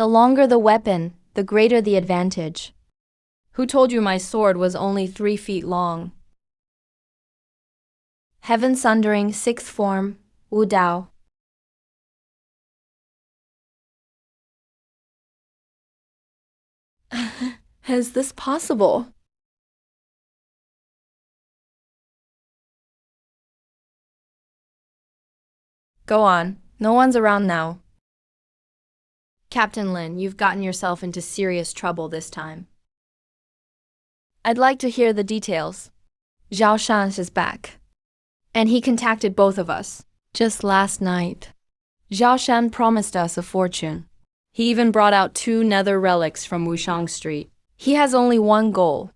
The longer the weapon, the greater the advantage. Who told you my sword was only 3 feet long? Heaven Sundering, 6th form, Wu Dao. Is this possible? Go on, no one's around now. Captain Lin, you've gotten yourself into serious trouble this time. I'd like to hear the details. Zhao Shan is back. And he contacted both of us. Just last night. Zhao Shan promised us a fortune. He even brought out 2 nether relics from Wushang Street. He has only one goal: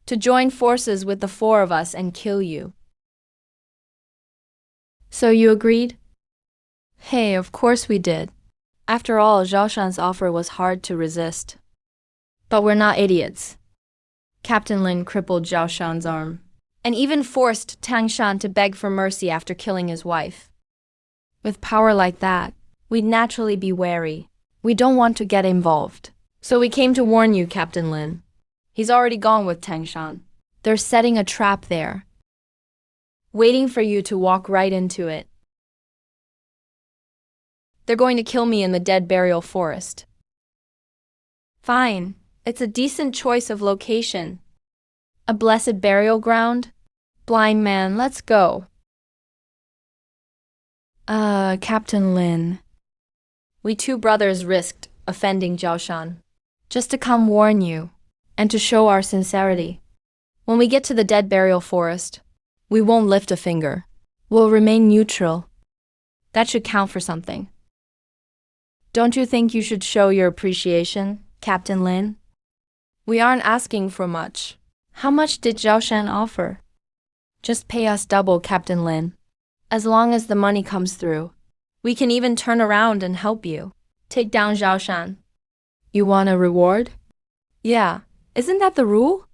to join forces with the 4 of us and kill you. So you agreed? Hey, of course we did. After all, Zhao Shan's offer was hard to resist. But we're not idiots. Captain Lin crippled Zhao Shan's arm, and even forced Tang Shan to beg for mercy after killing his wife. With power like that, we'd naturally be wary. We don't want to get involved. So we came to warn you, Captain Lin. He's already gone with Tang Shan. They're setting a trap there, waiting for you to walk right into it. They're going to kill me in the dead burial forest. Fine, it's a decent choice of location. A blessed burial ground? Blind man, let's go. Captain Lin. We 2 brothers risked offending Zhao Shan, just to come warn you, and to show our sincerity. When we get to the dead burial forest, we won't lift a finger. We'll remain neutral. That should count for something. Don't you think you should show your appreciation, Captain Lin? We aren't asking for much. How much did Zhao Shan offer? Just pay us double, Captain Lin. As long as the money comes through, we can even turn around and help you. Take down Zhao Shan. You want a reward? Yeah, isn't that the rule?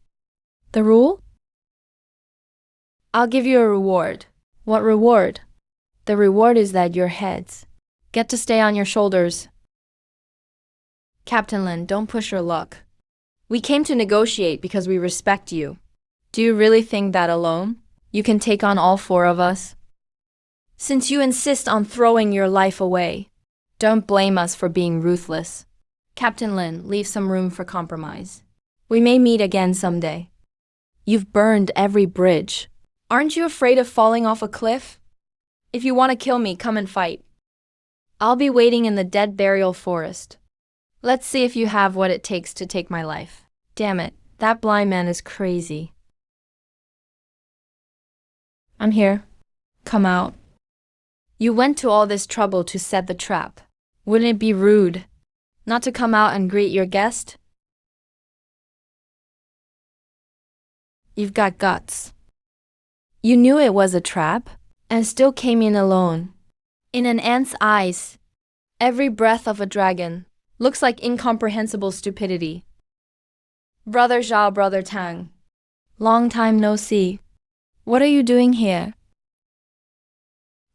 The rule? I'll give you a reward. What reward? The reward is that your heads get to stay on your shoulders. Captain Lin, don't push your luck. We came to negotiate because we respect you. Do you really think that alone you can take on all 4 of us? Since you insist on throwing your life away, don't blame us for being ruthless. Captain Lin, leave some room for compromise. We may meet again someday. You've burned every bridge. Aren't you afraid of falling off a cliff? If you want to kill me, come and fight. I'll be waiting in the dead burial forest. Let's see if you have what it takes to take my life. Damn it, that blind man is crazy. I'm here. Come out. You went to all this trouble to set the trap. Wouldn't it be rude not to come out and greet your guest? You've got guts. You knew it was a trap, and still came in alone. In an ant's eyes, every breath of a dragon looks like incomprehensible stupidity. Brother Zhao, Brother Tang. Long time no see. What are you doing here?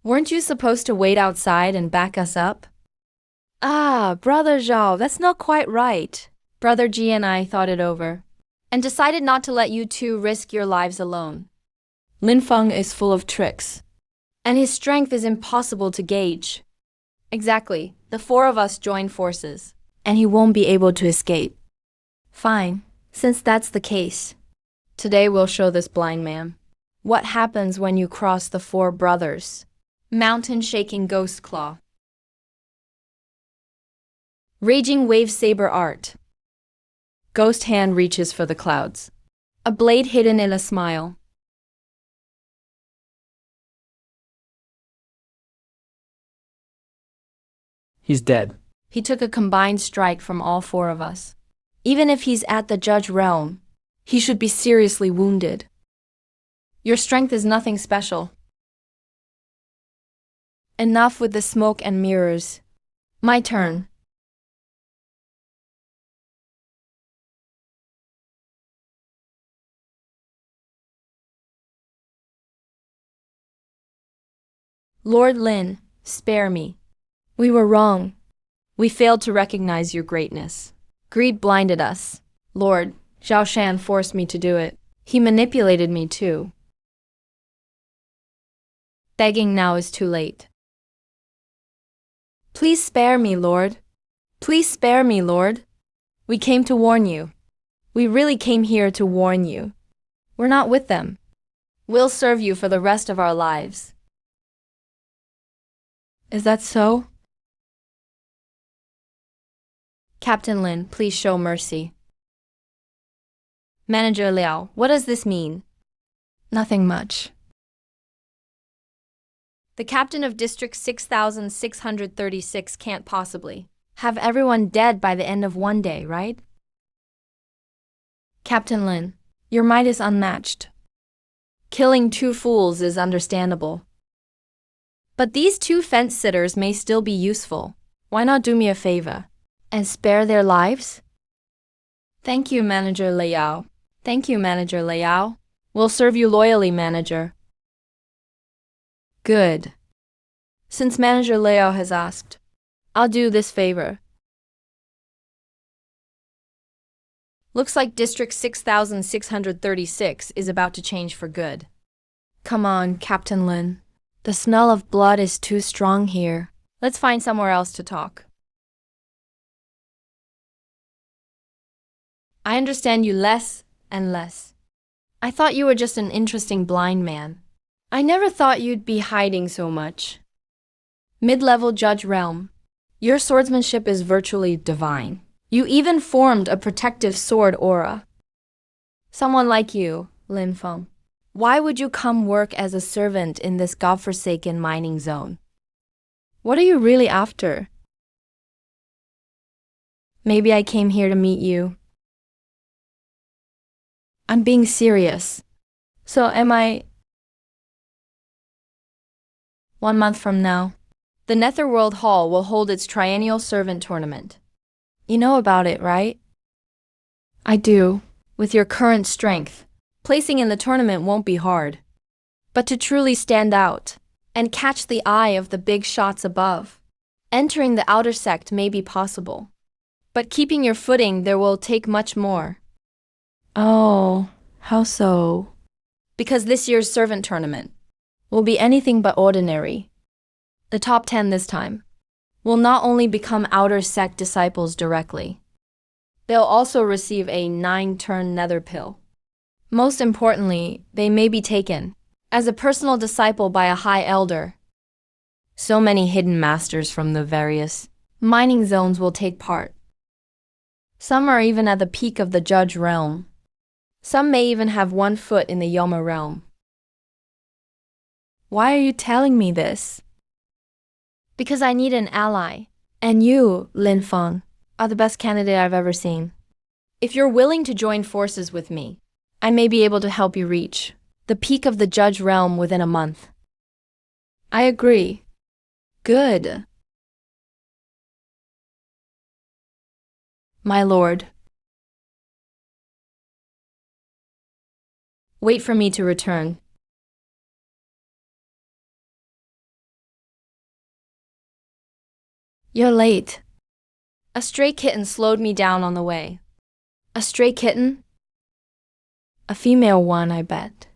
Weren't you supposed to wait outside and back us up? Brother Zhao, that's not quite right. Brother Ji and I thought it over, and decided not to let you 2 risk your lives alone. Lin Feng is full of tricks, and his strength is impossible to gauge. Exactly, the 4 of us join forces, and he won't be able to escape. Fine, since that's the case. Today we'll show this blind man what happens when you cross the 4 brothers. Mountain-shaking ghost claw. Raging wave saber art. Ghost hand reaches for the clouds. A blade hidden in a smile. He's dead. He took a combined strike from all 4 of us. Even if he's at the judge realm, he should be seriously wounded. Your strength is nothing special. Enough with the smoke and mirrors. My turn. Lord Lin, spare me. We were wrong. We failed to recognize your greatness. Greed blinded us. Lord, Zhao Shan forced me to do it. He manipulated me too. Begging now is too late. Please spare me, Lord. Please spare me, Lord. We came to warn you. We really came here to warn you. We're not with them. We'll serve you for the rest of our lives. Is that so? Captain Lin, please show mercy. Manager Liao, what does this mean? Nothing much. The captain of District 6636 can't possibly have everyone dead by the end of one day, right? Captain Lin, your might is unmatched. Killing two fools is understandable. But these two fence-sitters may still be useful. Why not do me a favor and spare their lives? Thank you, Manager Liao. Thank you, Manager Liao. We'll serve you loyally, Manager. Good. Since Manager Liao has asked, I'll do this favor. Looks like District 6636 is about to change for good. Come on, Captain Lin. The smell of blood is too strong here. Let's find somewhere else to talk. I understand you less and less. I thought you were just an interesting blind man. I never thought you'd be hiding so much. Mid-level Judge Realm, your swordsmanship is virtually divine. You even formed a protective sword aura. Someone like you, Lin Feng, why would you come work as a servant in this godforsaken mining zone? What are you really after? Maybe I came here to meet you. I'm being serious. So am I? 1 month from now, the Netherworld Hall will hold its triennial servant tournament. You know about it, right? I do. With your current strength, placing in the tournament won't be hard. But to truly stand out and catch the eye of the big shots above, entering the outer sect may be possible. But keeping your footing there will take much more. Oh, how so? Because this year's servant tournament will be anything but ordinary. The top 10 this time will not only become outer sect disciples directly, they'll also receive a 9-turn nether pill. Most importantly, they may be taken as a personal disciple by a high elder. So many hidden masters from the various mining zones will take part. Some are even at the peak of the Judge Realm. Some may even have 1 foot in the Yoma realm. Why are you telling me this? Because I need an ally, and you, Lin Feng, are the best candidate I've ever seen. If you're willing to join forces with me, I may be able to help you reach the peak of the Judge Realm within a month. I agree. Good. My lord. Wait for me to return. You're late. A stray kitten slowed me down on the way. A stray kitten? A female one, I bet.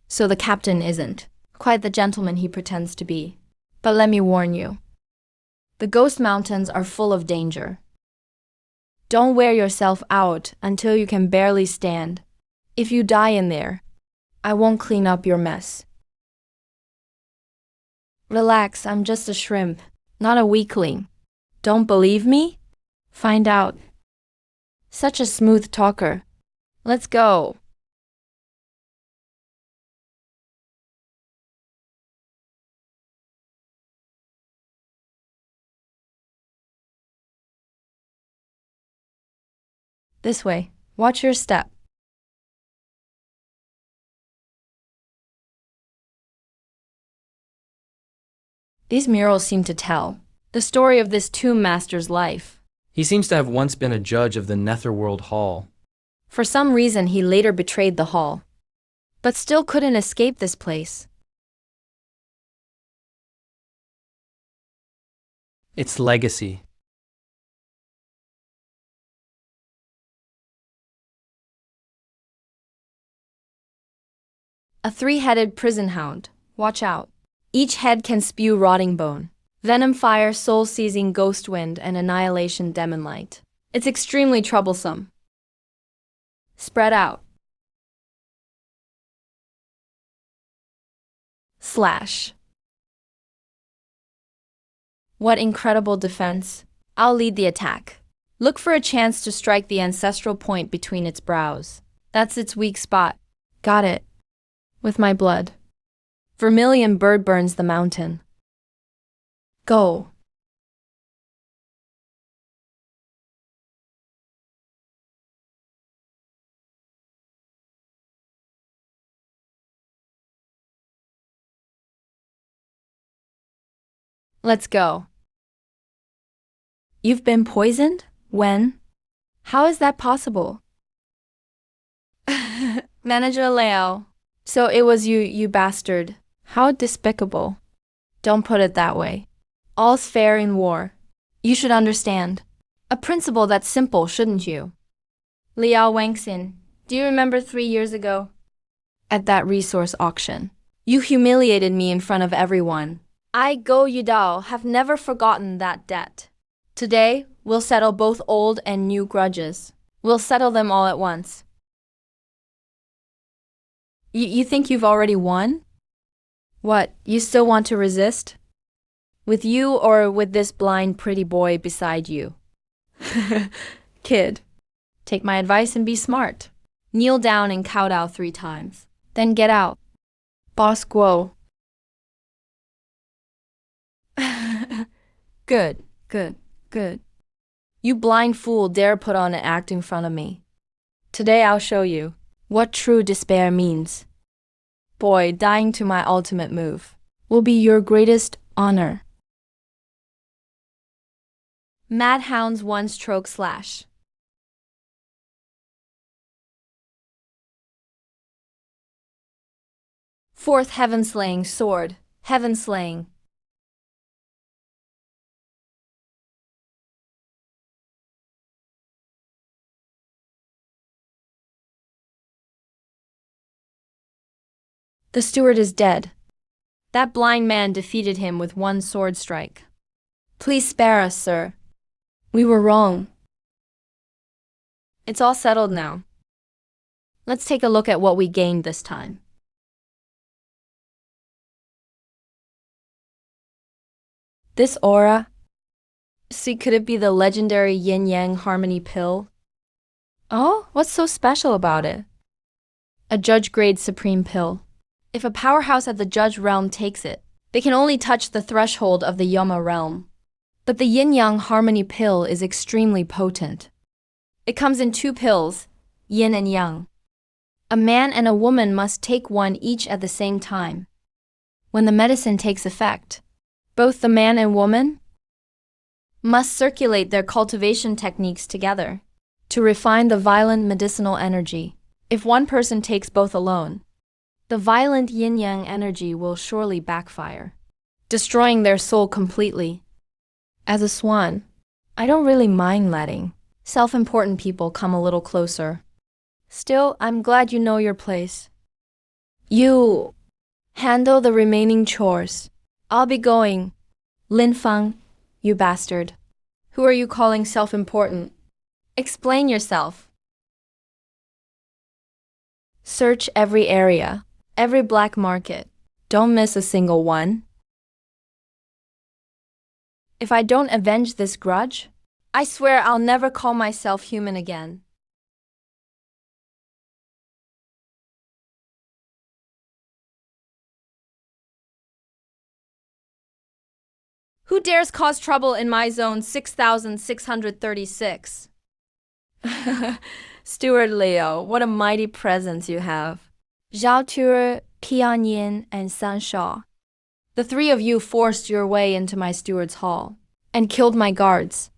So the captain isn't quite the gentleman he pretends to be. But let me warn you. The Ghost Mountains are full of danger. Don't wear yourself out until you can barely stand. If you die in there, I won't clean up your mess. Relax, I'm just a shrimp, not a weakling. Don't believe me? Find out. Such a smooth talker. Let's go. This way. Watch your step. These murals seem to tell the story of this tomb master's life. He seems to have once been a judge of the Netherworld Hall. For some reason, he later betrayed the hall, but still couldn't escape this place. Its legacy. A three-headed prison hound. Watch out. Each head can spew rotting bone, venom fire, soul-seizing ghost wind, and annihilation demon light. It's extremely troublesome. Spread out. Slash. What incredible defense. I'll lead the attack. Look for a chance to strike the ancestral point between its brows. That's its weak spot. Got it. With my blood. Vermilion bird burns the mountain. Go. Let's go. You've been poisoned? When? How is that possible? Manager Leo. So it was you, you bastard. How despicable. Don't put it that way. All's fair in war. You should understand. A principle that's simple, shouldn't you? Liao Wangxin, do you remember 3 years ago? At that resource auction. You humiliated me in front of everyone. I, Go Yudao, have never forgotten that debt. Today, we'll settle both old and new grudges. We'll settle them all at once. You think you've already won? What, you still want to resist? With you or with this blind pretty boy beside you? Kid, take my advice and be smart. Kneel down and kowtow 3 times. Then get out. Boss Guo. Good, good, good. You blind fool dare put on an act in front of me. Today I'll show you what true despair means. Boy, dying to my ultimate move will be your greatest honor. Mad Hound's one-stroke slash. Fourth heaven-slaying sword, heaven-slaying. The steward is dead. That blind man defeated him with 1 sword strike. Please spare us, sir. We were wrong. It's all settled now. Let's take a look at what we gained this time. This aura. See, could it be the legendary yin-yang harmony pill? Oh, what's so special about it? A judge-grade supreme pill. If a powerhouse at the judge realm takes it, they can only touch the threshold of the Yama realm. But the yin-yang harmony pill is extremely potent. It comes in 2 pills, yin and yang. A man and a woman must take one each at the same time. When the medicine takes effect, both the man and woman must circulate their cultivation techniques together to refine the violent medicinal energy. If one person takes both alone, the violent yin-yang energy will surely backfire, destroying their soul completely. As a swan, I don't really mind letting self-important people come a little closer. Still, I'm glad you know your place. You handle the remaining chores. I'll be going. Lin Feng, you bastard. Who are you calling self-important? Explain yourself. Search every area, every black market. Don't miss a single one. If I don't avenge this grudge, I swear I'll never call myself human again. Who dares cause trouble in my zone 6636? Steward Leo, what a mighty presence you have. Zhao Tuer, Qian Yin, and San Shao. The 3 of you forced your way into my steward's hall and killed my guards.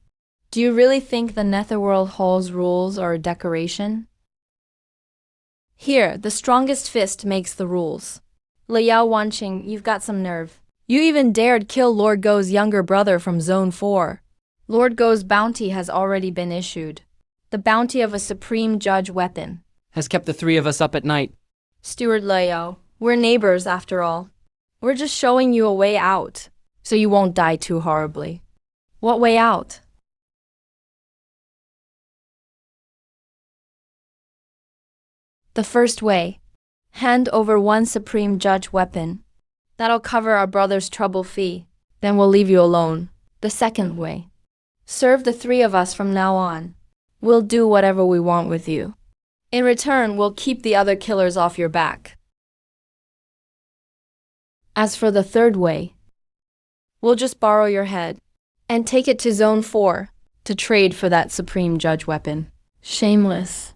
Do you really think the Netherworld Hall's rules are a decoration? Here, the strongest fist makes the rules. Liao Wanqing, you've got some nerve. You even dared kill Lord Go's younger brother from Zone 4. Lord Go's bounty has already been issued. The bounty of a supreme judge weapon. Has kept the 3 of us up at night. Steward Liao, We're neighbors after all. We're just showing you a way out, so you won't die too horribly. What way out? The first way. Hand over one supreme judge weapon. That'll cover our brother's trouble fee. Then we'll leave you alone. The second way. Serve the three of us from now on. We'll do whatever we want with you. In return, we'll keep the other killers off your back. As for the third way, we'll just borrow your head and take it to Zone 4 to trade for that supreme judge weapon. Shameless.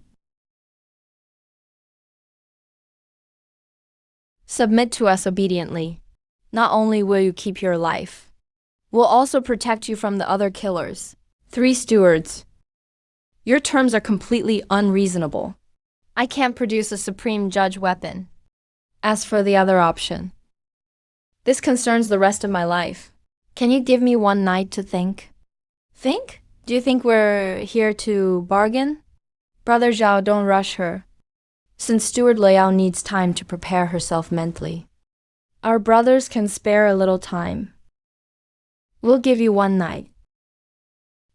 Submit to us obediently. Not only will you keep your life, we'll also protect you from the other killers. 3 stewards. Your terms are completely unreasonable. I can't produce a supreme judge weapon. As for the other option, this concerns the rest of my life. Can you give me one night to think? Think? Do you think we're here to bargain? Brother Zhao, don't rush her, since Steward Liao needs time to prepare herself mentally. Our brothers can spare a little time. We'll give you one night.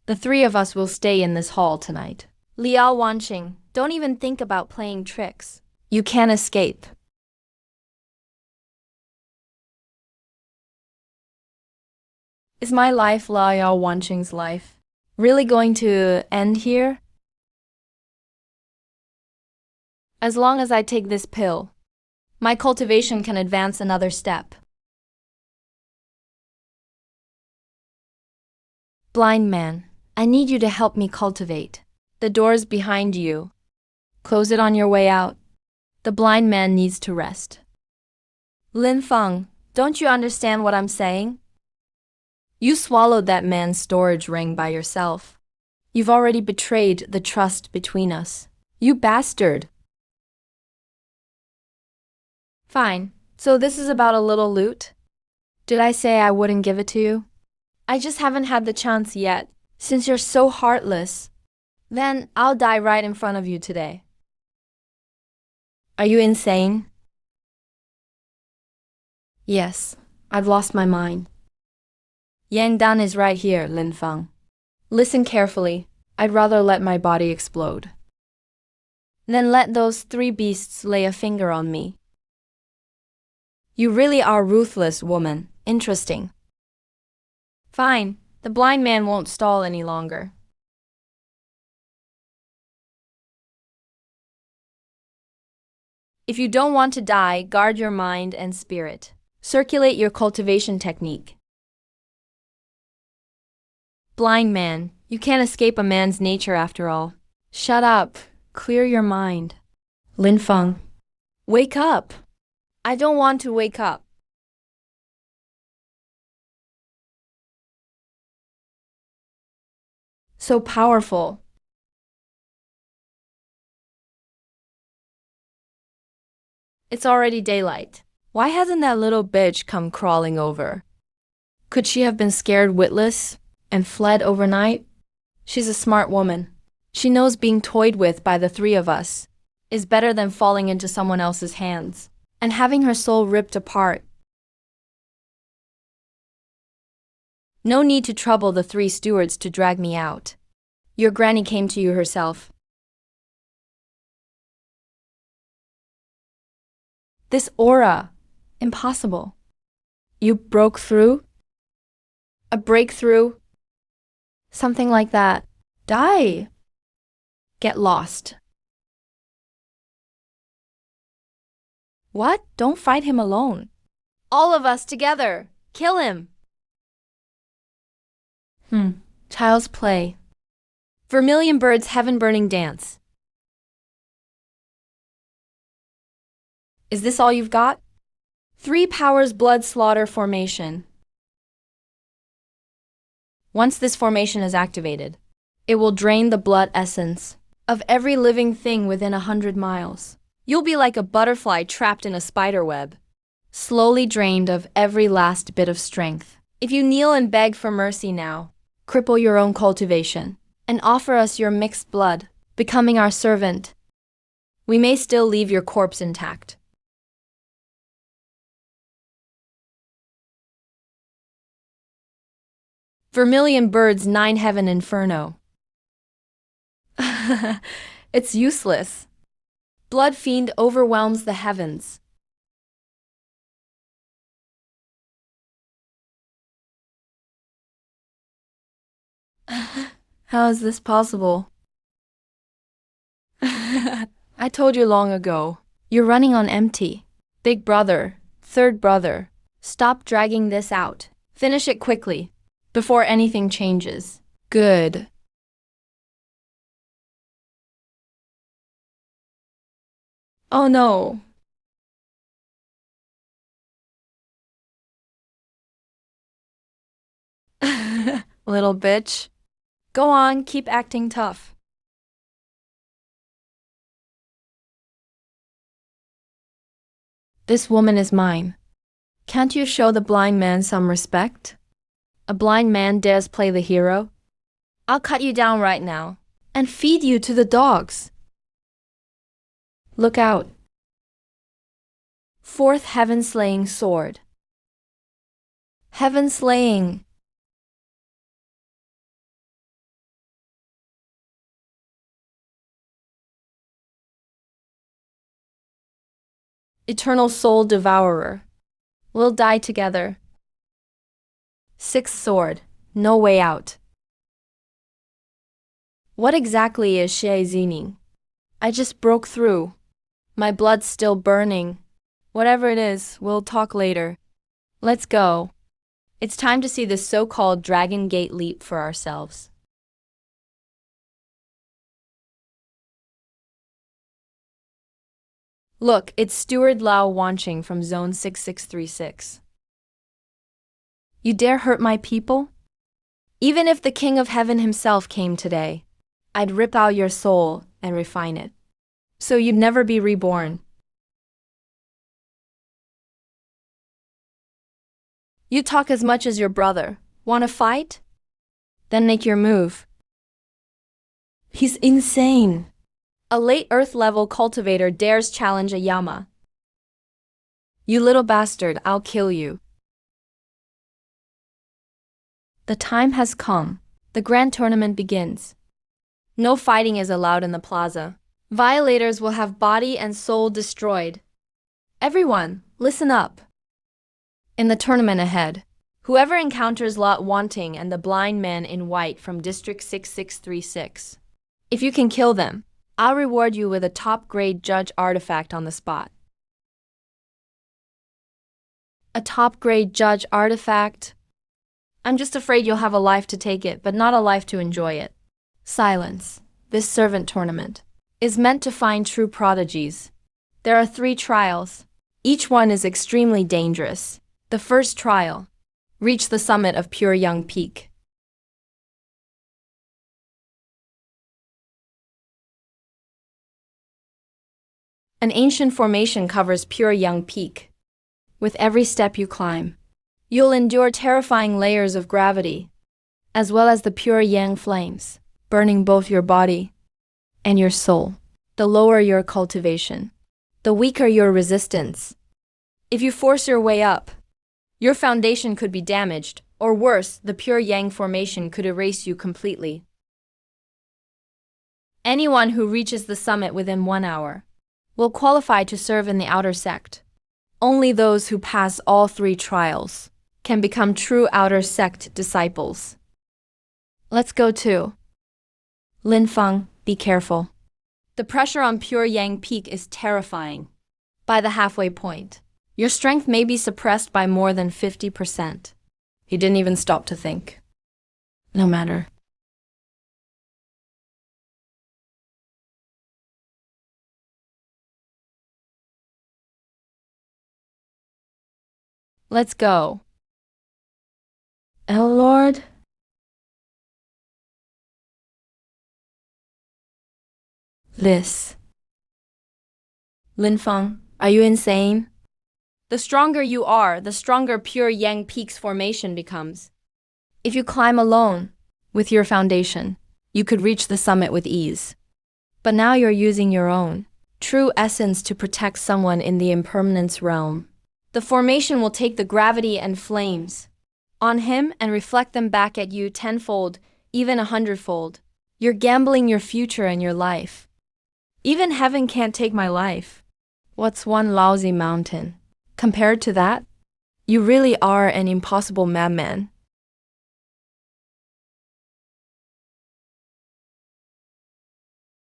The 3 of us will stay in this hall tonight. Liao Wanqing, don't even think about playing tricks. You can't escape. Is my life, Liao Wanqing's life, really going to end here? As long as I take this pill, my cultivation can advance another step. Blind man, I need you to help me cultivate. The door's behind you. Close it on your way out. The blind man needs to rest. Lin Feng, don't you understand what I'm saying? You swallowed that man's storage ring by yourself. You've already betrayed the trust between us. You bastard! Fine, so this is about a little loot? Did I say I wouldn't give it to you? I just haven't had the chance yet, since you're so heartless. Then I'll die right in front of you today. Are you insane? Yes, I've lost my mind. Yang Dan is right here, Lin Feng. Listen carefully. I'd rather let my body explode than let those 3 beasts lay a finger on me. You really are ruthless, woman. Interesting. Fine, the blind man won't stall any longer. If you don't want to die, guard your mind and spirit. Circulate your cultivation technique. Blind man, you can't escape a man's nature after all. Shut up. Clear your mind. Lin Feng, wake up. I don't want to wake up. So powerful. It's already daylight. Why hasn't that little bitch come crawling over? Could she have been scared witless and fled overnight? She's a smart woman. She knows being toyed with by the 3 of us is better than falling into someone else's hands and having her soul ripped apart. No need to trouble the 3 stewards to drag me out. Your granny came to you herself. This aura, impossible. You broke through? A breakthrough? Something like that. Die. Get lost. What? Don't fight him alone. All of us together. Kill him. Child's play. Vermilion Bird's heaven-burning dance. Is this all you've got? 3 powers blood slaughter formation. Once this formation is activated, it will drain the blood essence of every living thing within 100 miles. You'll be like a butterfly trapped in a spider web, slowly drained of every last bit of strength. If you kneel and beg for mercy now, cripple your own cultivation, and offer us your mixed blood, becoming our servant, we may still leave your corpse intact. Vermilion birds, 9 heaven inferno. It's useless. Blood fiend overwhelms the heavens. How is this possible? I told you long ago. You're running on empty. Big brother, third brother, stop dragging this out. Finish it quickly, before anything changes. Good. Oh no. Little bitch. Go on, keep acting tough. This woman is mine. Can't you show the blind man some respect? A blind man dares play the hero? I'll cut you down right now and feed you to the dogs. Look out. Fourth heaven-slaying sword. Heaven-slaying. Eternal soul devourer. We'll die together. Sixth sword. No way out. What exactly is Xie Zining? I just broke through. My blood's still burning. Whatever it is, we'll talk later. Let's go. It's time to see the so-called Dragon Gate leap for ourselves. Look, it's Steward Lao Wanching from Zone 6636. You dare hurt my people? Even if the King of Heaven himself came today, I'd rip out your soul and refine it, so you'd never be reborn. You talk as much as your brother. Wanna fight? Then make your move. He's insane. A late Earth-level cultivator dares challenge a Yama. You little bastard, I'll kill you. The time has come. The grand tournament begins. No fighting is allowed in the plaza. Violators will have body and soul destroyed. Everyone, listen up. In the tournament ahead, whoever encounters Lot Wanting and the blind man in white from District 6636, if you can kill them, I'll reward you with a top-grade judge artifact on the spot. A top-grade judge artifact? I'm just afraid you'll have a life to take it, but not a life to enjoy it. Silence. This servant tournament is meant to find true prodigies. There are 3 trials. Each one is extremely dangerous. The first trial. Reach the summit of Pure Young Peak. An ancient formation covers Pure Young Peak. With every step you climb, you'll endure terrifying layers of gravity, as well as the pure yang flames, burning both your body and your soul. The lower your cultivation, the weaker your resistance. If you force your way up, your foundation could be damaged, or worse, the pure yang formation could erase you completely. Anyone who reaches the summit within 1 hour will qualify to serve in the outer sect. Only those who pass all 3 trials can become true outer sect disciples. Let's go too. Lin Feng, be careful. The pressure on Pure Yang Peak is terrifying. By the halfway point, your strength may be suppressed by more than 50%. He didn't even stop to think. No matter. Let's go. El Lord? Liz. Lin Feng, are you insane? The stronger you are, the stronger Pure Yang Peak's formation becomes. If you climb alone, with your foundation, you could reach the summit with ease. But now you're using your own true essence to protect someone in the impermanence realm. The formation will take the gravity and flames on him and reflect them back at you tenfold, even 100-fold. You're gambling your future and your life. Even heaven can't take my life. What's one lousy mountain? Compared to that, you really are an impossible madman.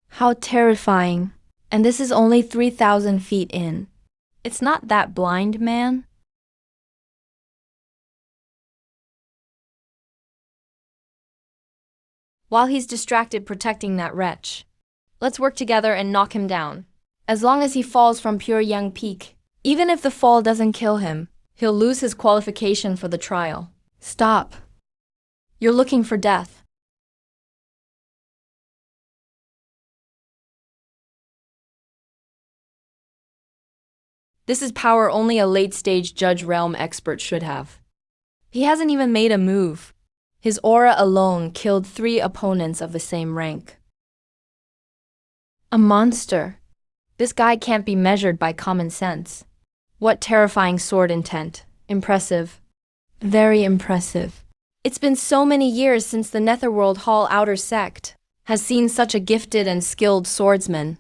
How terrifying. And this is only 3,000 feet in. It's not that blind, man. While he's distracted protecting that wretch, let's work together and knock him down. As long as he falls from pure young peak, even if the fall doesn't kill him, he'll lose his qualification for the trial. Stop. You're looking for death. This is power only a late-stage judge realm expert should have. He hasn't even made a move. His aura alone killed 3 opponents of the same rank. A monster. This guy can't be measured by common sense. What terrifying sword intent. Impressive. Very impressive. It's been so many years since the Netherworld Hall Outer Sect has seen such a gifted and skilled swordsman.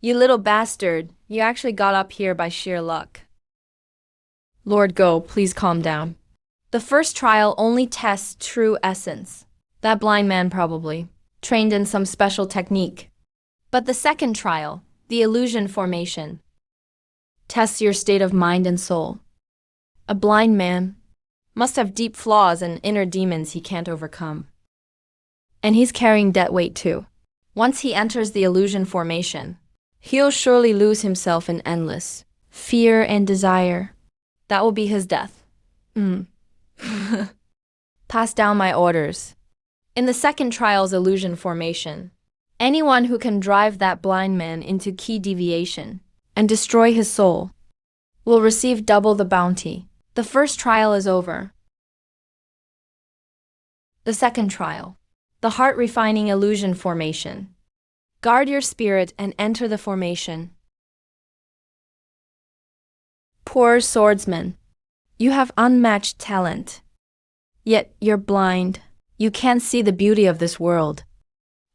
You little bastard, you actually got up here by sheer luck. Lord Go, please calm down. The first trial only tests true essence. That blind man probably trained in some special technique. But the second trial, the illusion formation, tests your state of mind and soul. A blind man must have deep flaws and inner demons he can't overcome. And he's carrying debt weight too. Once he enters the illusion formation, he'll surely lose himself in endless fear and desire. That will be his death. Pass down my orders. In the second trial's illusion formation, anyone who can drive that blind man into key deviation and destroy his soul will receive double the bounty. The first trial is over. The second trial, the heart-refining illusion formation. Guard your spirit and enter the formation. Poor swordsman, you have unmatched talent. Yet you're blind. You can't see the beauty of this world,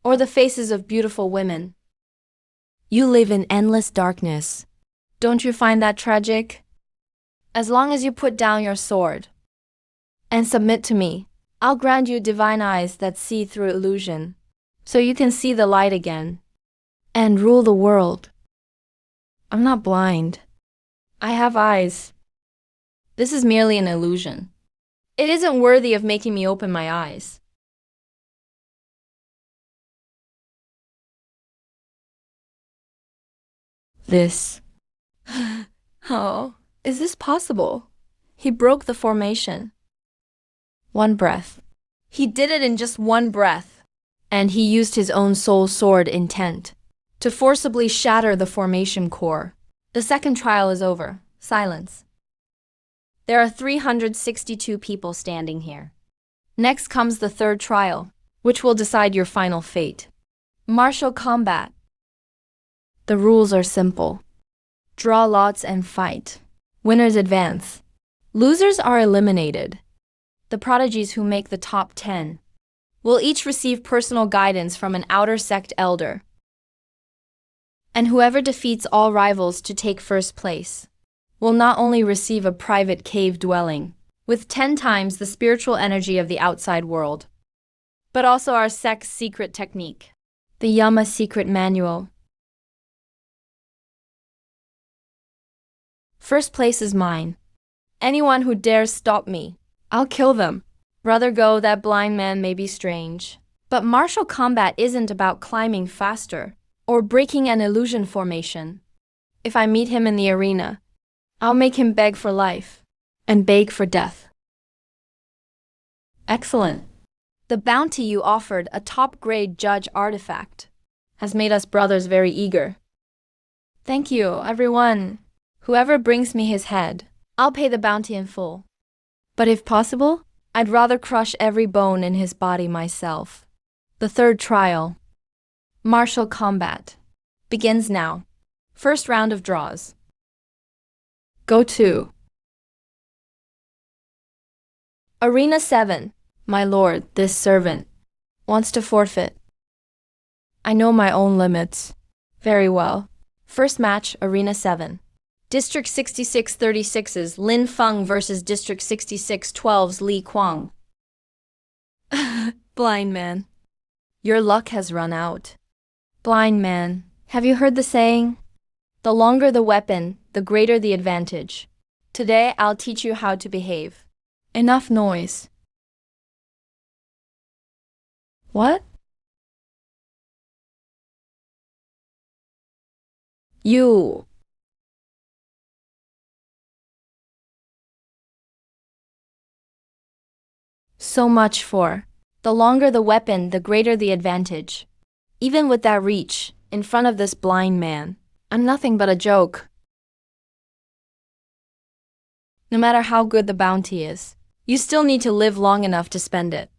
or the faces of beautiful women. You live in endless darkness. Don't you find that tragic? As long as you put down your sword and submit to me, I'll grant you divine eyes that see through illusion, so you can see the light again and rule the world. I'm not blind. I have eyes. This is merely an illusion. It isn't worthy of making me open my eyes. This. Oh, is this possible? He broke the formation. One breath. He did it in just one breath. And he used his own soul sword intent to forcibly shatter the formation core. The second trial is over. Silence. There are 362 people standing here. Next comes the third trial, which will decide your final fate. Martial combat. The rules are simple. Draw lots and fight. Winners advance. Losers are eliminated. The prodigies who make the top 10 will each receive personal guidance from an outer sect elder. And whoever defeats all rivals to take first place will not only receive a private cave dwelling with 10 times the spiritual energy of the outside world, but also our sect's secret technique, the Yama secret manual. First place is mine. Anyone who dares stop me, I'll kill them. Brother Go, that blind man may be strange, but martial combat isn't about climbing faster or breaking an illusion formation. If I meet him in the arena, I'll make him beg for life and beg for death. Excellent. The bounty you offered, a top-grade judge artifact, has made us brothers very eager. Thank you, everyone. Whoever brings me his head, I'll pay the bounty in full. But if possible, I'd rather crush every bone in his body myself. The third trial, martial combat, begins now. First round of draws. Go to. Arena 7. My lord, this servant wants to forfeit. I know my own limits. Very well. First match, Arena 7. District 66-36's Lin Feng versus District 66-12's Li Kuang. Blind man. Your luck has run out. Blind man, have you heard the saying? The longer the weapon, the greater the advantage. Today I'll teach you how to behave. Enough noise. What? You. So much for. The longer the weapon, the greater the advantage. Even with that reach, in front of this blind man, I'm nothing but a joke. No matter how good the bounty is, you still need to live long enough to spend it.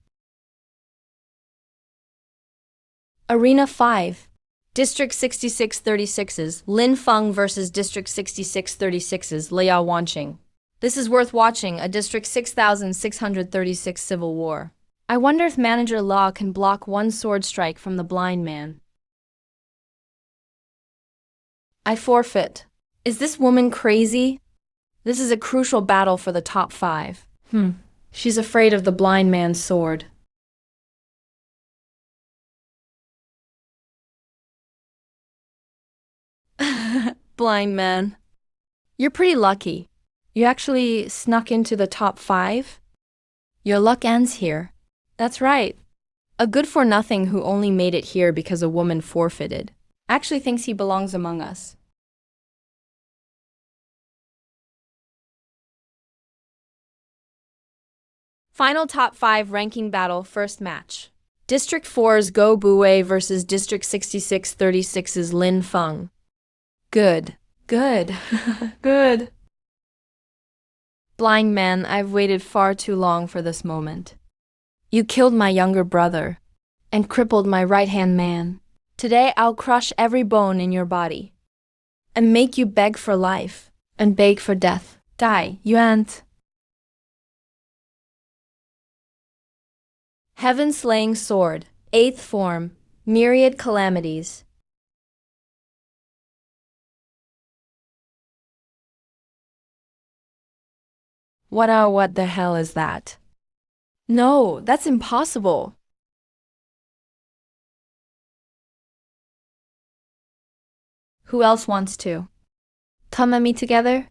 Arena 5. District 66-36's Lin Feng versus District 66-36's Liao Wanqing. This is worth watching, a District 6636 civil war. I wonder if Manager Law can block one sword strike from the blind man. I forfeit. Is this woman crazy? This is a crucial battle for the top 5. She's afraid of the blind man's sword. Blind man. You're pretty lucky. You actually snuck into the top 5? Your luck ends here. That's right. A good-for-nothing who only made it here because a woman forfeited actually thinks he belongs among us. Final top 5 ranking battle, first match. District 4's Go Buwei versus District 66-36's Lin Feng. Good. Good. Good. Blind man, I've waited far too long for this moment. You killed my younger brother and crippled my right-hand man. Today I'll crush every bone in your body and make you beg for life and beg for death. Die, Yuan. Heaven-slaying sword, 8th form, myriad calamities. What the hell is that? No, that's impossible. Who else wants to? Come at me together?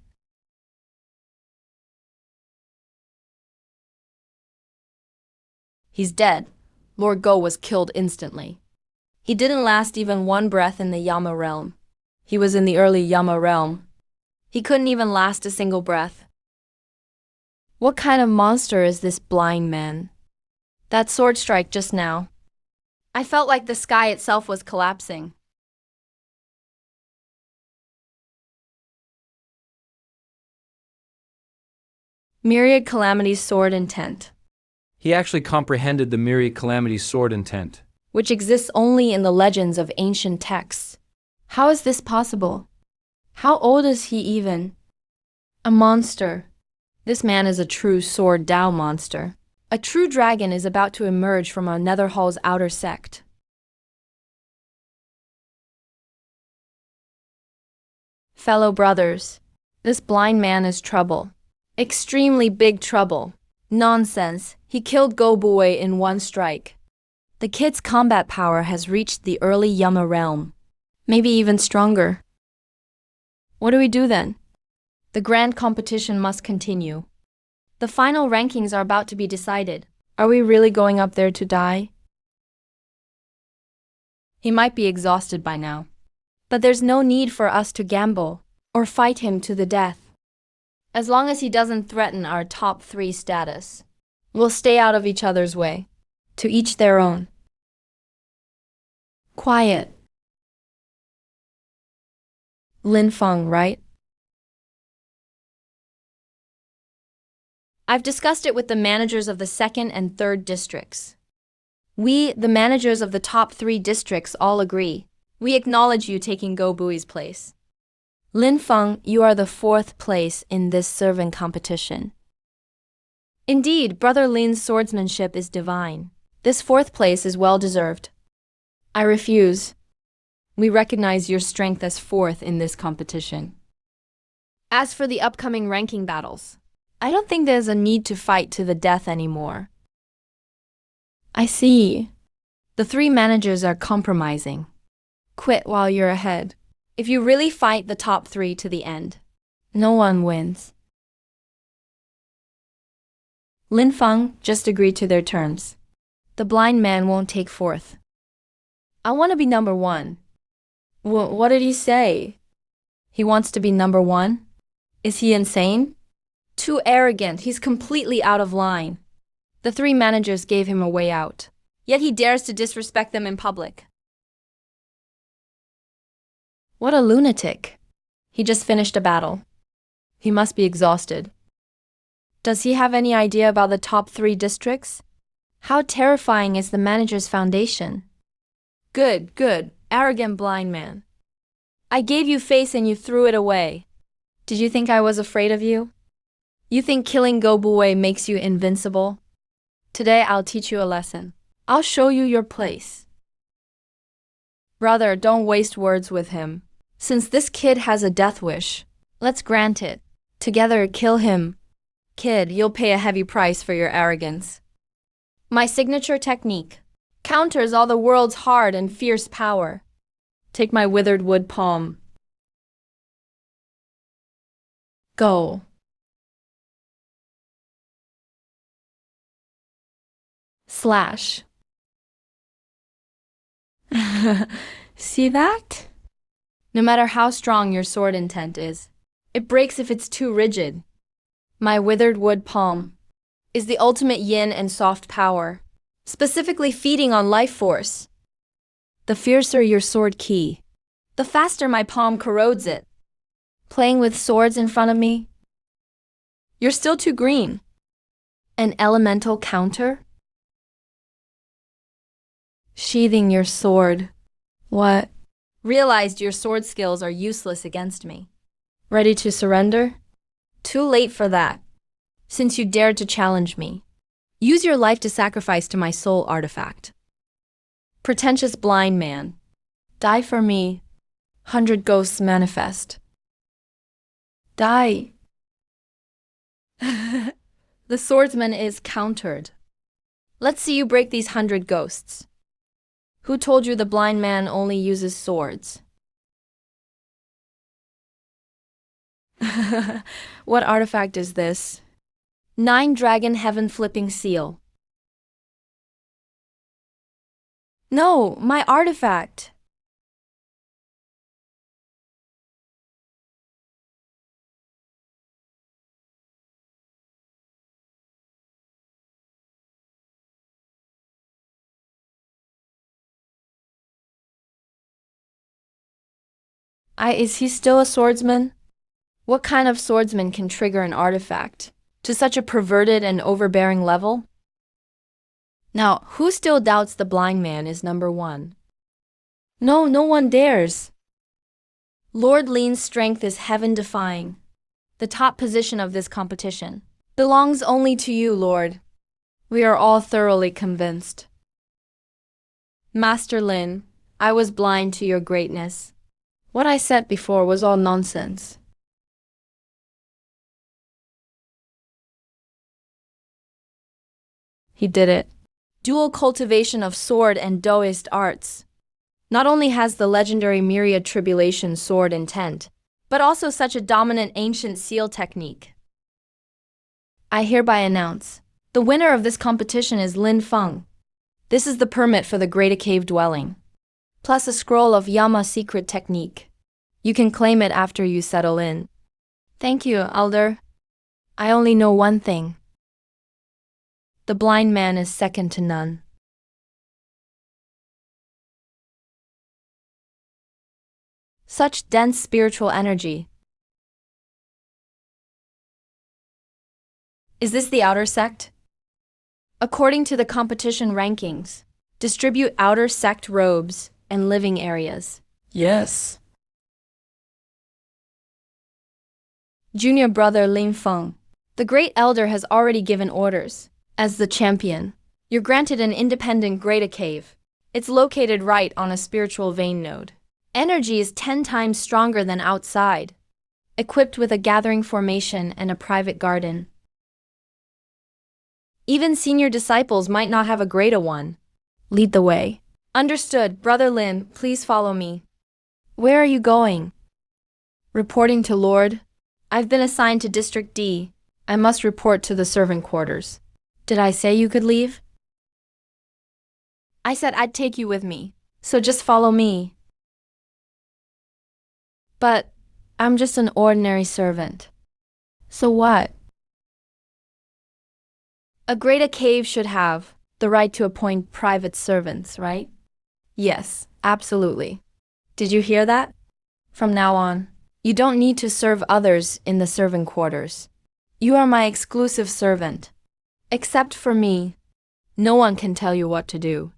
He's dead. Lord Go was killed instantly. He didn't last even one breath in the Yama realm. He was in the early Yama realm. He couldn't even last a single breath. What kind of monster is this blind man? That sword strike just now. I felt like the sky itself was collapsing. Myriad Calamity's sword intent. He actually comprehended the Myriad Calamity's sword intent, which exists only in the legends of ancient texts. How is this possible? How old is he even? A monster. This man is a true sword Dao monster. A true dragon is about to emerge from our Netherhall's outer sect. Fellow brothers, this blind man is trouble. Extremely big trouble. Nonsense, he killed Go Buwei in one strike. The kid's combat power has reached the early Yama realm. Maybe even stronger. What do we do then? The grand competition must continue. The final rankings are about to be decided. Are we really going up there to die? He might be exhausted by now. But there's no need for us to gamble or fight him to the death. As long as he doesn't threaten our top 3 status, we'll stay out of each other's way. To each their own. Quiet. Lin Feng, right? I've discussed it with the managers of the 2nd and 3rd districts. We, the managers of the top 3 districts, all agree. We acknowledge you taking Go Bui's place. Lin Feng, you are the 4th place in this servant competition. Indeed, Brother Lin's swordsmanship is divine. This 4th place is well deserved. I refuse. We recognize your strength as 4th in this competition. As for the upcoming ranking battles, I don't think there's a need to fight to the death anymore. I see. The 3 managers are compromising. Quit while you're ahead. If you really fight the top 3 to the end, no one wins. Lin Feng just agreed to their terms. The blind man won't take 4th. I want to be number 1. What did he say? He wants to be number 1? Is he insane? Too arrogant, he's completely out of line. The 3 managers gave him a way out, yet he dares to disrespect them in public. What a lunatic. He just finished a battle. He must be exhausted. Does he have any idea about the top 3 districts? How terrifying is the manager's foundation? Good, arrogant blind man. I gave you face and you threw it away. Did you think I was afraid of you? You think killing Go Buwei makes you invincible? Today I'll teach you a lesson. I'll show you your place. Brother, don't waste words with him. Since this kid has a death wish, let's grant it. Together, kill him. Kid, you'll pay a heavy price for your arrogance. My signature technique counters all the world's hard and fierce power. Take my withered wood palm. Go. Slash. See that? No matter how strong your sword intent is, it breaks if it's too rigid. My withered wood palm is the ultimate yin and soft power, specifically feeding on life force. The fiercer your sword ki, the faster my palm corrodes it. Playing with swords in front of me? You're still too green. An elemental counter? Sheathing your sword. What? Realized your sword skills are useless against me. Ready to surrender? Too late for that, since you dared to challenge me. Use your life to sacrifice to my soul artifact. Pretentious blind man. Die for me. 100 ghosts manifest. Die. The swordsman is countered. Let's see you break these 100 ghosts. Who told you the blind man only uses swords? What artifact is this? 9 dragon heaven flipping seal. No, my artifact. Is he still a swordsman? What kind of swordsman can trigger an artifact to such a perverted and overbearing level? Now, who still doubts the blind man is number 1? No one dares. Lord Lin's strength is heaven-defying. The top position of this competition belongs only to you, Lord. We are all thoroughly convinced. Master Lin, I was blind to your greatness. What I said before was all nonsense. He did it. Dual cultivation of sword and Daoist arts. Not only has the legendary myriad tribulation sword intent, but also such a dominant ancient seal technique. I hereby announce, the winner of this competition is Lin Feng. This is the permit for the Great Cave Dwelling, plus a scroll of Yama secret technique. You can claim it after you settle in. Thank you, Elder. I only know one thing. The blind man is second to none. Such dense spiritual energy. Is this the outer sect? According to the competition rankings, distribute outer sect robes and living areas. Yes. Junior brother Lin Feng. The great elder has already given orders. As the champion, you're granted an independent Grade cave. It's located right on a spiritual vein node. Energy is 10 times stronger than outside. Equipped with a gathering formation and a private garden. Even senior disciples might not have a Grade 1. Lead the way. Understood, Brother Lin, please follow me. Where are you going? Reporting to Lord. I've been assigned to District D. I must report to the servant quarters. Did I say you could leave? I said I'd take you with me, so just follow me. But I'm just an ordinary servant. So what? A Grade cave should have the right to appoint private servants, right? Yes, absolutely. Did you hear that? From now on, you don't need to serve others in the servant quarters. You are my exclusive servant. Except for me, no one can tell you what to do.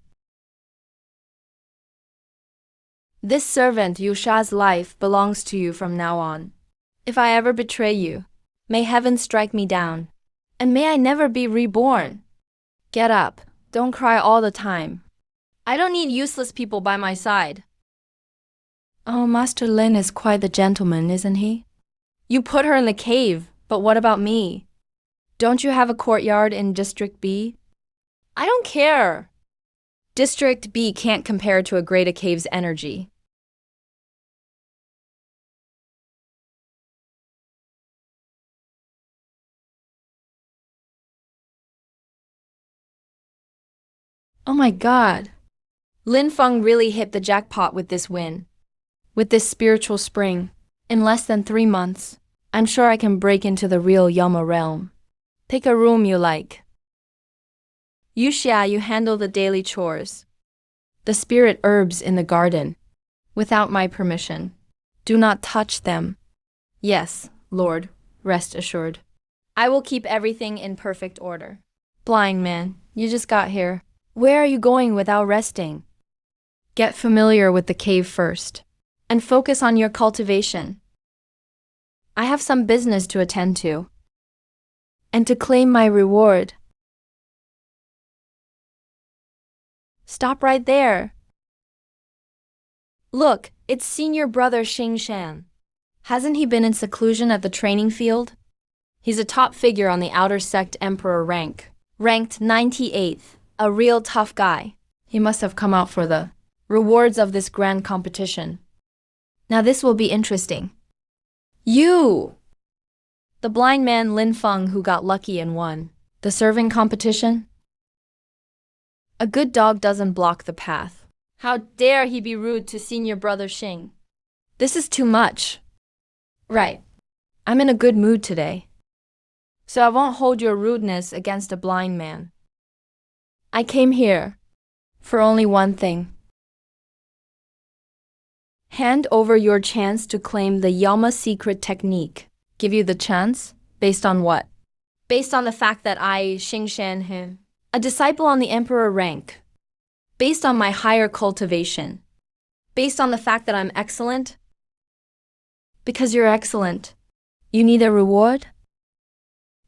This servant Yusha's life belongs to you from now on. If I ever betray you, may heaven strike me down, and may I never be reborn. Get up, don't cry all the time. I don't need useless people by my side. Oh, Master Lin is quite the gentleman, isn't he? You put her in the cave, but what about me? Don't you have a courtyard in District B? I don't care. District B can't compare to a Grade cave's energy. Oh my God. Lin Feng really hit the jackpot with this win. With this spiritual spring, in less than 3 months, I'm sure I can break into the real Yama realm. Pick a room you like. Yuxia, you handle the daily chores. The spirit herbs in the garden. Without my permission. Do not touch them. Yes, Lord, rest assured. I will keep everything in perfect order. Blind man, you just got here. Where are you going without resting? Get familiar with the cave first, and focus on your cultivation. I have some business to attend to, and to claim my reward. Stop right there. Look, it's senior brother Xing Shan. Hasn't he been in seclusion at the training field? He's a top figure on the outer sect emperor rank, ranked 98th, a real tough guy. He must have come out for the rewards of this grand competition. Now this will be interesting. You! The blind man Lin Feng who got lucky and won. The serving competition? A good dog doesn't block the path. How dare he be rude to senior brother Xing? This is too much. Right. I'm in a good mood today. So I won't hold your rudeness against a blind man. I came here for only one thing. Hand over your chance to claim the Yama secret technique. Give you the chance? Based on what? Based on the fact that I, Xing Shan him, a disciple on the emperor rank. Based on my higher cultivation. Based on the fact that I'm excellent. Because you're excellent. You need a reward?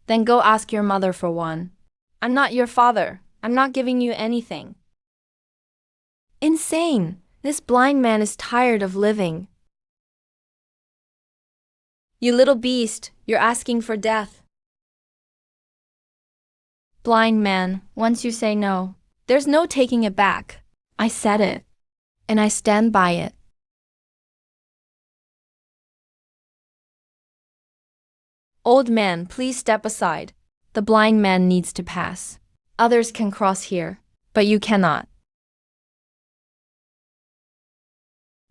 Then go ask your mother for one. I'm not your father. I'm not giving you anything. Insane! This blind man is tired of living. You little beast, you're asking for death. Blind man, once you say no, there's no taking it back. I said it, and I stand by it. Old man, please step aside. The blind man needs to pass. Others can cross here, but you cannot.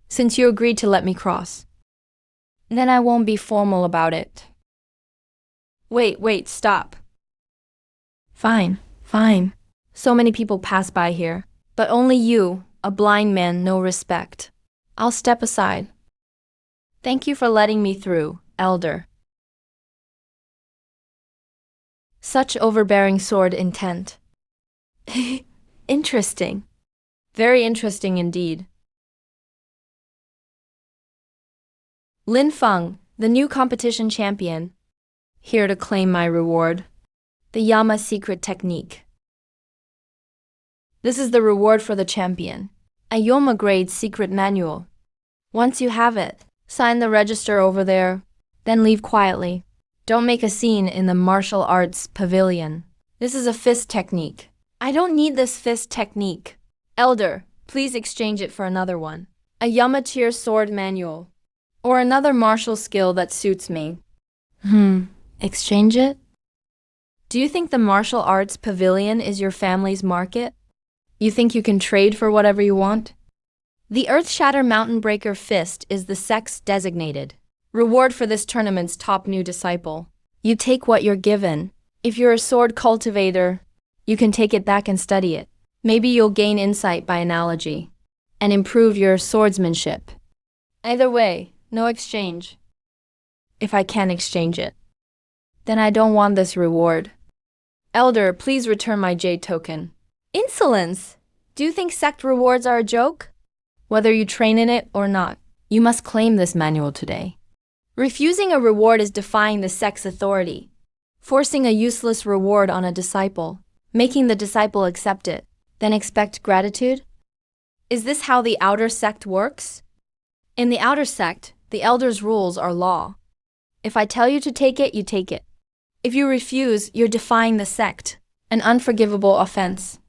Since you agreed to let me cross, then I won't be formal about it. Wait, stop. Fine. So many people pass by here, but only you, a blind man, no respect. I'll step aside. Thank you for letting me through, elder. Such overbearing sword intent. Interesting. Very interesting indeed. Lin Feng, The new competition champion. Here to claim my reward. The Yama secret technique. This is the reward for the champion. A Yama grade secret manual. Once you have it, sign the register over there, then leave quietly. Don't make a scene in the martial arts pavilion. This is a fist technique. I don't need this fist technique. Elder, please exchange it for another one. A Yama tier sword manual. Or another martial skill that suits me. Exchange it? Do you think the martial arts pavilion is your family's market? You think you can trade for whatever you want? The Earth Shatter Mountain Breaker Fist is the sex designated reward for this tournament's top new disciple. You take what you're given. If you're a sword cultivator, you can take it back and study it. Maybe you'll gain insight by analogy and improve your swordsmanship. Either way, no exchange. If I can't exchange it, then I don't want this reward. Elder, please return my jade token. Insolence! Do you think sect rewards are a joke? Whether you train in it or not, you must claim this manual today. Refusing a reward is defying the sect's authority, forcing a useless reward on a disciple, making the disciple accept it, then expect gratitude? Is this how the outer sect works? In the outer sect, the elder's rules are law. If I tell you to take it, you take it. If you refuse, you're defying the sect, an unforgivable offense.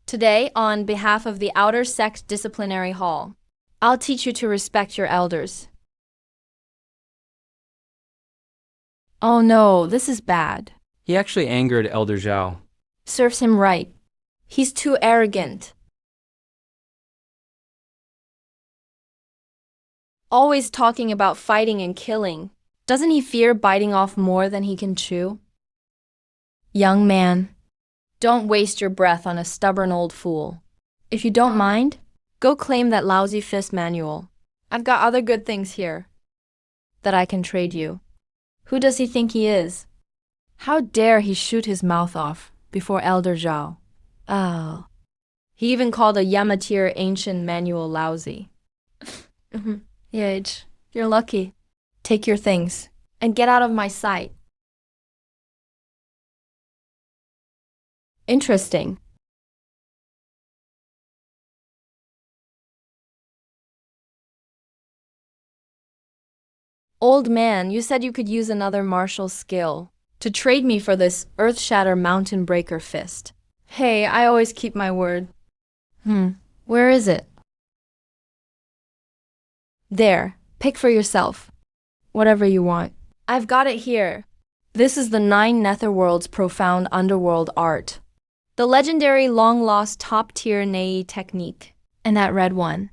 Today, on behalf of the outer sect disciplinary hall, I'll teach you to respect your elders. Oh no, this is bad. He actually angered Elder Zhao. Serves him right. He's too arrogant. Always talking about fighting and killing. Doesn't he fear biting off more than he can chew? Young man, don't waste your breath on a stubborn old fool. If you don't mind, go claim that lousy fist manual. I've got other good things here that I can trade you. Who does he think he is? How dare he shoot his mouth off before Elder Zhao? Oh. He even called a Yamatir ancient manual lousy. Yage, you're lucky. Take your things and get out of my sight. Interesting. Old man, you said you could use another martial skill to trade me for this Earth Shatter Mountain Breaker Fist. Hey, I always keep my word. Where is it? There, pick for yourself. Whatever you want. I've got it here. This is the 9 Netherworld's profound underworld art. The legendary long-lost top-tier Nei technique. And that red one.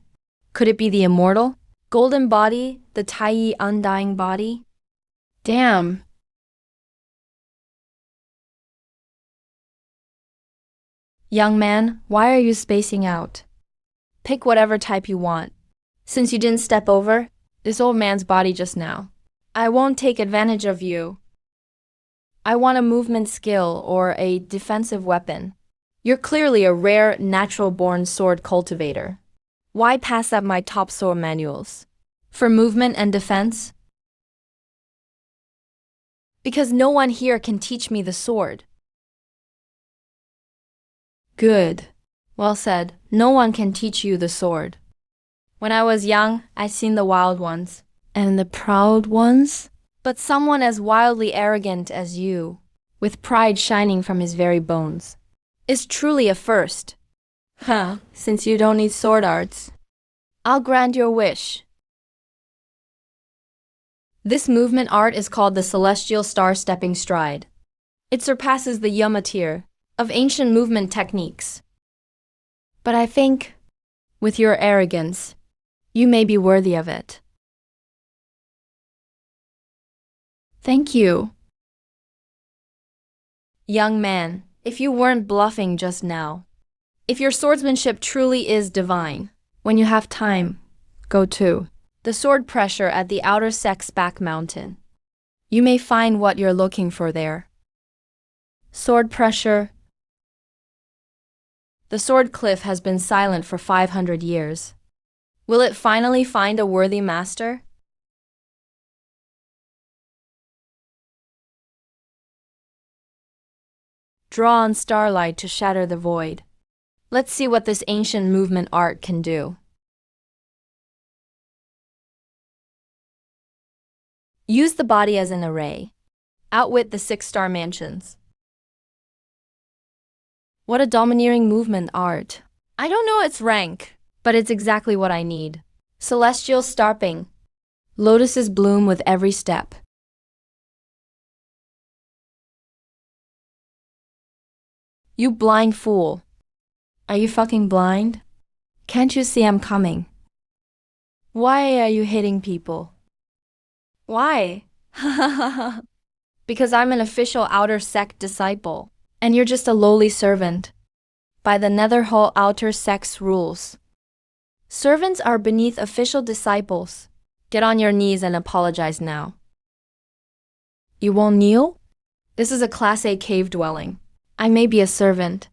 Could it be the immortal? Golden body, the Tai undying body? Damn. Young man, why are you spacing out? Pick whatever type you want. Since you didn't step over this old man's body just now, I won't take advantage of you. I want a movement skill or a defensive weapon. You're clearly a rare, natural-born sword cultivator. Why pass up my top sword manuals? For movement and defense? Because no one here can teach me the sword. Good. Well said. No one can teach you the sword. When I was young, I'd seen the wild ones. And the proud ones? But someone as wildly arrogant as you, with pride shining from his very bones, is truly a first. Since you don't need sword arts, I'll grant your wish. This movement art is called the Celestial Star Stepping Stride. It surpasses the Yamatir of ancient movement techniques. But I think, with your arrogance, you may be worthy of it. Thank you. Young man, if you weren't bluffing just now, if your swordsmanship truly is divine, when you have time, go to the sword pressure at the outer sect's back mountain. You may find what you're looking for there. Sword pressure. The sword cliff has been silent for 500 years. Will it finally find a worthy master? Draw on starlight to shatter the void. Let's see what this ancient movement art can do. Use the body as an array. Outwit the 6-star mansions. What a domineering movement art. I don't know its rank, but it's exactly what I need. Celestial starping. Lotuses bloom with every step. You blind fool. Are you fucking blind? Can't you see I'm coming? Why are you hitting people? Why? Because I'm an official outer sect disciple, and you're just a lowly servant. By the Netherhall outer sect's rules. Servants are beneath official disciples. Get on your knees and apologize now. You won't kneel? This is a Class A cave dwelling. I may be a servant,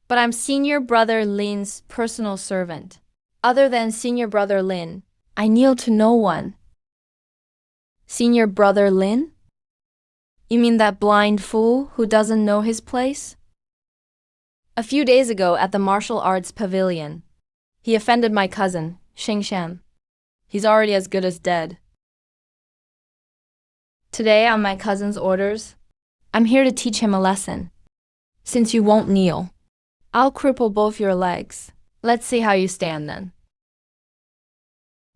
but I'm Senior Brother Lin's personal servant. Other than Senior Brother Lin, I kneel to no one. Senior Brother Lin? You mean that blind fool who doesn't know his place? A few days ago at the Martial Arts Pavilion, he offended my cousin, Xing Shan. He's already as good as dead. Today, on my cousin's orders, I'm here to teach him a lesson. Since you won't kneel, I'll cripple both your legs. Let's see how you stand then.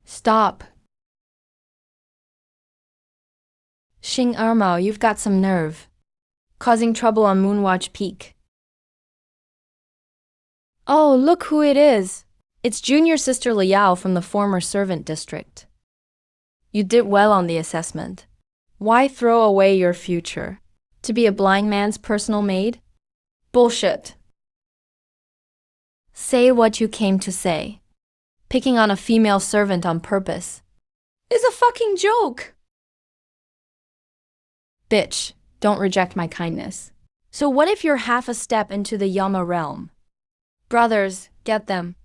Stop. Xing Ermao, you've got some nerve. Causing trouble on Moonwatch Peak. Oh, look who it is. It's junior sister Liao from the former servant district. You did well on the assessment. Why throw away your future? To be a blind man's personal maid? Bullshit. Say what you came to say. Picking on a female servant on purpose is a fucking joke. Bitch, don't reject my kindness. So what if you're half a step into the Yama realm? Brothers, get them.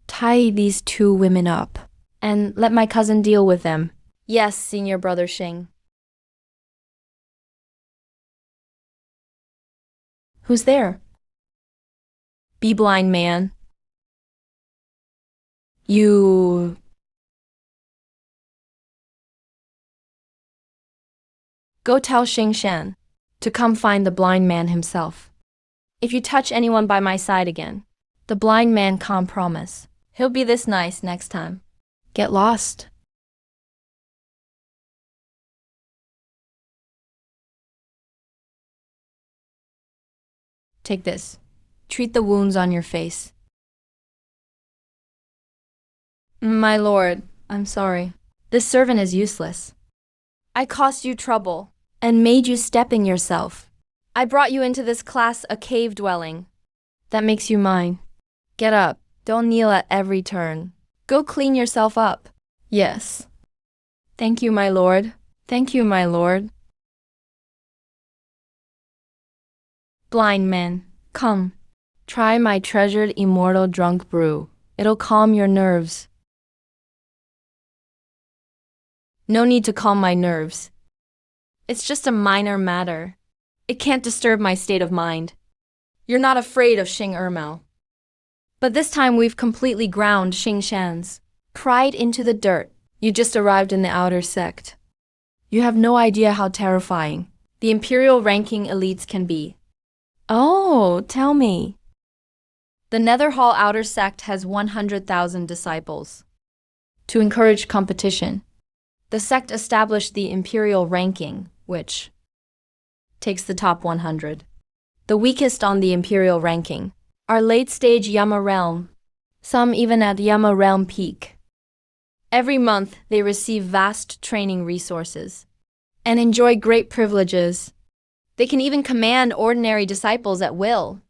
Tie these 2 women up, and let my cousin deal with them. Yes, Senior Brother Xing. Who's there? Be blind, man. You... Go tell Xing Shan to come find the blind man himself. If you touch anyone by my side again, the blind man can't promise he'll be this nice next time. Get lost. Take this. Treat the wounds on your face. My lord, I'm sorry. This servant is useless. I caused you trouble and made you stepping yourself. I brought you into this class a cave dwelling. That makes you mine. Get up. Don't kneel at every turn. Go clean yourself up. Yes. Thank you, my lord. Thank you, my lord. Blind man, come. Try my treasured immortal drunk brew. It'll calm your nerves. No need to calm my nerves. It's just a minor matter. It can't disturb my state of mind. You're not afraid of Xing Ermao. But this time we've completely ground Xing Shan's pride into the dirt. You just arrived in the outer sect. You have no idea how terrifying the imperial ranking elites can be. Oh, tell me. The Netherhall outer sect has 100,000 disciples. To encourage competition, the sect established the imperial ranking, which takes the top 100. The weakest on the imperial ranking are late-stage Yama realm, some even at Yama realm peak. Every month, they receive vast training resources and enjoy great privileges. They can even command ordinary disciples at will.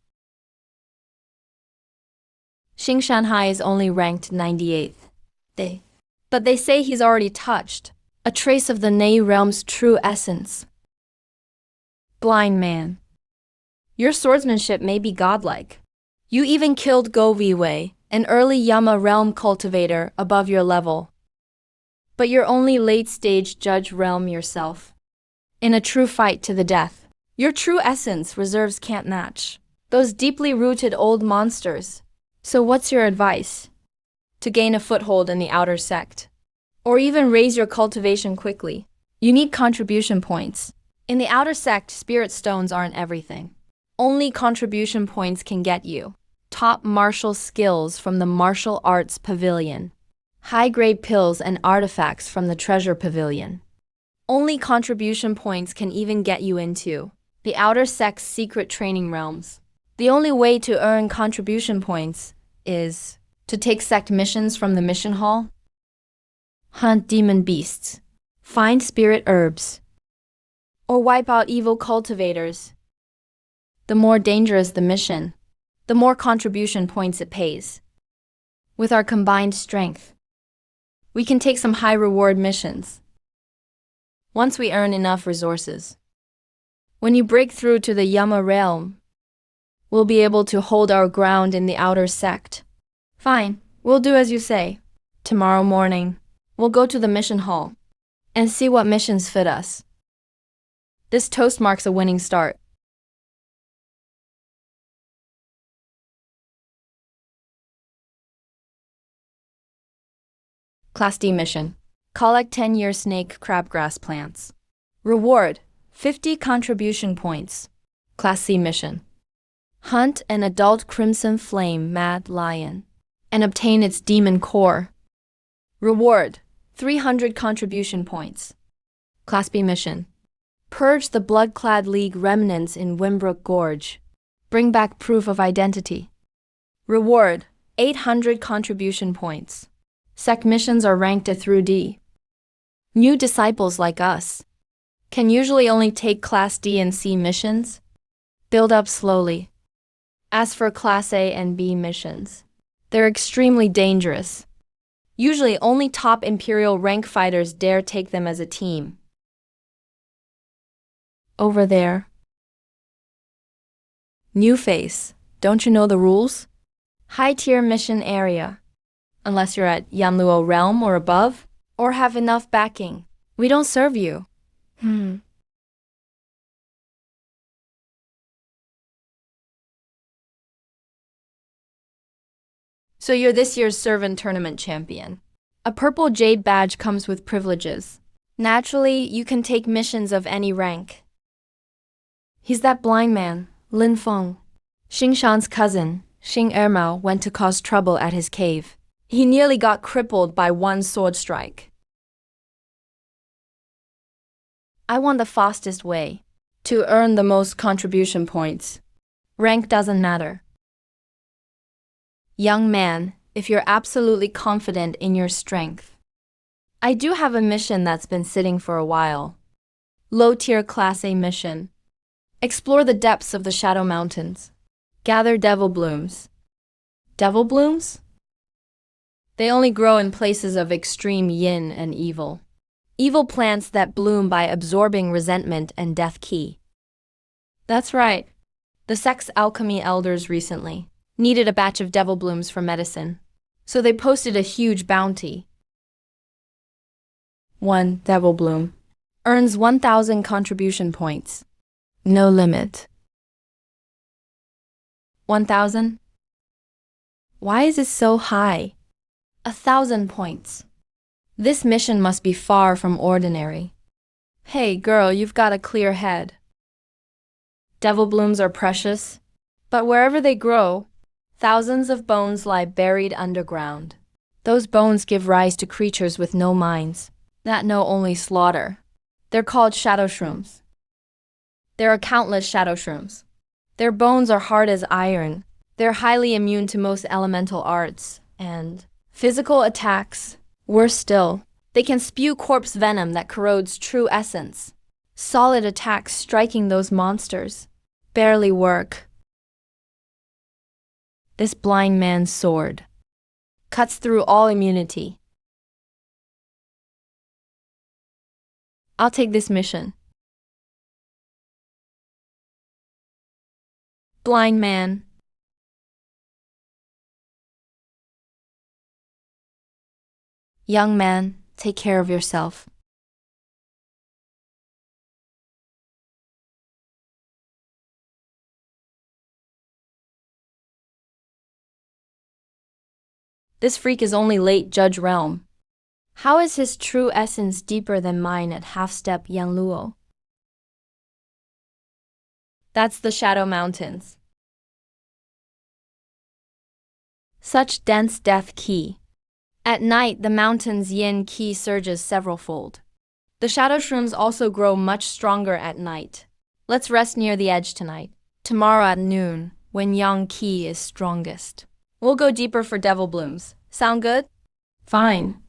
Xing Shanhai is only ranked 98th. But they say he's already touched a trace of the Nei realm's true essence. Blind man. Your swordsmanship may be godlike. You even killed Go Wei, an early Yama realm cultivator above your level. But you're only late-stage Judge realm yourself. In a true fight to the death, Your true essence reserves can't match those deeply rooted old monsters. So what's your advice? To gain a foothold in the outer sect, or even raise your cultivation quickly, you need contribution points. In the outer sect, spirit stones aren't everything. Only contribution points can get you top martial skills from the martial arts pavilion, high-grade pills and artifacts from the treasure pavilion. Only contribution points can even get you into the outer sect's secret training realms. The only way to earn contribution points is to take sect missions from the mission hall, hunt demon beasts, find spirit herbs, or wipe out evil cultivators. The more dangerous the mission, the more contribution points it pays. With our combined strength, we can take some high-reward missions. Once we earn enough resources, when you break through to the Yama realm, we'll be able to hold our ground in the outer sect. Fine, we'll do as you say. Tomorrow morning, we'll go to the mission hall and see what missions fit us. This toast marks a winning start. Class D mission. Collect 10-year snake crabgrass plants. Reward, 50 contribution points. Class C mission. Hunt an adult crimson flame mad lion and obtain its demon core. Reward, 300 contribution points. Class B mission. Purge the Blood-Clad League remnants in Wimbrook Gorge. Bring back proof of identity. Reward, 800 contribution points. Sect missions are ranked at through D. New disciples like us can usually only take Class D and C missions. Build up slowly. As for Class A and B missions, they're extremely dangerous. Usually only top Imperial rank fighters dare take them as a team. Over there. New face. Don't you know the rules? High-tier mission area. Unless you're at Yanluo realm or above, or have enough backing, we don't serve you. So you're this year's servant tournament champion. A purple jade badge comes with privileges. Naturally, you can take missions of any rank. He's that blind man, Lin Feng. Xing Shan's cousin, Xing Ermao, went to cause trouble at his cave. He nearly got crippled by one sword strike. I want the fastest way to earn the most contribution points. Rank doesn't matter. Young man, if you're absolutely confident in your strength, I do have a mission that's been sitting for a while. Low-tier Class A mission. Explore the depths of the Shadow Mountains. Gather devil blooms. Devil blooms? They only grow in places of extreme yin and evil. Evil plants that bloom by absorbing resentment and death key. That's right. The sect's alchemy elders recently needed a batch of devil blooms for medicine, so they posted a huge bounty. One devil bloom earns 1,000 contribution points. No limit. 1,000? Why is it so high? 1,000 points. This mission must be far from ordinary. Hey girl, you've got a clear head. Devil blooms are precious, but wherever they grow, thousands of bones lie buried underground. Those bones give rise to creatures with no minds, that know only slaughter. They're called shadow shrooms. There are countless shadow shrooms. Their bones are hard as iron. They're highly immune to most elemental arts and physical attacks. Worse still, they can spew corpse venom that corrodes true essence. Solid attacks striking those monsters barely work. This blind man's sword cuts through all immunity. I'll take this mission. Blind man. Young man, take care of yourself. This freak is only late Judge Realm. How is his true essence deeper than mine at half-step Yanluo? That's the Shadow Mountains. Such dense death ki. At night, the mountain's yin ki surges several-fold. The shadow shrooms also grow much stronger at night. Let's rest near the edge tonight. Tomorrow at noon, when yang ki is strongest. We'll go deeper for devil blooms. Sound good? Fine.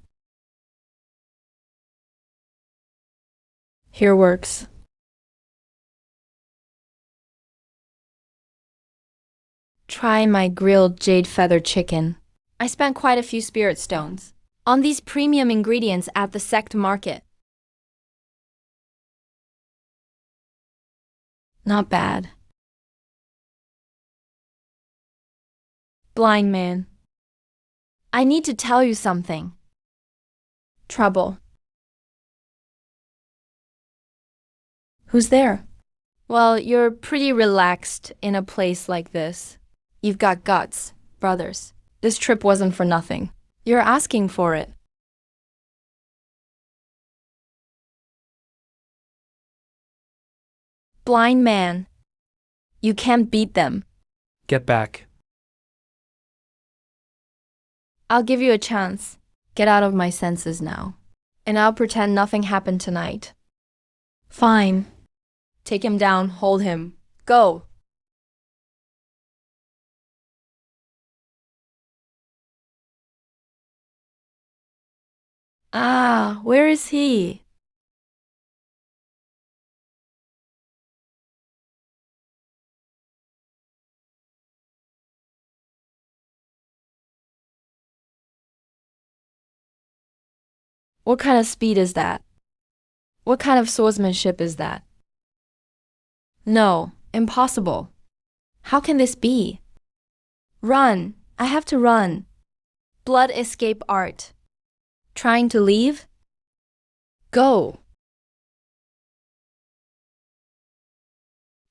Here works. Try my grilled jade feather chicken. I spent quite a few spirit stones on these premium ingredients at the sect market. Not bad. Blind man. I need to tell you something. Trouble. Who's there? Well, you're pretty relaxed in a place like this. You've got guts, brothers. This trip wasn't for nothing. You're asking for it. Blind man. You can't beat them. Get back. I'll give you a chance. Get out of my senses now. And I'll pretend nothing happened tonight. Fine. Take him down, hold him. Go. Ah, where is he? What kind of speed is that? What kind of swordsmanship is that? No, impossible. How can this be? Run! I have to run. Blood escape art. Trying to leave? Go.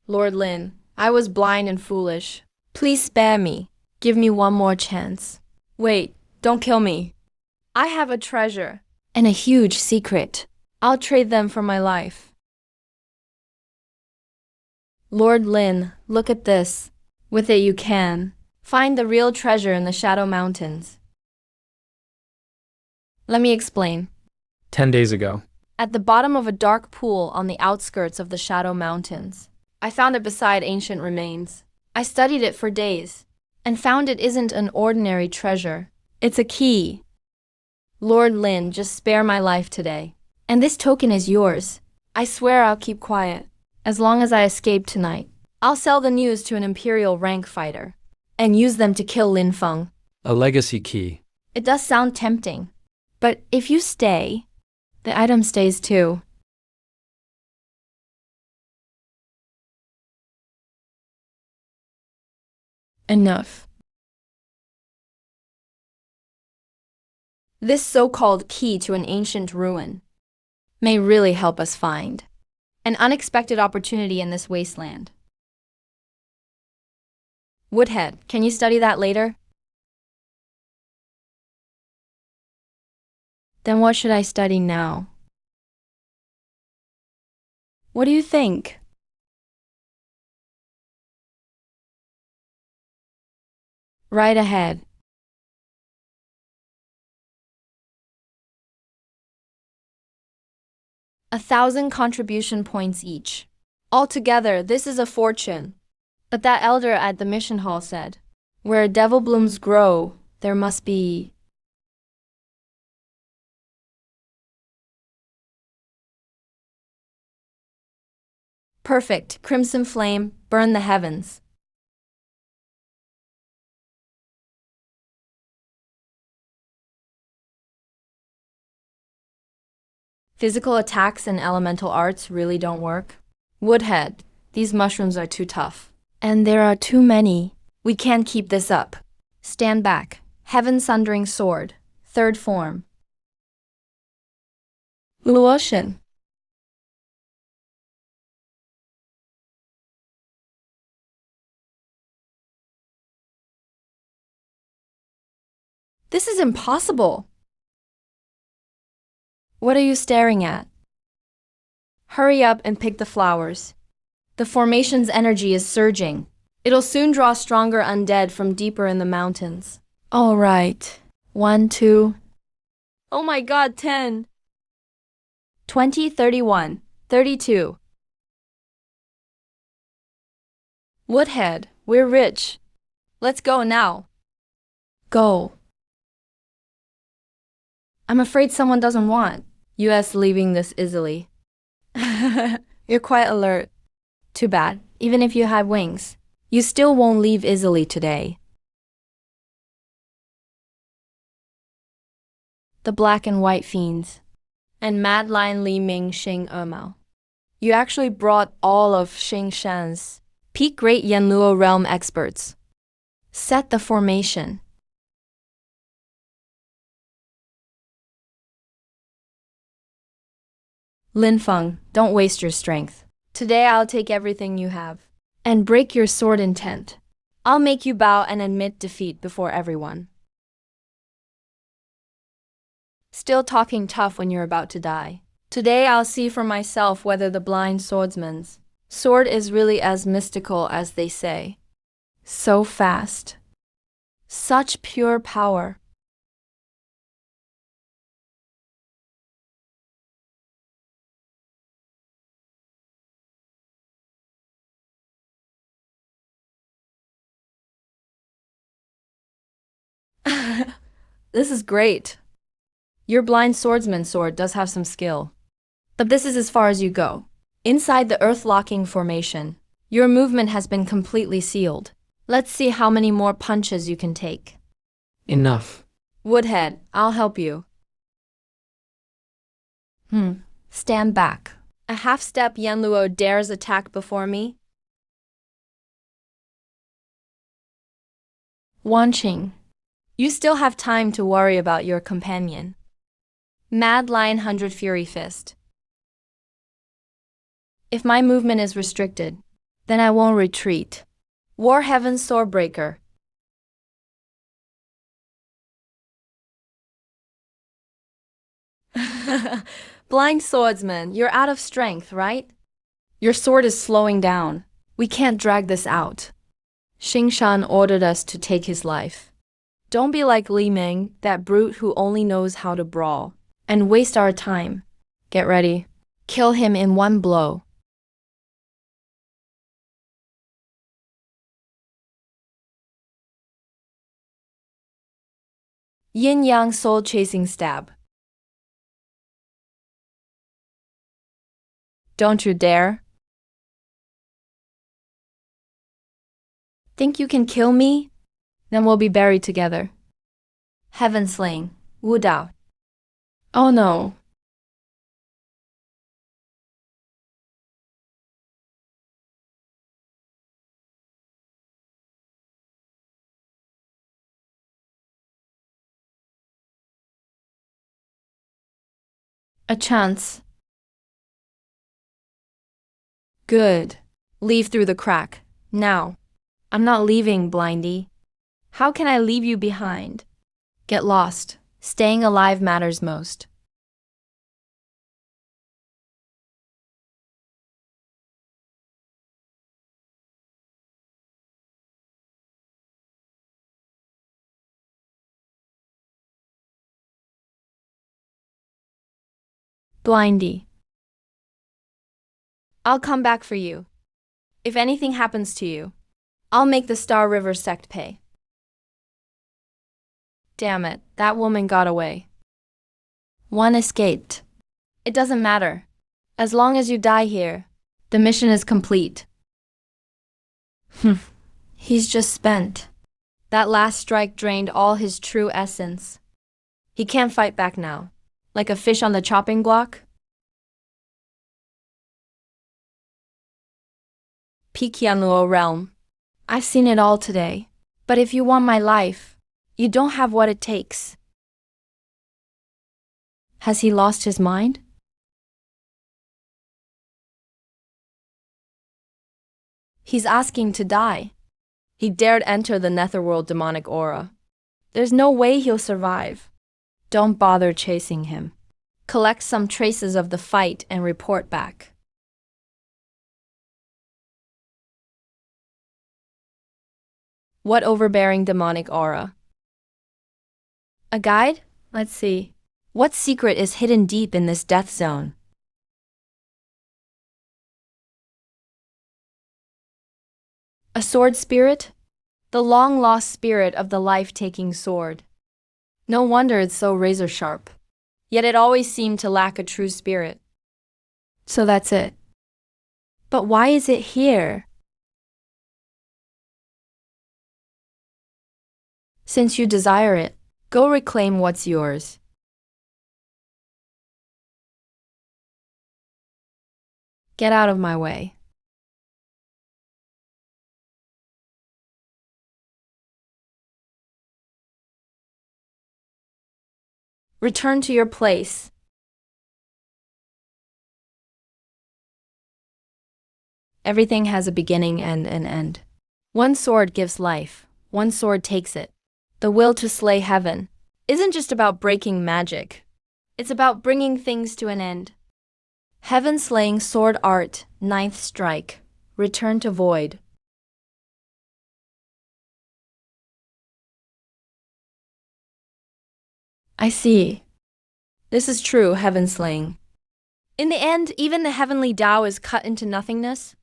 Lord Lin, I was blind and foolish. Please spare me. Give me one more chance. Wait, don't kill me. I have a treasure and a huge secret. I'll trade them for my life. Lord Lin, look at this. With it you can find the real treasure in the Shadow Mountains. Let me explain. 10 days ago. At the bottom of a dark pool on the outskirts of the Shadow Mountains, I found it beside ancient remains. I studied it for days and found it isn't an ordinary treasure. It's a key. Lord Lin, just spare my life today. And this token is yours. I swear I'll keep quiet. As long as I escape tonight, I'll sell the news to an imperial rank fighter and use them to kill Lin Feng. A legacy key. It does sound tempting, but if you stay, the item stays too. Enough. This so-called key to an ancient ruin may really help us find an unexpected opportunity in this wasteland. Woodhead, can you study that later? Then what should I study now? What do you think? Right ahead. $1,000 contribution points each. Altogether, this is a fortune. But that elder at the mission hall said, where devil blooms grow, there must be... Perfect. Crimson flame, burn the heavens. Physical attacks and elemental arts really don't work. Woodhead, these mushrooms are too tough. And there are too many. We can't keep this up. Stand back. Heaven Sundering Sword. Third form. Luotian. This is impossible. What are you staring at? Hurry up and pick the flowers. The formation's energy is surging. It'll soon draw stronger undead from deeper in the mountains. All right. 1, 2. Oh my god, 10. 20, 31, 32. Woodhead, we're rich. Let's go now. Go. I'm afraid someone doesn't want us leaving this easily. You're quite alert. Too bad. Even if you had wings, you still won't leave easily today. The black and white fiends. And Mad Lion Li Ming Xing Emao. You actually brought all of Xing Shan's peak great Yanluo realm experts. Set the formation. Lin Feng, don't waste your strength. Today I'll take everything you have and break your sword intent. I'll make you bow and admit defeat before everyone. Still talking tough when you're about to die. Today I'll see for myself whether the blind swordsman's sword is really as mystical as they say. So fast. Such pure power. This is great. Your blind swordsman's sword does have some skill. But this is as far as you go. Inside the earth-locking formation, your movement has been completely sealed. Let's see how many more punches you can take. Enough. Woodhead, I'll help you. Stand back. A half-step Yanluo dares attack before me? Wanqing, you still have time to worry about your companion. Mad Lion 100 Fury Fist. If my movement is restricted, then I won't retreat. War Heaven's Swordbreaker. Blind swordsman, you're out of strength, right? Your sword is slowing down. We can't drag this out. Xing Shan ordered us to take his life. Don't be like Li Ming, that brute who only knows how to brawl, and waste our time. Get ready. Kill him in one blow. Yin-yang soul-chasing stab. Don't you dare. Think you can kill me? Then we'll be buried together. Heaven Sling, Wu Dao. Oh no. A chance. Good. Leave through the crack. Now. I'm not leaving, Blindy. How can I leave you behind? Get lost. Staying alive matters most. Blindy. I'll come back for you. If anything happens to you, I'll make the Star River sect pay. Damn it, that woman got away. One escaped. It doesn't matter. As long as you die here, the mission is complete. He's just spent. That last strike drained all his true essence. He can't fight back now. Like a fish on the chopping block? Peak Yanluo realm. I've seen it all today. But if you want my life, you don't have what it takes. Has he lost his mind? He's asking to die. He dared enter the netherworld demonic aura. There's no way he'll survive. Don't bother chasing him. Collect some traces of the fight and report back. What overbearing demonic aura? A guide? Let's see. What secret is hidden deep in this death zone? A sword spirit? The long-lost spirit of the life-taking sword. No wonder it's so razor-sharp. Yet it always seemed to lack a true spirit. So that's it. But why is it here? Since you desire it, go reclaim what's yours. Get out of my way. Return to your place. Everything has a beginning and an end. One sword gives life, one sword takes it. The will to slay heaven isn't just about breaking magic. It's about bringing things to an end. Heaven slaying sword art, ninth strike. Return to void. I see. This is true heaven slaying. In the end, even the heavenly Tao is cut into nothingness.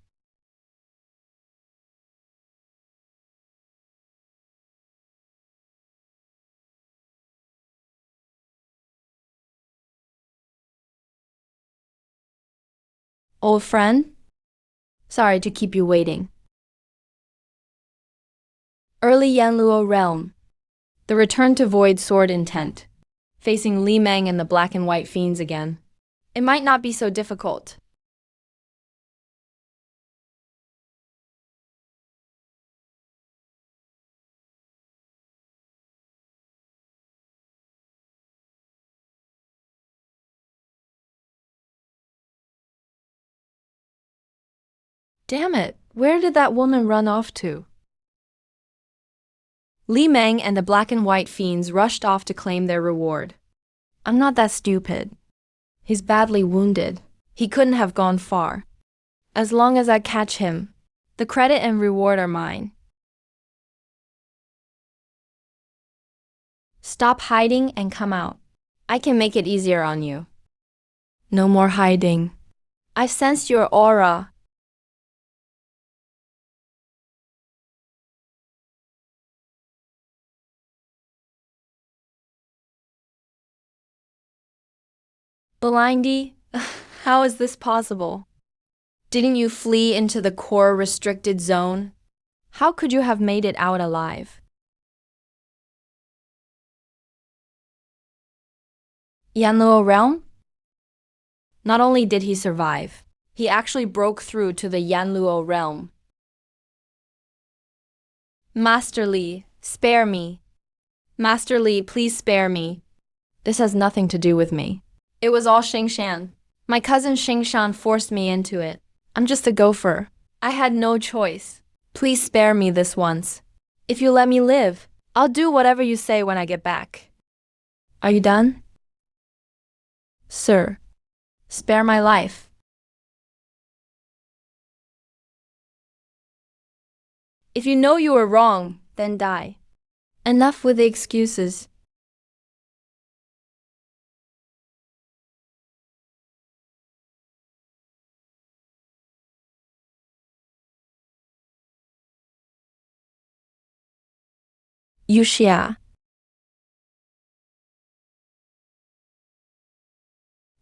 Old friend? Sorry to keep you waiting. Early Yanluo realm. The return to void sword intent. Facing Li Meng and the black and white fiends again. It might not be so difficult. Damn it, where did that woman run off to? Li Meng and the black and white fiends rushed off to claim their reward. I'm not that stupid. He's badly wounded. He couldn't have gone far. As long as I catch him, the credit and reward are mine. Stop hiding and come out. I can make it easier on you. No more hiding. I've sensed your aura. Blindy, how is this possible? Didn't you flee into the core restricted zone? How could you have made it out alive? Yanluo realm? Not only did he survive, he actually broke through to the Yanluo realm. Master Li, spare me. Master Li, please spare me. This has nothing to do with me. It was all Xingshan. My cousin Xingshan forced me into it. I'm just a gopher. I had no choice. Please spare me this once. If you let me live, I'll do whatever you say when I get back. Are you done? Sir, spare my life. If you know you were wrong, then die. Enough with the excuses. Yuxia.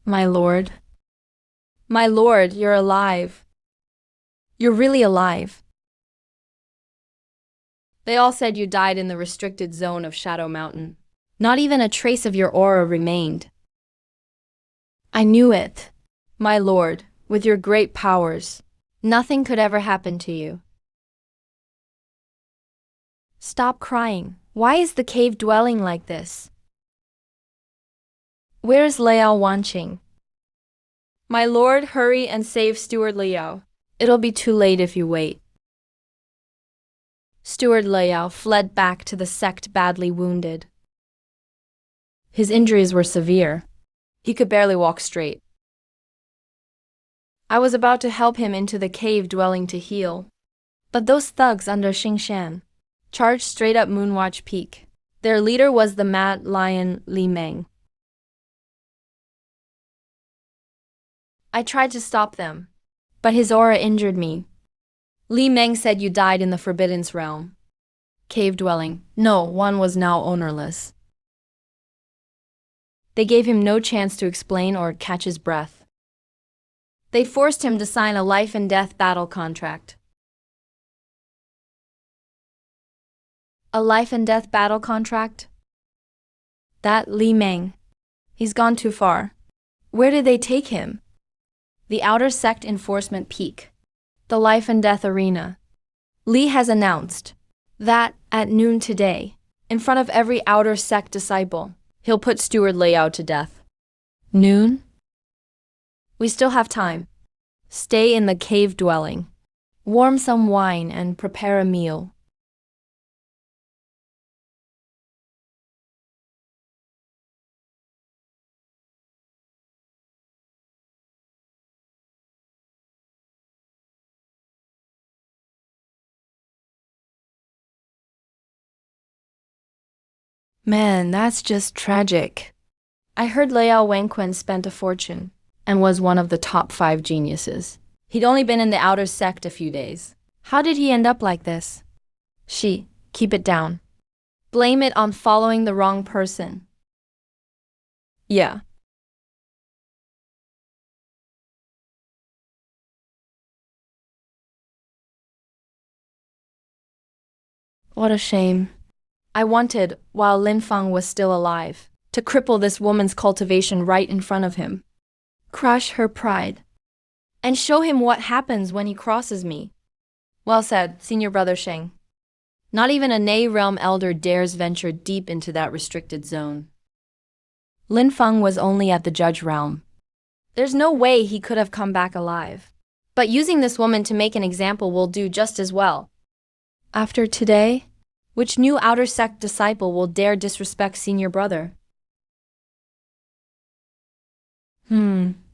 My lord. My lord, you're alive. You're really alive. They all said you died in the restricted zone of Shadow Mountain. Not even a trace of your aura remained. I knew it. My lord, with your great powers, nothing could ever happen to you. Stop crying. Why is the cave dwelling like this? Where's Liao Wanqing? My lord, hurry and save Steward Liao. It'll be too late if you wait. Steward Liao fled back to the sect badly wounded. His injuries were severe. He could barely walk straight. I was about to help him into the cave dwelling to heal. But those thugs under Xingshan charged straight up Moonwatch Peak. Their leader was the Mad Lion Li Meng. I tried to stop them, but his aura injured me. Li Meng said you died in the Forbidden Realm. Cave dwelling. No, one was now ownerless. They gave him no chance to explain or catch his breath. They forced him to sign a life and death battle contract. A life and death battle contract? That Li Meng. He's gone too far. Where did they take him? The Outer Sect Enforcement Peak. The life and death arena. Li has announced that, at noon today, in front of every Outer Sect disciple, he'll put Steward Liao to death. Noon? We still have time. Stay in the cave dwelling. Warm some wine and prepare a meal. Man, that's just tragic. I heard Liao Wenquan spent a fortune and was one of the top 5 geniuses. He'd only been in the Outer Sect a few days. How did he end up like this? Keep it down. Blame it on following the wrong person. Yeah. What a shame. I wanted, while Lin Feng was still alive, to cripple this woman's cultivation right in front of him. Crush her pride. And show him what happens when he crosses me. Well said, Senior Brother Sheng. Not even a Nei Realm elder dares venture deep into that restricted zone. Lin Feng was only at the Judge Realm. There's no way he could have come back alive. But using this woman to make an example will do just as well. After today, which new Outer Sect disciple will dare disrespect Senior Brother?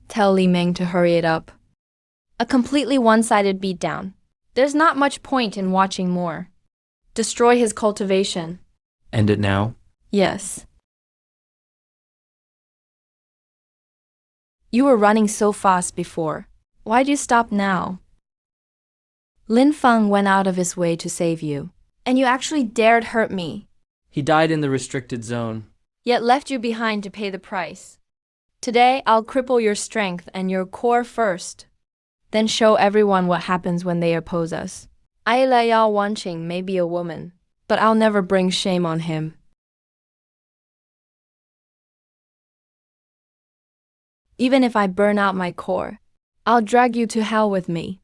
Tell Li Meng to hurry it up. A completely one-sided beatdown. There's not much point in watching more. Destroy his cultivation. End it now? Yes. You were running so fast before. Why'd you stop now? Lin Feng went out of his way to save you. And you actually dared hurt me. He died in the restricted zone. Yet left you behind to pay the price. Today, I'll cripple your strength and your core first. Then show everyone what happens when they oppose us. I Liao Wanqing may be a woman, but I'll never bring shame on him. Even if I burn out my core, I'll drag you to hell with me.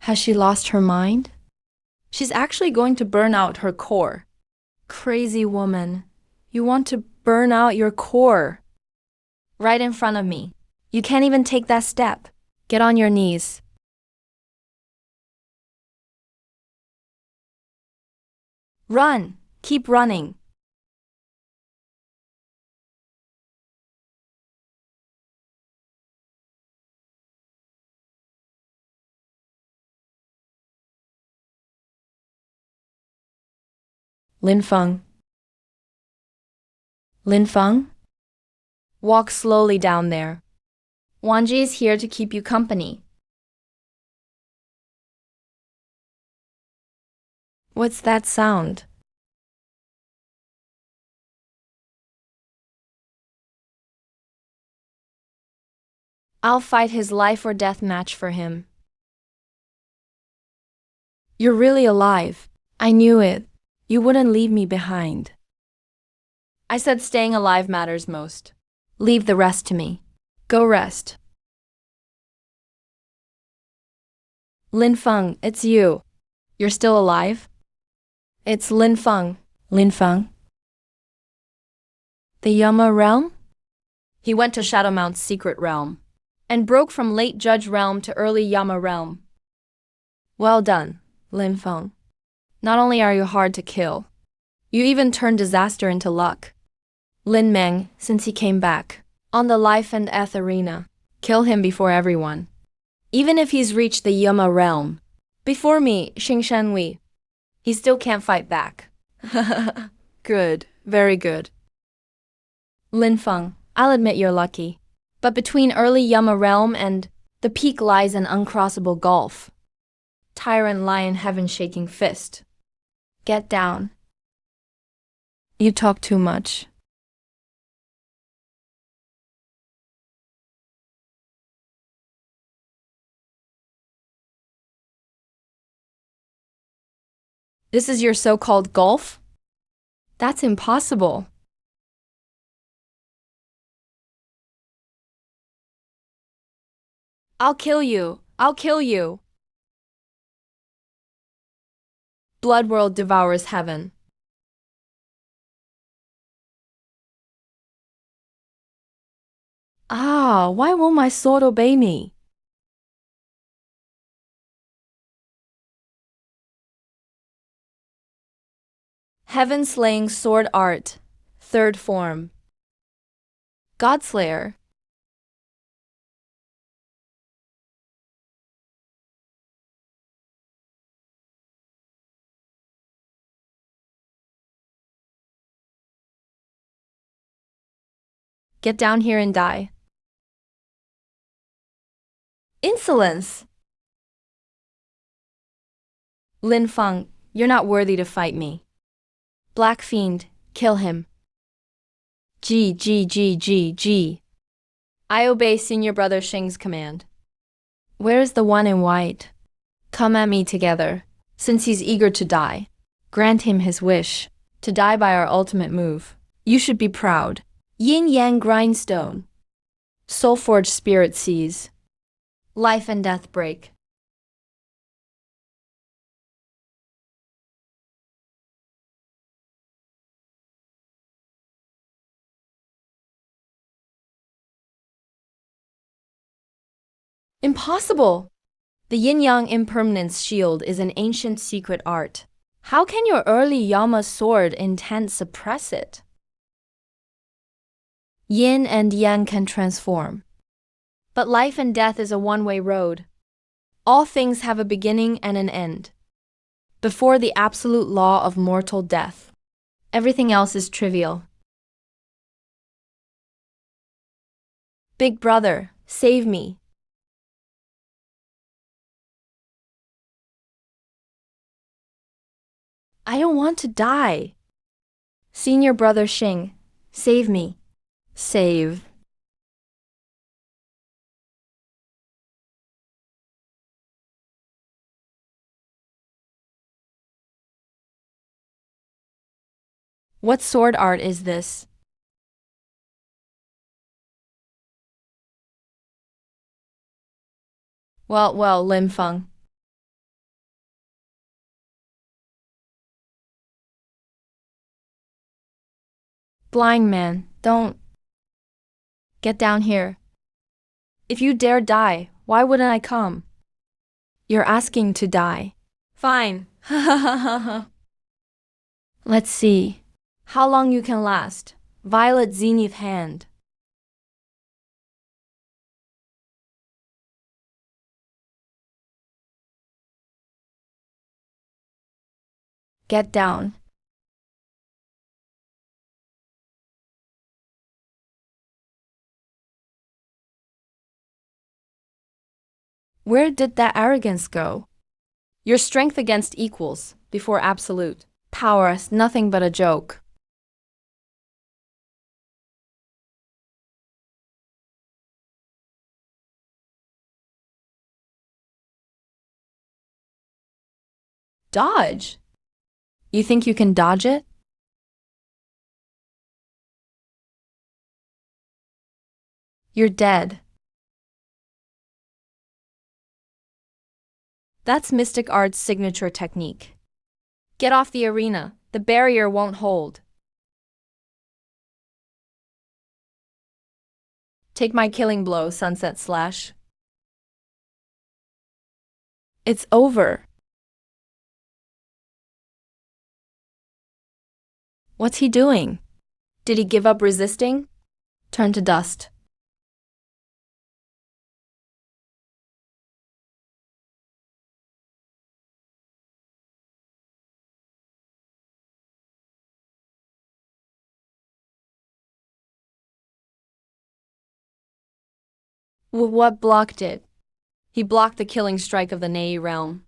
Has she lost her mind? She's actually going to burn out her core. Crazy woman. You want to burn out your core. Right in front of me. You can't even take that step. Get on your knees. Run. Keep running. Lin Feng. Lin Feng? Walk slowly down there. Wanji is here to keep you company. What's that sound? I'll fight his life or death match for him. You're really alive. I knew it. You wouldn't leave me behind. I said staying alive matters most. Leave the rest to me. Go rest. Lin Feng, it's you. You're still alive? It's Lin Feng. Lin Feng? The Yama realm? He went to Shadowmount's secret realm and broke from late Judge realm to early Yama realm. Well done, Lin Feng. Not only are you hard to kill, you even turn disaster into luck. Lin Meng, since he came back, on the life and death arena, kill him before everyone. Even if he's reached the Yama realm, before me, Xing Shanwei, he still can't fight back. Good, very good. Lin Feng, I'll admit you're lucky. But between early Yama realm and the peak lies an uncrossable gulf. Tyrant lion heaven-shaking fist. Get down. You talk too much. This is your so-called gulf? That's impossible. I'll kill you. I'll kill you. Blood world devours heaven. Ah, why won't my sword obey me? Heaven-slaying sword art. Third form. Godslayer. Get down here and die. Insolence! Lin Feng, you're not worthy to fight me. Black Fiend, kill him. G. I obey Senior Brother Xing's command. Where is the one in white? Come at me together, since he's eager to die. Grant him his wish, to die by our ultimate move. You should be proud. Yin-yang grindstone. Soul-forged spirit seize. Life and death break. Impossible! The yin-yang impermanence shield is an ancient secret art. How can your early Yama sword intent suppress it? Yin and yang can transform. But life and death is a one-way road. All things have a beginning and an end. Before the absolute law of mortal death, everything else is trivial. Big brother, save me. I don't want to die. Senior brother Xing, save me. Save. What sword art is this? Well, Lim Feng. Blind man, don't. Get down here. If you dare die, why wouldn't I come? You're asking to die. Fine. Let's see. How long you can last. Violet Zenith hand. Get down. Where did that arrogance go? Your strength against equals, before absolute. Power is nothing but a joke. Dodge? You think you can dodge it? You're dead. That's Mystic Art's signature technique. Get off the arena. The barrier won't hold. Take my killing blow, Sunset Slash. It's over. What's he doing? Did he give up resisting? Turn to dust. What blocked it? He blocked the killing strike of the Nei realm.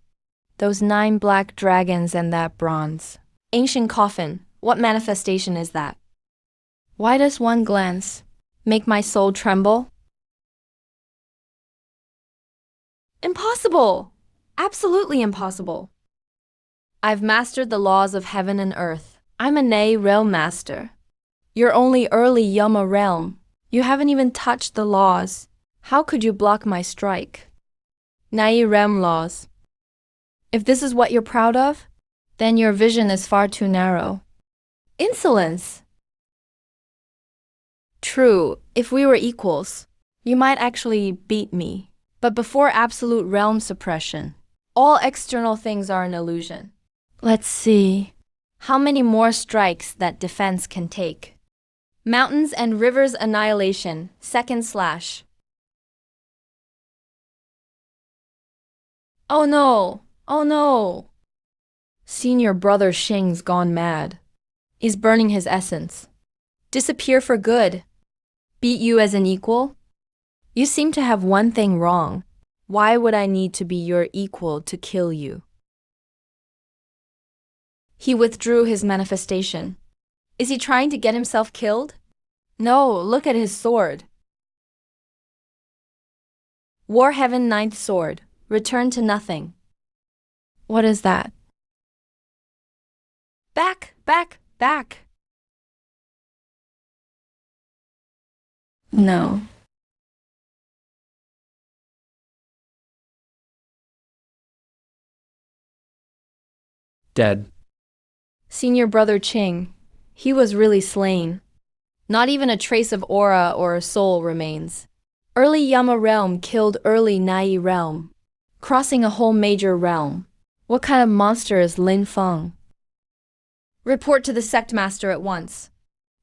Those 9 black dragons and that bronze. Ancient coffin, what manifestation is that? Why does one glance make my soul tremble? Impossible! Absolutely impossible. I've mastered the laws of heaven and earth. I'm a Nei realm master. You're only early Yama realm. You haven't even touched the laws. How could you block my strike? Nei realm laws. If this is what you're proud of, then your vision is far too narrow. Insolence! True, if we were equals, you might actually beat me. But before absolute realm suppression, all external things are an illusion. Let's see how many more strikes that defense can take. Mountains and rivers annihilation, second slash. Oh no! Oh no! Senior brother Xing's gone mad. Is burning his essence. Disappear for good. Beat you as an equal? You seem to have one thing wrong. Why would I need to be your equal to kill you? He withdrew his manifestation. Is he trying to get himself killed? No, look at his sword. War Heaven Ninth Sword. Return to nothing. What is that? Back, back, back. No. Dead. Senior brother Qing. He was really slain. Not even a trace of aura or a soul remains. Early Yama realm killed early Nai realm, crossing a whole major realm. What kind of monster is Lin Feng? Report to the sect master at once.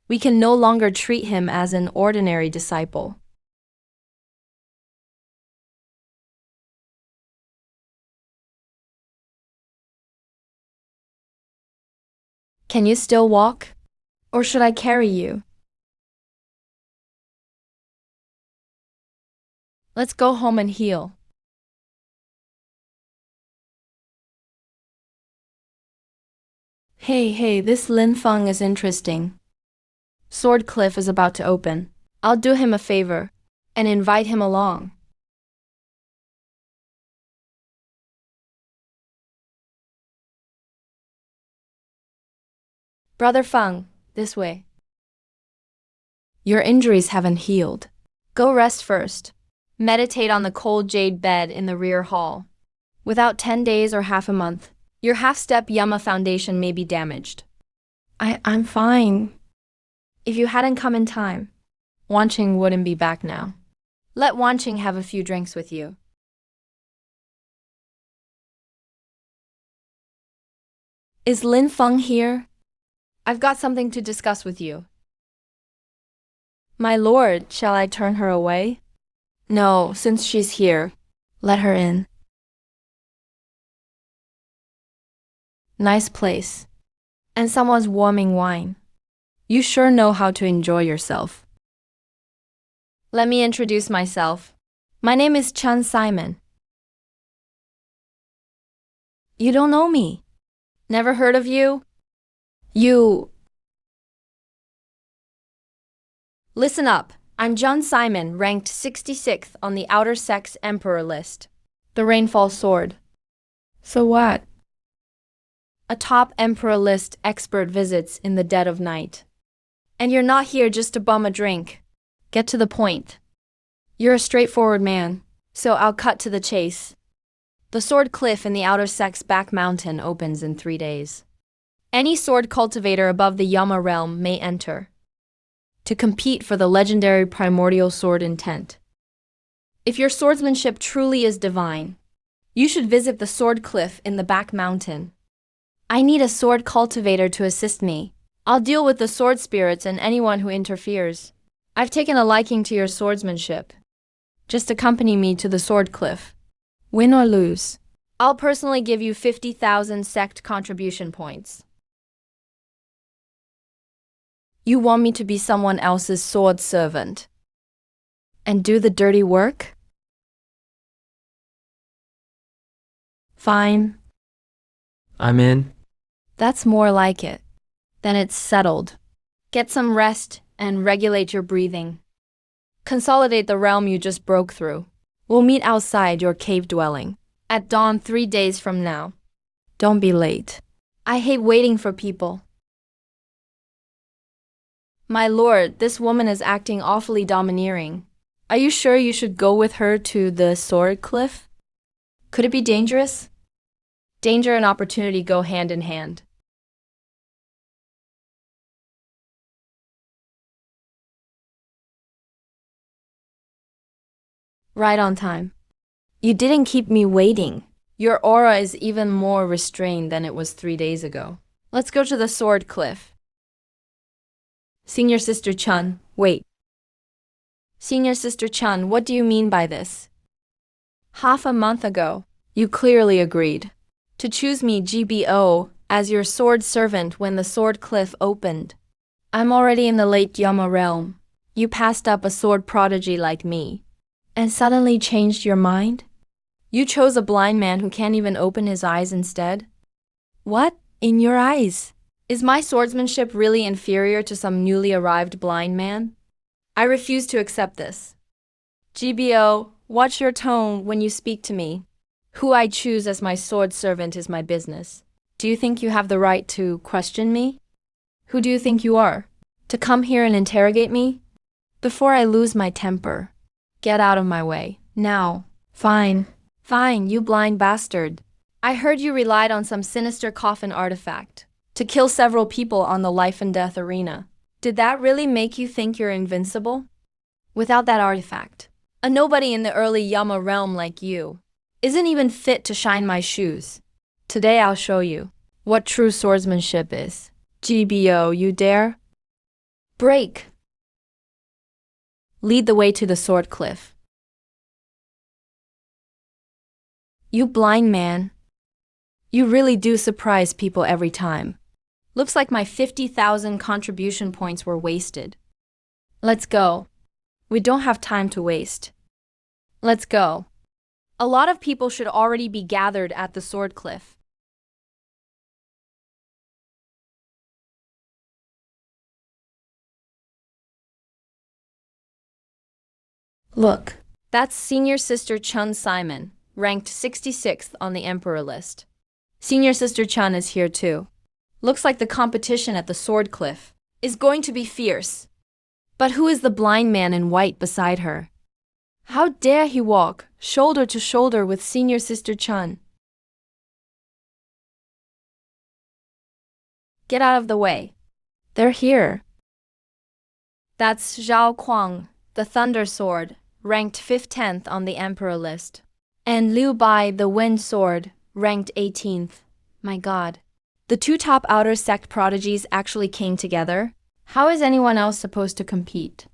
We can no longer treat him as an ordinary disciple. Can you still walk? Or should I carry you? Let's go home and heal. Hey, this Lin Feng is interesting. Sword Cliff is about to open. I'll do him a favor and invite him along. Brother Feng, this way. Your injuries haven't healed. Go rest first. Meditate on the cold jade bed in the rear hall. Without 10 days or half a month, your half-step Yama foundation may be damaged. I'm fine. If you hadn't come in time, Wanqing wouldn't be back now. Let Wanqing have a few drinks with you. Is Lin Feng here? I've got something to discuss with you. My lord, shall I turn her away? No, since she's here, let her in. Nice place. And someone's warming wine. You sure know how to enjoy yourself. Let me introduce myself. My name is Chun Simon. You don't know me. Never heard of you? Listen up. I'm Chun Simon, ranked 66th on the Outer Sex Emperor list. The Rainfall Sword. So what? A top Emperor list expert visits in the dead of night. And you're not here just to bum a drink. Get to the point. You're a straightforward man, so I'll cut to the chase. The Sword Cliff in the Outer Sex Back Mountain opens in 3 days. Any sword cultivator above the Yama realm may enter, to compete for the legendary primordial sword intent. If your swordsmanship truly is divine, You should visit the sword cliff in the back mountain. I need a sword cultivator to assist me. I'll deal with the sword spirits and anyone who interferes. I've taken a liking to your swordsmanship. Just accompany me to the sword cliff. Win or lose, I'll personally give you 50,000 sect contribution points. You want me to be someone else's sword servant and do the dirty work? Fine. I'm in. That's more like it. Then it's settled. Get some rest and regulate your breathing. Consolidate the realm you just broke through. We'll meet outside your cave dwelling at dawn 3 days from now. Don't be late. I hate waiting for people. My lord, this woman is acting awfully domineering. Are you sure you should go with her to the sword cliff? Could it be dangerous? Danger and opportunity go hand in hand. Right on time. You didn't keep me waiting. Your aura is even more restrained than it was 3 days ago. Let's go to the sword cliff. Senior Sister Chun, wait. Senior Sister Chun, what do you mean by this? Half a month ago, you clearly agreed to choose me GBO as your sword servant when the sword cliff opened. I'm already in the late Yama realm. You passed up a sword prodigy like me and suddenly changed your mind? You chose a blind man who can't even open his eyes instead? What? In your eyes? Is my swordsmanship really inferior to some newly arrived blind man? I refuse to accept this. GBO, watch your tone when you speak to me. Who I choose as my sword servant is my business. Do you think you have the right to question me? Who do you think you are? To come here and interrogate me? Before I lose my temper. Get out of my way, now. Fine. Fine, you blind bastard. I heard you relied on some sinister coffin artifact to kill several people on the life and death arena. Did that really make you think you're invincible? Without that artifact, a nobody in the early Yama realm like you isn't even fit to shine my shoes. Today I'll show you what true swordsmanship is. GBO, you dare? Break! Lead the way to the sword cliff. You blind man. You really do surprise people every time. Looks like my 50,000 contribution points were wasted. Let's go. We don't have time to waste. Let's go. A lot of people should already be gathered at the sword cliff. Look, that's Senior Sister Chun Simon, ranked 66th on the Emperor list. Senior Sister Chun is here too. Looks like the competition at the sword cliff is going to be fierce. But who is the blind man in white beside her? How dare he walk shoulder to shoulder with Senior Sister Chun? Get out of the way. They're here. That's Zhao Kuang, the Thunder Sword, ranked 15th on the Emperor list. And Liu Bai, the Wind Sword, ranked 18th. My god. The two top outer sect prodigies actually came together? How is anyone else supposed to compete?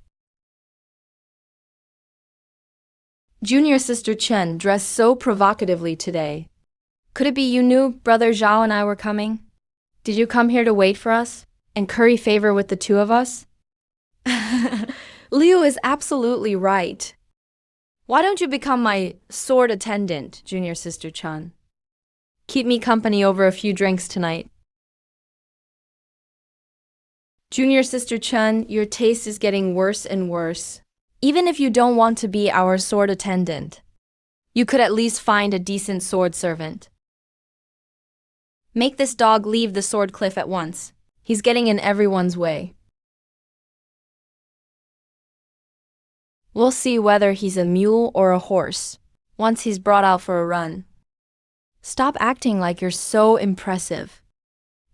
Junior Sister Chen dressed so provocatively today. Could it be you knew Brother Zhao and I were coming? Did you come here to wait for us and curry favor with the two of us? Liu is absolutely right. Why don't you become my sword attendant, Junior Sister Chun? Keep me company over a few drinks tonight. Junior Sister Chun, your taste is getting worse and worse. Even if you don't want to be our sword attendant, you could at least find a decent sword servant. Make this dog leave the sword cliff at once. He's getting in everyone's way. We'll see whether he's a mule or a horse once he's brought out for a run. Stop acting like you're so impressive.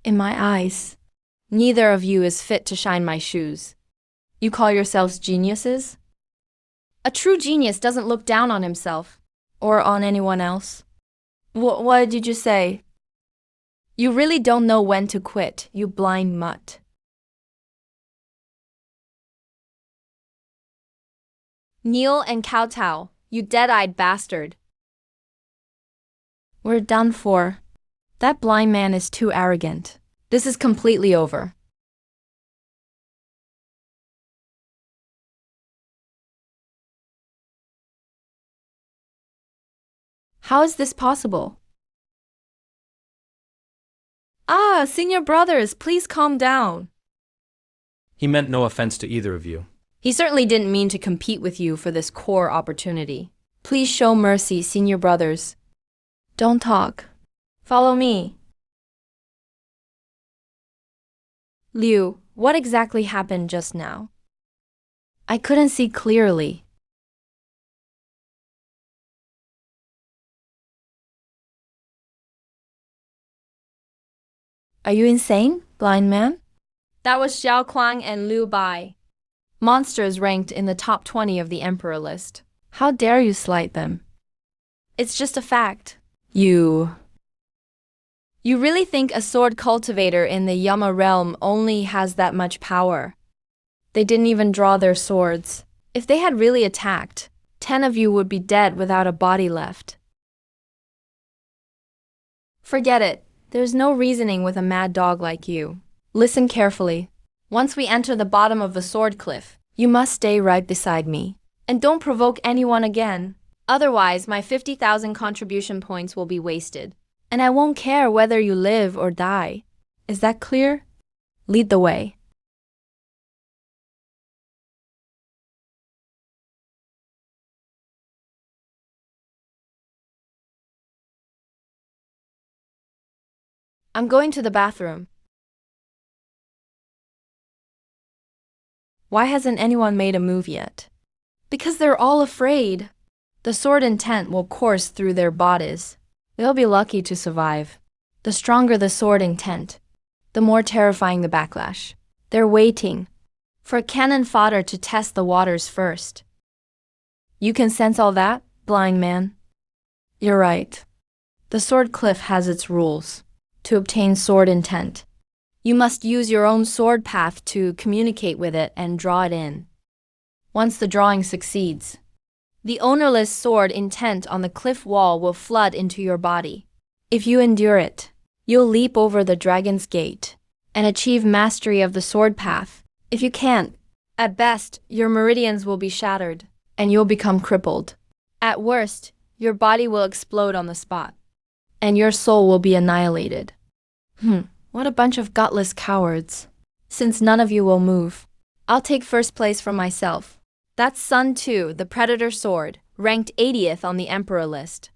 In my eyes, neither of you is fit to shine my shoes. You call yourselves geniuses? A true genius doesn't look down on himself or on anyone else. What did you say? You really don't know when to quit, you blind mutt. Kneel and kowtow, you dead-eyed bastard. We're done for. That blind man is too arrogant. This is completely over. How is this possible? Ah, senior brothers, please calm down. He meant no offense to either of you. He certainly didn't mean to compete with you for this core opportunity. Please show mercy, senior brothers. Don't talk. Follow me. Liu, what exactly happened just now? I couldn't see clearly. Are you insane, blind man? That was Xiao Kuang and Liu Bai. Monsters ranked in the top 20 of the Emperor list. How dare you slight them? It's just a fact. You really think a sword cultivator in the Yama realm only has that much power? They didn't even draw their swords. If they had really attacked, 10 of you would be dead without a body left. Forget it. There's no reasoning with a mad dog like you. Listen carefully. Once we enter the bottom of the sword cliff, you must stay right beside me. And don't provoke anyone again. Otherwise, my 50,000 contribution points will be wasted. And I won't care whether you live or die. Is that clear? Lead the way. I'm going to the bathroom. Why hasn't anyone made a move yet? Because they're all afraid. The sword intent will course through their bodies. They'll be lucky to survive. The stronger the sword intent, the more terrifying the backlash. They're waiting for cannon fodder to test the waters first. You can sense all that, blind man? You're right. The sword cliff has its rules. To obtain sword intent, you must use your own sword path to communicate with it and draw it in. Once the drawing succeeds, the ownerless sword intent on the cliff wall will flood into your body. If you endure it, you'll leap over the dragon's gate and achieve mastery of the sword path. If you can't, at best, your meridians will be shattered and you'll become crippled. At worst, your body will explode on the spot and your soul will be annihilated. What a bunch of gutless cowards. Since none of you will move, I'll take first place for myself. That's Sun 2, the Predator Sword, ranked 80th on the Emperor list.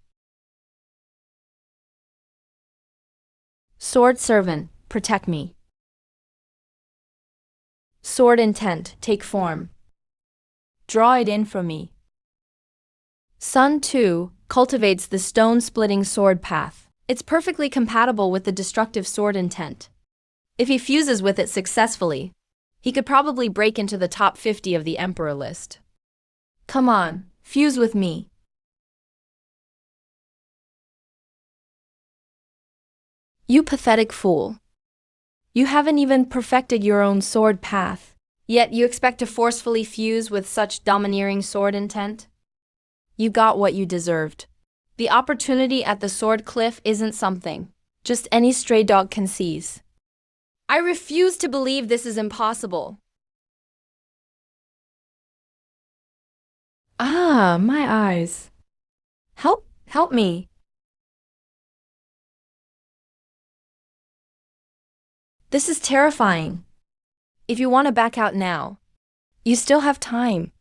Sword Servant, protect me. Sword Intent, take form. Draw it in for me. Sun 2 cultivates the stone-splitting sword path. It's perfectly compatible with the destructive sword intent. If he fuses with it successfully, he could probably break into the top 50 of the Emperor list. Come on, fuse with me. You pathetic fool. You haven't even perfected your own sword path, yet you expect to forcefully fuse with such domineering sword intent? You got what you deserved. The opportunity at the sword cliff isn't something just any stray dog can seize. I refuse to believe this is impossible. Ah, my eyes. Help me. This is terrifying. If you want to back out now, you still have time.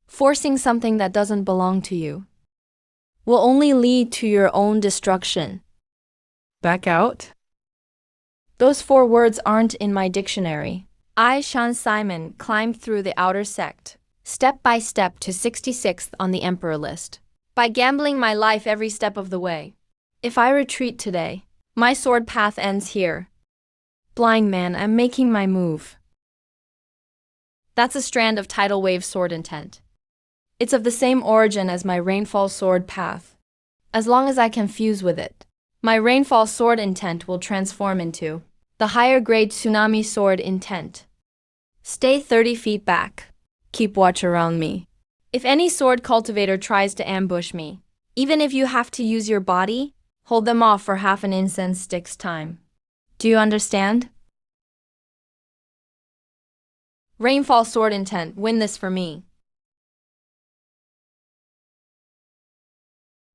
Forcing something that doesn't belong to you will only lead to your own destruction. Back out? Those 4 words aren't in my dictionary. I, Shan Simon, climbed through the outer sect, step by step to 66th on the Emperor list, by gambling my life every step of the way. If I retreat today, my sword path ends here. Blind man, I'm making my move. That's a strand of tidal wave sword intent. It's of the same origin as my rainfall sword path. as long as I can fuse with it. My rainfall sword intent will transform into the higher grade tsunami sword intent. Stay 30 feet back. Keep watch around me. If any sword cultivator tries to ambush me, even if you have to use your body, hold them off for half an incense stick's time. Do you understand? Rainfall sword intent, win this for me.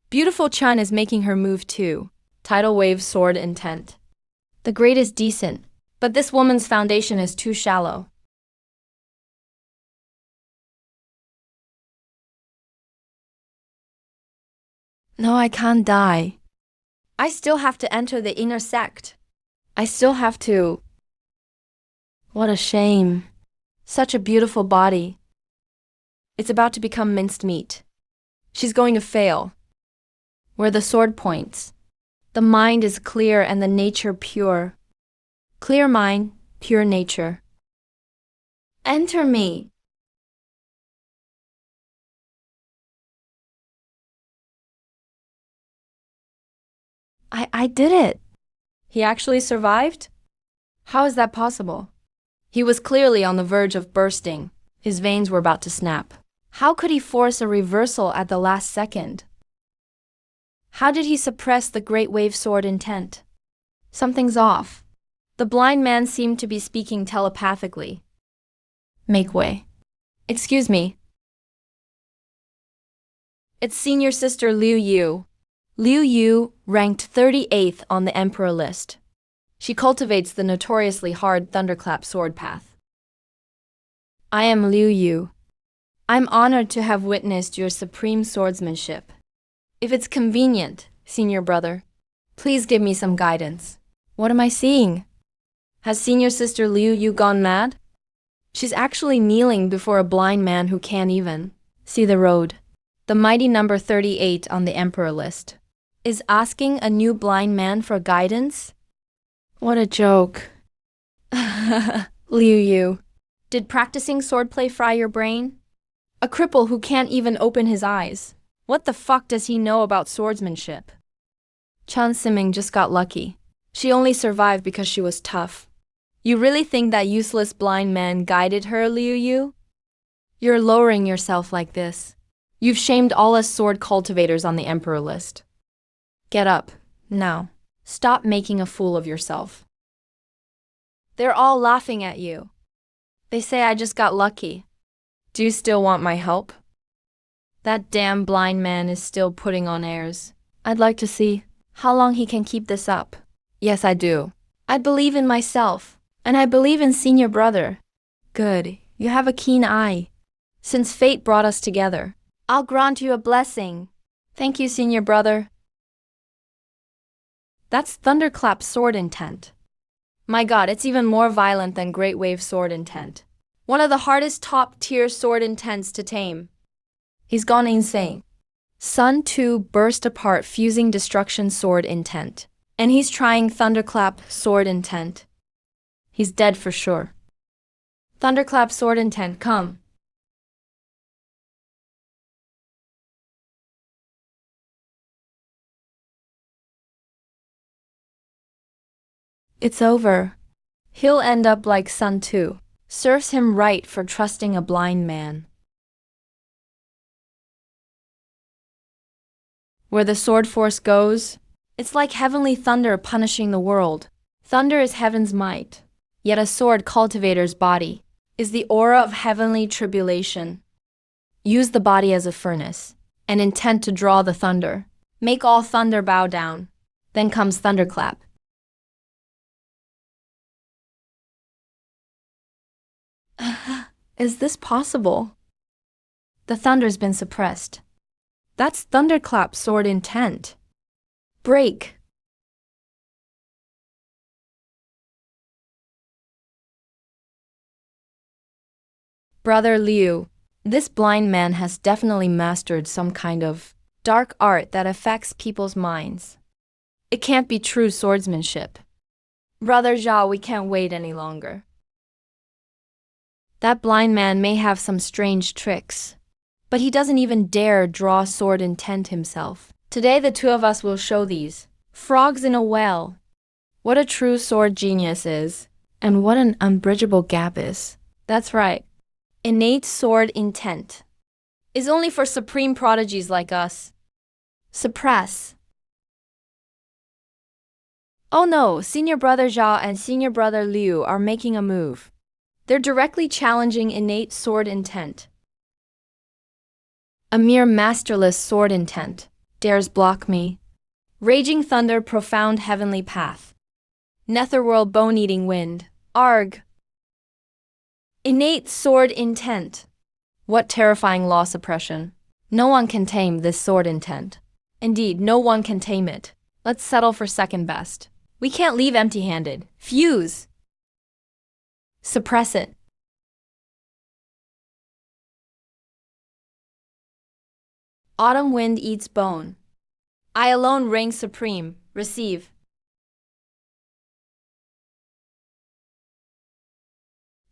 Beautiful Chun is making her move too. Tidal wave sword intent. The grade is decent, but this woman's foundation is too shallow. No, I can't die. I still have to enter the inner sect. I still have to. What a shame. Such a beautiful body. It's about to become minced meat. She's going to fail. Where the sword points, the mind is clear and the nature pure. Clear mind, pure nature. Enter me. I did it. He actually survived? How is that possible? He was clearly on the verge of bursting. His veins were about to snap. How could he force a reversal at the last second? How did he suppress the great wave sword intent? Something's off. The blind man seemed to be speaking telepathically. Make way. Excuse me. It's senior sister Liu Yu. Liu Yu ranked 38th on the emperor list. She cultivates the notoriously hard thunderclap sword path. I am Liu Yu. I'm honored to have witnessed your supreme swordsmanship. If it's convenient, senior brother, please give me some guidance. What am I seeing? Has senior sister Liu Yu gone mad? She's actually kneeling before a blind man who can't even see the road. The mighty number 38 on the emperor list is asking a new blind man for guidance? What a joke. Liu Yu, did practicing swordplay fry your brain? A cripple who can't even open his eyes. What the fuck does he know about swordsmanship? Chan Siming just got lucky. She only survived because she was tough. You really think that useless blind man guided her, Liu Yu? You're lowering yourself like this. You've shamed all us sword cultivators on the emperor list. Get up, now. Stop making a fool of yourself. They're all laughing at you. They say I just got lucky. Do you still want my help? That damn blind man is still putting on airs. I'd like to see how long he can keep this up. Yes, I do. I believe in myself, and I believe in senior brother. Good, you have a keen eye. Since fate brought us together, I'll grant you a blessing. Thank you, senior brother. That's thunderclap sword intent. My god, it's even more violent than great wave sword intent. One of the hardest top-tier sword intents to tame. He's gone insane. Sun 2 burst apart fusing destruction sword intent. And he's trying thunderclap sword intent. He's dead for sure. Thunderclap sword intent, come. It's over. He'll end up like Sun 2. Serves him right for trusting a blind man. Where the sword force goes, it's like heavenly thunder punishing the world. Thunder is heaven's might, yet a sword cultivator's body is the aura of heavenly tribulation. Use the body as a furnace, and intent to draw the thunder. Make all thunder bow down. Then comes thunderclap. Is this possible? The thunder's been suppressed. That's thunderclap sword intent. Break. Brother Liu, this blind man has definitely mastered some kind of dark art that affects people's minds. It can't be true swordsmanship. Brother Zhao, we can't wait any longer. That blind man may have some strange tricks, but he doesn't even dare draw sword intent himself. Today the two of us will show these frogs in a well what a true sword genius is, and what an unbridgeable gap is. That's right. Innate sword intent is only for supreme prodigies like us. Suppress. Oh no, senior brother Zhao and senior brother Liu are making a move. They're directly challenging innate sword intent. A mere masterless sword intent dares block me. Raging thunder, profound heavenly path. Netherworld bone-eating wind. Arg. Innate sword intent. What terrifying law suppression. No one can tame this sword intent. Indeed, no one can tame it. Let's settle for second best. We can't leave empty-handed. Fuse. Suppress it. Autumn wind eats bone. I alone reign supreme. Receive.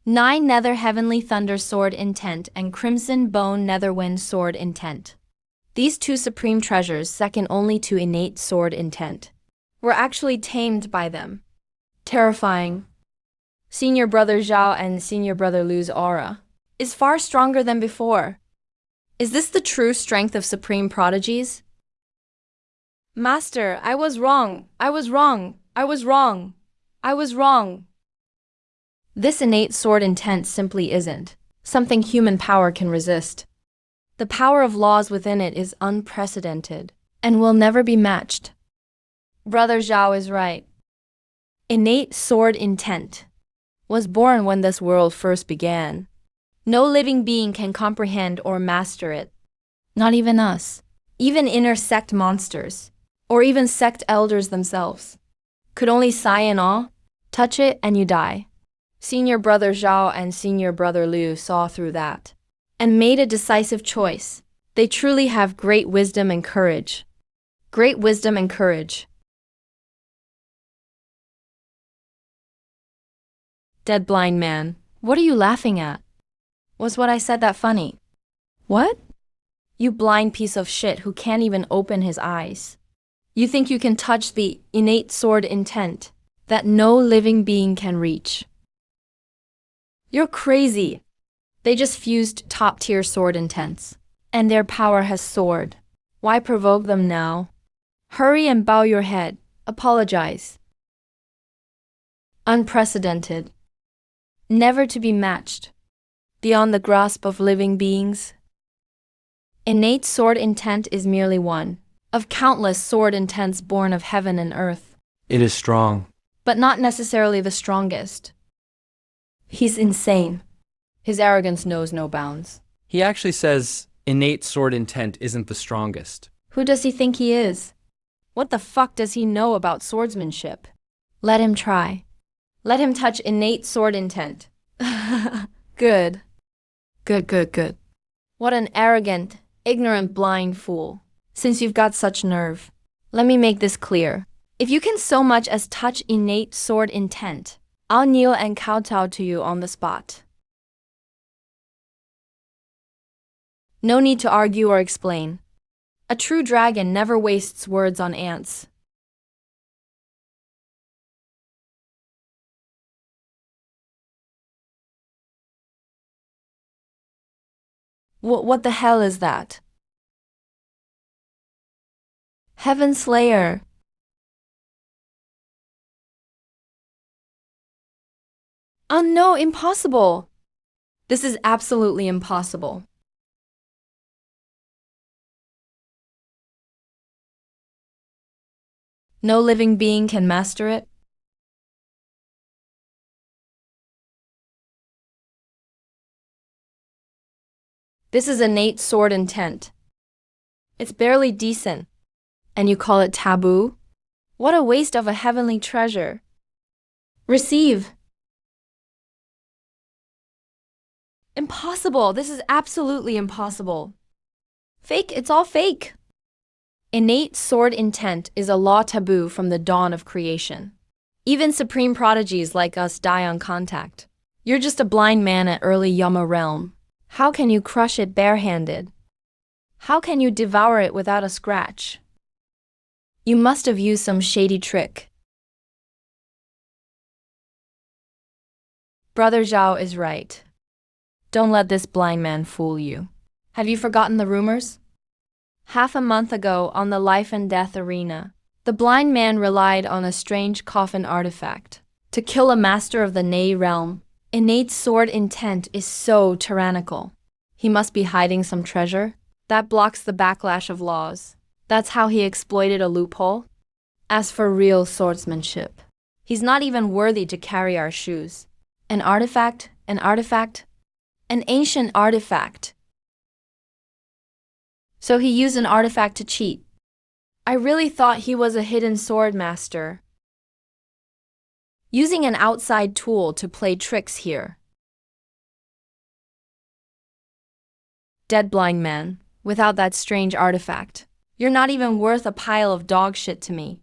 Nine nether heavenly thunder sword intent and crimson bone netherwind sword intent. These two supreme treasures, second only to innate sword intent, were actually tamed by them. Terrifying. Senior brother Zhao and senior brother Liu's aura is far stronger than before. Is this the true strength of supreme prodigies? Master, I was wrong. I was wrong. I was wrong. I was wrong. This innate sword intent simply isn't something human power can resist. The power of laws within it is unprecedented and will never be matched. Brother Zhao is right. Innate sword intent was born when this world first began. No living being can comprehend or master it. Not even us. Even inner sect monsters, or even sect elders themselves, could only sigh in awe. Touch it and you die. Senior brother Zhao and senior brother Liu saw through that and made a decisive choice. They truly have great wisdom and courage. Great wisdom and courage. Dead blind man, what are you laughing at? Was what I said that funny? What? You blind piece of shit who can't even open his eyes. You think you can touch the innate sword intent that no living being can reach. You're crazy. They just fused top-tier sword intents, and their power has soared. Why provoke them now? Hurry and bow your head. Apologize. Unprecedented. Never to be matched. Beyond the grasp of living beings. Innate sword intent is merely one of countless sword intents born of heaven and earth. It is strong. But not necessarily the strongest. He's insane. His arrogance knows no bounds. He actually says innate sword intent isn't the strongest. Who does he think he is? What the fuck does he know about swordsmanship? Let him try. Let him touch innate sword intent. Good. Good. What an arrogant, ignorant, blind fool. Since you've got such nerve, let me make this clear. If you can so much as touch innate sword intent, I'll kneel and kowtow to you on the spot. No need to argue or explain. A true dragon never wastes words on ants. What the hell is that? Heaven Slayer. Oh no, impossible! This is absolutely impossible. No living being can master it? This is innate sword intent. It's barely decent. And you call it taboo? What a waste of a heavenly treasure. Receive. Impossible. This is absolutely impossible. Fake. It's all fake. Innate sword intent is a law taboo from the dawn of creation. Even supreme prodigies like us die on contact. You're just a blind man at early Yama realm. How can you crush it barehanded? How can you devour it without a scratch? You must have used some shady trick. Brother Zhao is right. Don't let this blind man fool you. Have you forgotten the rumors? Half a month ago, on the life and death arena, the blind man relied on a strange coffin artifact to kill a master of the Nei realm. Innate sword intent is so tyrannical. He must be hiding some treasure that blocks the backlash of laws. That's how he exploited a loophole. As for real swordsmanship, he's not even worthy to carry our shoes. An artifact, an ancient artifact. So he used an artifact to cheat. I really thought he was a hidden sword master, using an outside tool to play tricks here. Dead blind man, without that strange artifact, you're not even worth a pile of dog shit to me.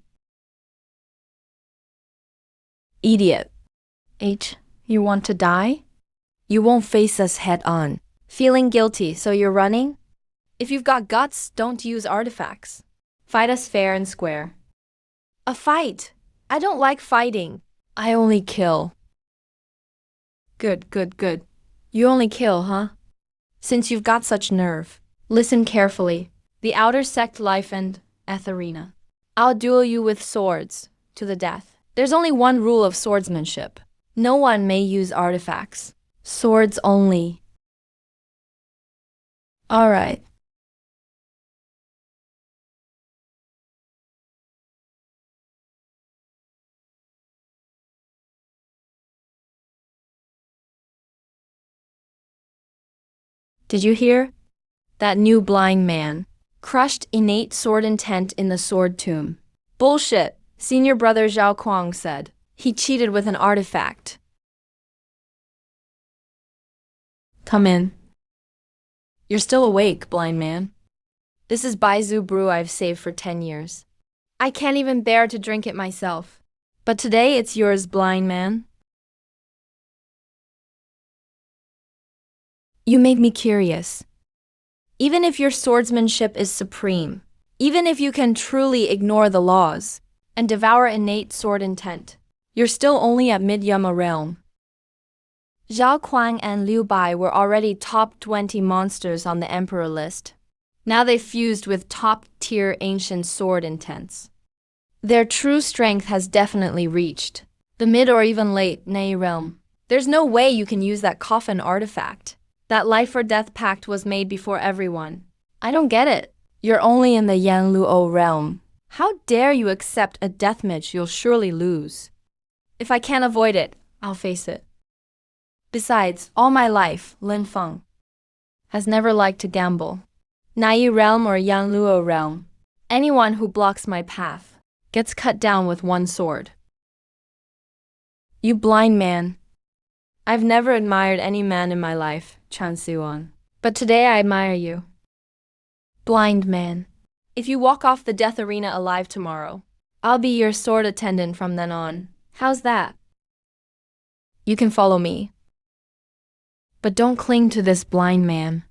Idiot. You want to die? You won't face us head on. Feeling guilty, so you're running? If you've got guts, don't use artifacts. Fight us fair and square. A fight? I don't like fighting. I only kill. Good. You only kill, huh? Since you've got such nerve, listen carefully. The outer sect life and death arena. I'll duel you with swords, to the death. There's only one rule of swordsmanship. No one may use artifacts. Swords only. All right. Did you hear? That new blind man crushed innate sword intent in the sword tomb. Bullshit, senior brother Zhao Kuang said. He cheated with an artifact. Come in. You're still awake, blind man. This is Baizu brew I've saved for 10 years. I can't even bear to drink it myself. But today it's yours, blind man. You make me curious. Even if your swordsmanship is supreme, even if you can truly ignore the laws and devour innate sword intent, you're still only at mid-Yama realm. Zhao Kuang and Liu Bai were already top 20 monsters on the Emperor list. Now they've fused with top-tier ancient sword intents. Their true strength has definitely reached the mid or even late Nei realm. There's no way you can use that coffin artifact. That life or death pact was made before everyone. I don't get it. You're only in the Yan Luo realm. How dare you accept a deathmatch you'll surely lose? If I can't avoid it, I'll face it. Besides, all my life, Lin Feng has never liked to gamble. Nai realm or Yan Luo realm, anyone who blocks my path gets cut down with one sword. You blind man. I've never admired any man in my life, Chan Siwan. But today I admire you. Blind man. If you walk off the death arena alive tomorrow, I'll be your sword attendant from then on. How's that? You can follow me. But don't cling to this blind man.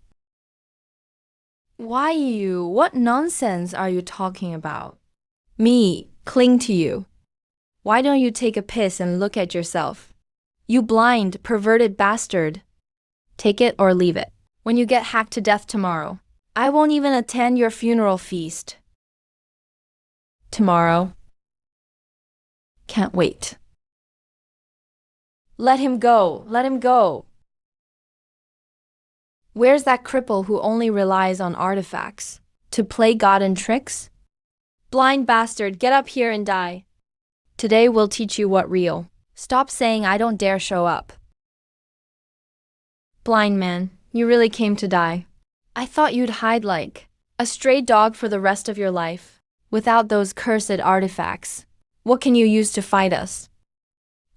Why you? What nonsense are you talking about? Me, cling to you. Why don't you take a piss and look at yourself? You blind, perverted bastard. Take it or leave it. When you get hacked to death tomorrow, I won't even attend your funeral feast. Tomorrow. Can't wait. Let him go. Let him go. Where's that cripple who only relies on artifacts to play God and tricks? Blind bastard, get up here and die. Today we'll teach you what real. Stop saying I don't dare show up. Blind man, you really came to die. I thought you'd hide like a stray dog for the rest of your life. Without those cursed artifacts, what can you use to fight us?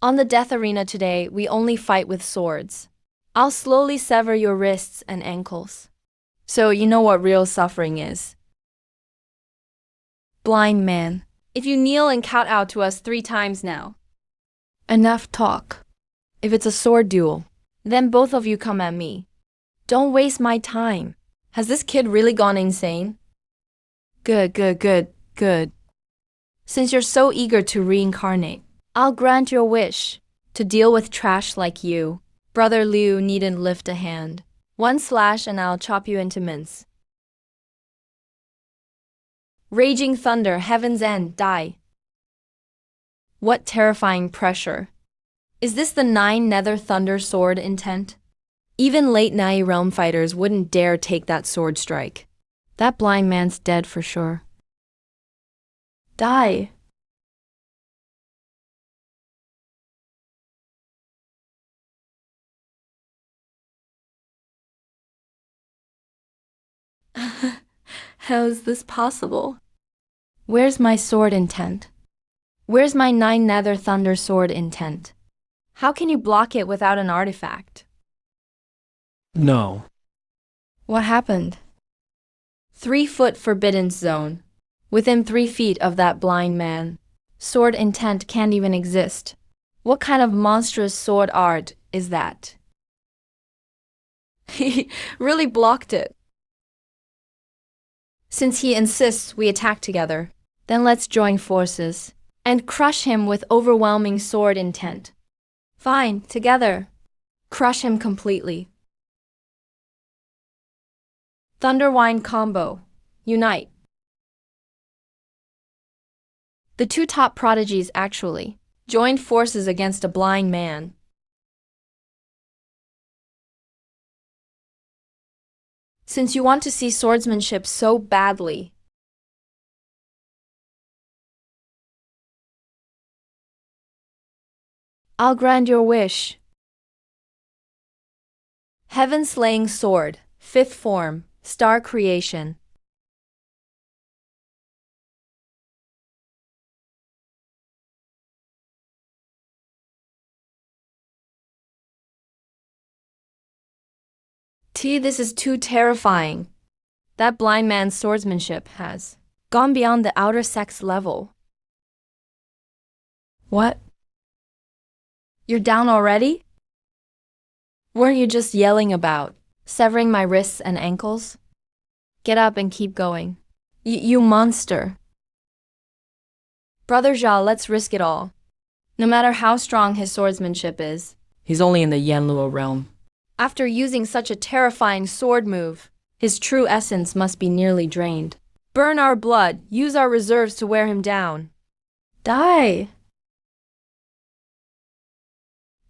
On the death arena today, we only fight with swords. I'll slowly sever your wrists and ankles. So you know what real suffering is. Blind man, if you kneel and count out to us 3 times now. Enough talk. If it's a sword duel, then both of you come at me. Don't waste my time. Has this kid really gone insane? Good. Since you're so eager to reincarnate, I'll grant your wish to deal with trash like you. Brother Liu needn't lift a hand. One slash and I'll chop you into mince. Raging thunder, heaven's end, die. What terrifying pressure. Is this the 9 nether thunder sword intent? Even late Nai realm fighters wouldn't dare take that sword strike. That blind man's dead for sure. Die. How is this possible? Where's my sword intent? Where's my 9 nether thunder sword intent? How can you block it without an artifact? No. What happened? 3-foot forbidden zone. Within 3 feet of that blind man. Sword intent can't even exist. What kind of monstrous sword art is that? He really blocked it. Since he insists we attack together, then let's join forces and crush him with overwhelming sword intent. Fine, together. Crush him completely. Thunderwine combo. Unite. The 2 top prodigies actually joined forces against a blind man. Since you want to see swordsmanship so badly, I'll grant your wish. Heaven-slaying sword, 5th form, star creation. This is too terrifying. That blind man's swordsmanship has gone beyond the outer sex level. What? You're down already? Weren't you just yelling about severing my wrists and ankles? Get up and keep going. You monster. Brother Zhao, let's risk it all. No matter how strong his swordsmanship is. He's only in the Yanluo realm. After using such a terrifying sword move, his true essence must be nearly drained. Burn our blood, use our reserves to wear him down. Die!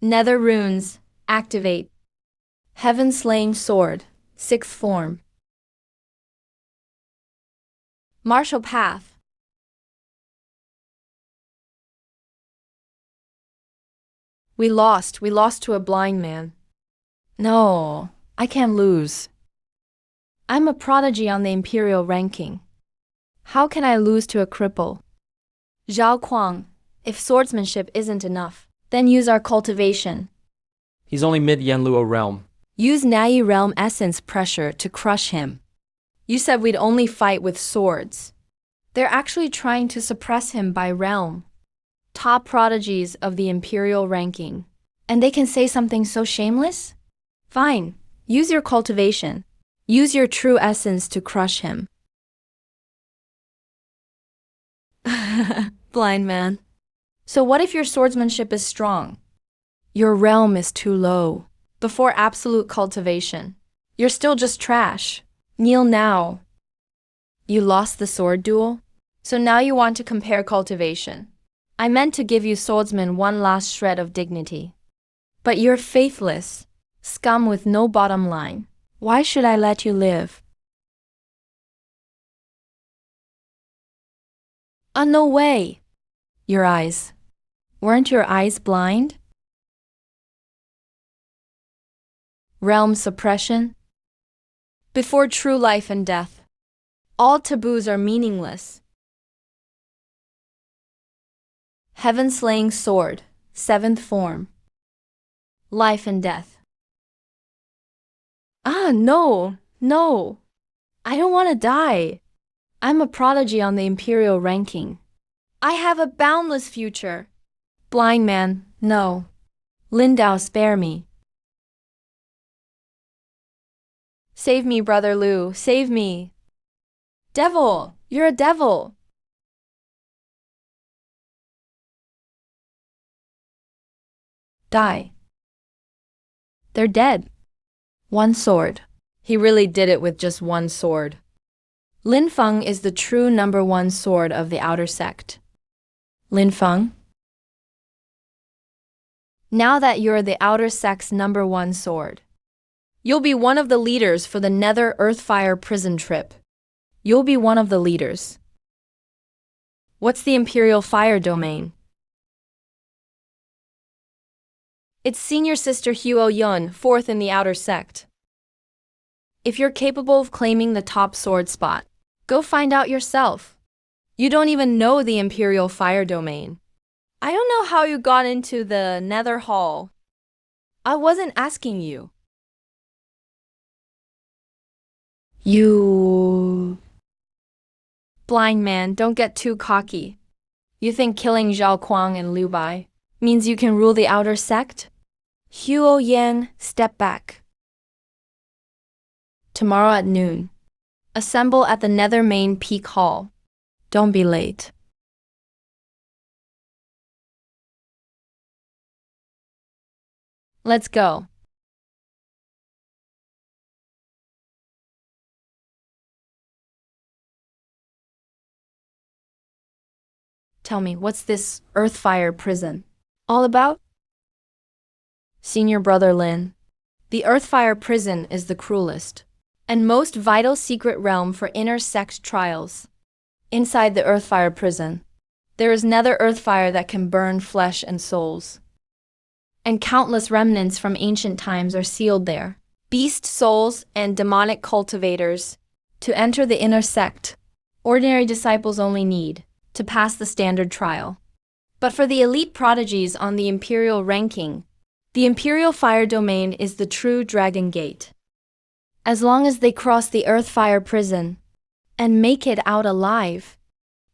Nether runes, activate. Heaven-slaying sword, 6th form. Martial path. We lost to a blind man. No, I can't lose. I'm a prodigy on the imperial ranking. How can I lose to a cripple? Zhao Kuang, if swordsmanship isn't enough, then use our cultivation. He's only mid-Yanluo realm. Use Nai realm essence pressure to crush him. You said we'd only fight with swords. They're actually trying to suppress him by realm. Top prodigies of the imperial ranking. And they can say something so shameless? Fine, use your cultivation. Use your true essence to crush him. Blind man. So what if your swordsmanship is strong? Your realm is too low. Before absolute cultivation, you're still just trash. Kneel now. You lost the sword duel? So now you want to compare cultivation. I meant to give you swordsman one last shred of dignity. But you're faithless. Scum with no bottom line. Why should I let you live? No way. Your eyes. Weren't your eyes blind? Realm suppression? Before true life and death, all taboos are meaningless. Heaven-slaying sword, 7th form. Life and death. No. I don't want to die. I'm a prodigy on the imperial ranking. I have a boundless future. Blind man, no. Lindao, spare me. Save me, Brother Liu, save me. Devil, you're a devil. die. They're dead. One sword. He really did it with just one sword. Lin Feng is the true number one sword of the outer sect. Lin Feng? Now that you're the outer sect's number one sword, you'll be one of the leaders for the Nether Earthfire prison trip. You'll be one of the leaders. What's the Imperial Fire Domain? It's senior sister Huo Yun, fourth in the outer sect. If you're capable of claiming the top sword spot, go find out yourself. You don't even know the Imperial Fire Domain. I don't know how you got into the Nether Hall. I wasn't asking you. You... Blind man, don't get too cocky. You think killing Zhao Kuang and Liu Bai means you can rule the outer sect? Huo Yan, step back. Tomorrow at noon, assemble at the Nether Main Peak Hall. Don't be late. Let's go. Tell me, what's this Earthfire prison all about? Senior brother Lin, the Earthfire prison is the cruelest and most vital secret realm for inner sect trials. Inside the Earthfire prison, there is Nether Earthfire that can burn flesh and souls. And countless remnants from ancient times are sealed there. Beast souls and demonic cultivators. To enter the inner sect, ordinary disciples only need to pass the standard trial. But for the elite prodigies on the Imperial ranking, the Imperial Fire Domain is the true Dragon Gate. As long as they cross the Earthfire prison and make it out alive,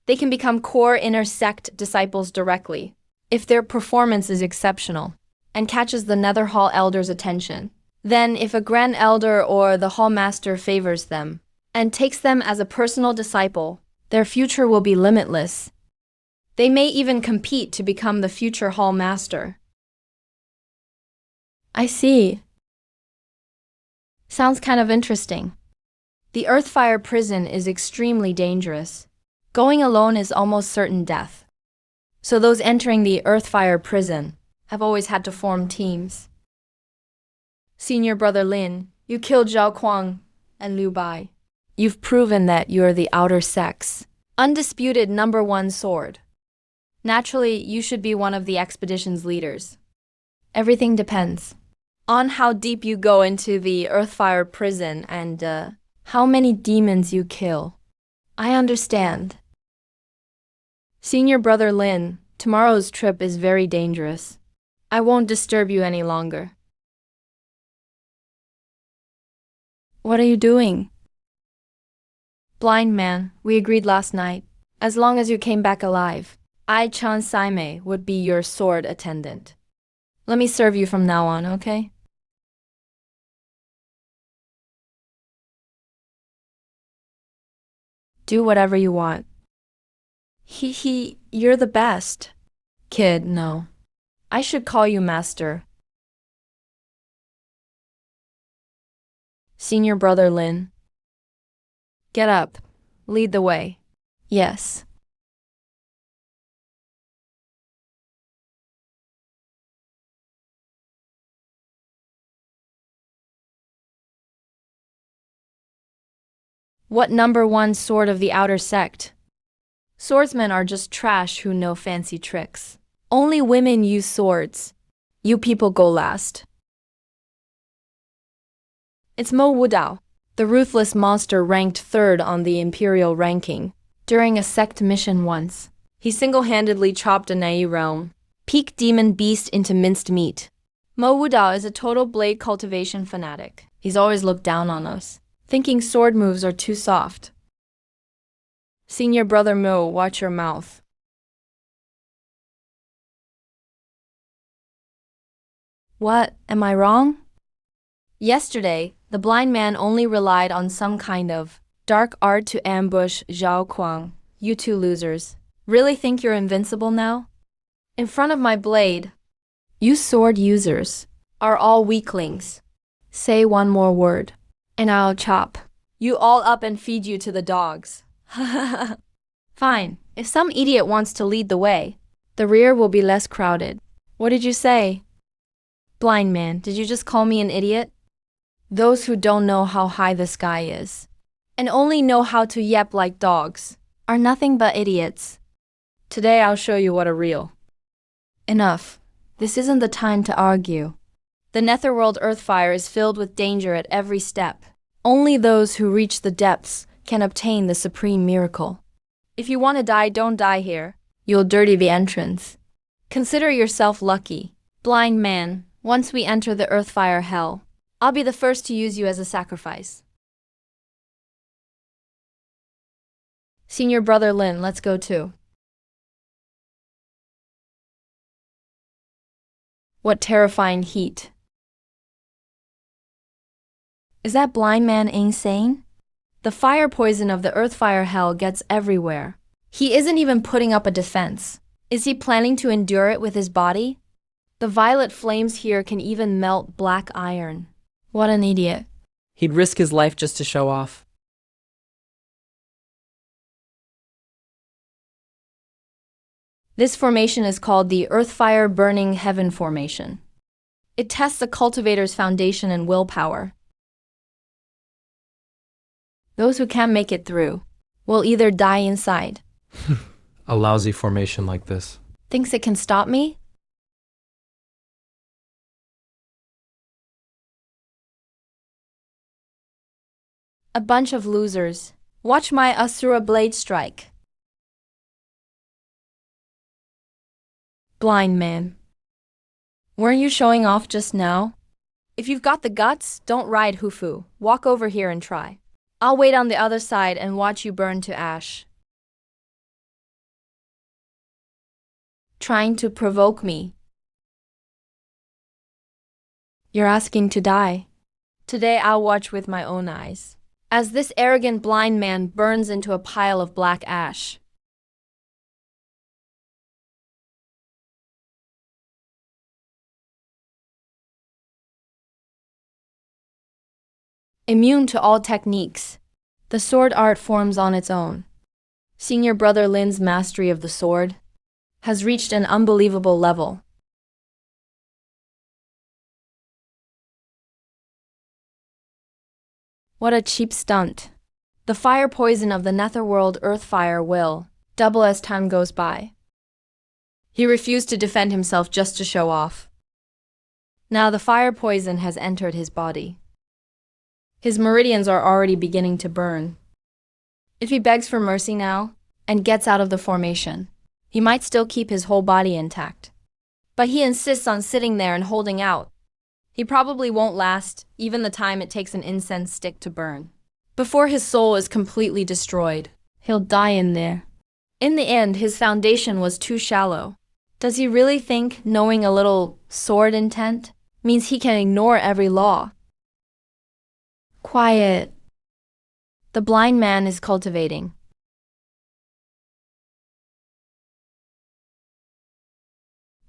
they can become core inner sect disciples directly, if their performance is exceptional and catches the Nether Hall Elder's attention. Then, if a Grand Elder or the Hall Master favors them and takes them as a personal disciple, their future will be limitless. They may even compete to become the future Hall Master. I see. Sounds kind of interesting. The Earthfire prison is extremely dangerous. Going alone is almost certain death. So those entering the Earthfire prison have always had to form teams. Senior brother Lin, you killed Zhao Kuang and Liu Bai. You've proven that you're the outer sect's undisputed number one sword. Naturally, you should be one of the expedition's leaders. Everything depends on how deep you go into the Earthfire prison and how many demons you kill. I understand. Senior brother Lin, tomorrow's trip is very dangerous. I won't disturb you any longer. What are you doing? Blind man, we agreed last night. As long as you came back alive, I, Chan Saimei, would be your sword attendant. Let me serve you from now on, okay? Do whatever you want. You're the best. Kid, no. I should call you master. Senior brother Lin. Get up. Lead the way. Yes. What number one sword of the outer sect? Swordsmen are just trash who know fancy tricks. Only women use swords. You people go last. It's Mo Wudao, the ruthless monster ranked third on the Imperial ranking. During a sect mission once, he single-handedly chopped a Nai realm, peak demon beast into minced meat. Mo Wudao is a total blade cultivation fanatic. He's always looked down on us, thinking sword moves are too soft. Senior brother Mo, watch your mouth. What, am I wrong? Yesterday, the blind man only relied on some kind of dark art to ambush Zhao Kuang. You two losers. Really think you're invincible now? In front of my blade, You sword users are all weaklings. Say one more word, and I'll chop you all up and feed you to the dogs. Fine, if some idiot wants to lead the way, the rear will be less crowded. What did you say? Blind man, did you just call me an idiot? Those who don't know how high the sky is, and only know how to yap like dogs, are nothing but idiots. Today I'll show you what a real. Enough. This isn't the time to argue. The Netherworld Earthfire is filled with danger at every step. Only those who reach the depths can obtain the supreme miracle. If you want to die, don't die here. You'll dirty the entrance. Consider yourself lucky. Blind man, once we enter the Earthfire hell, I'll be the first to use you as a sacrifice. Senior brother Lin, let's go too. What terrifying heat. Is that blind man insane? The fire poison of the Earthfire hell gets everywhere. He isn't even putting up a defense. Is he planning to endure it with his body? The violet flames here can even melt black iron. What an idiot. He'd risk his life just to show off. This formation is called the Earthfire Burning Heaven Formation. It tests a cultivator's foundation and willpower. Those who can't make it through will either die inside. A lousy formation like this. Thinks it can stop me? A bunch of losers. Watch my Asura blade strike. Blind man. Weren't you showing off just now? If you've got the guts, don't ride Hufu. Walk over here and try. I'll wait on the other side and watch you burn to ash. Trying to provoke me. You're asking to die. Today I'll watch with my own eyes, as this arrogant blind man burns into a pile of black ash. Immune to all techniques, the sword art forms on its own. Senior brother Lin's mastery of the sword has reached an unbelievable level. What a cheap stunt. The fire poison of the Netherworld Earthfire will double as time goes by. He refused to defend himself just to show off. Now the fire poison has entered his body. His meridians are already beginning to burn. If he begs for mercy now and gets out of the formation, he might still keep his whole body intact. But he insists on sitting there and holding out. He probably won't last even the time it takes an incense stick to burn. Before his soul is completely destroyed, he'll die in there. In the end, his foundation was too shallow. Does he really think knowing a little sword intent means he can ignore every law? Quiet. The blind man is cultivating.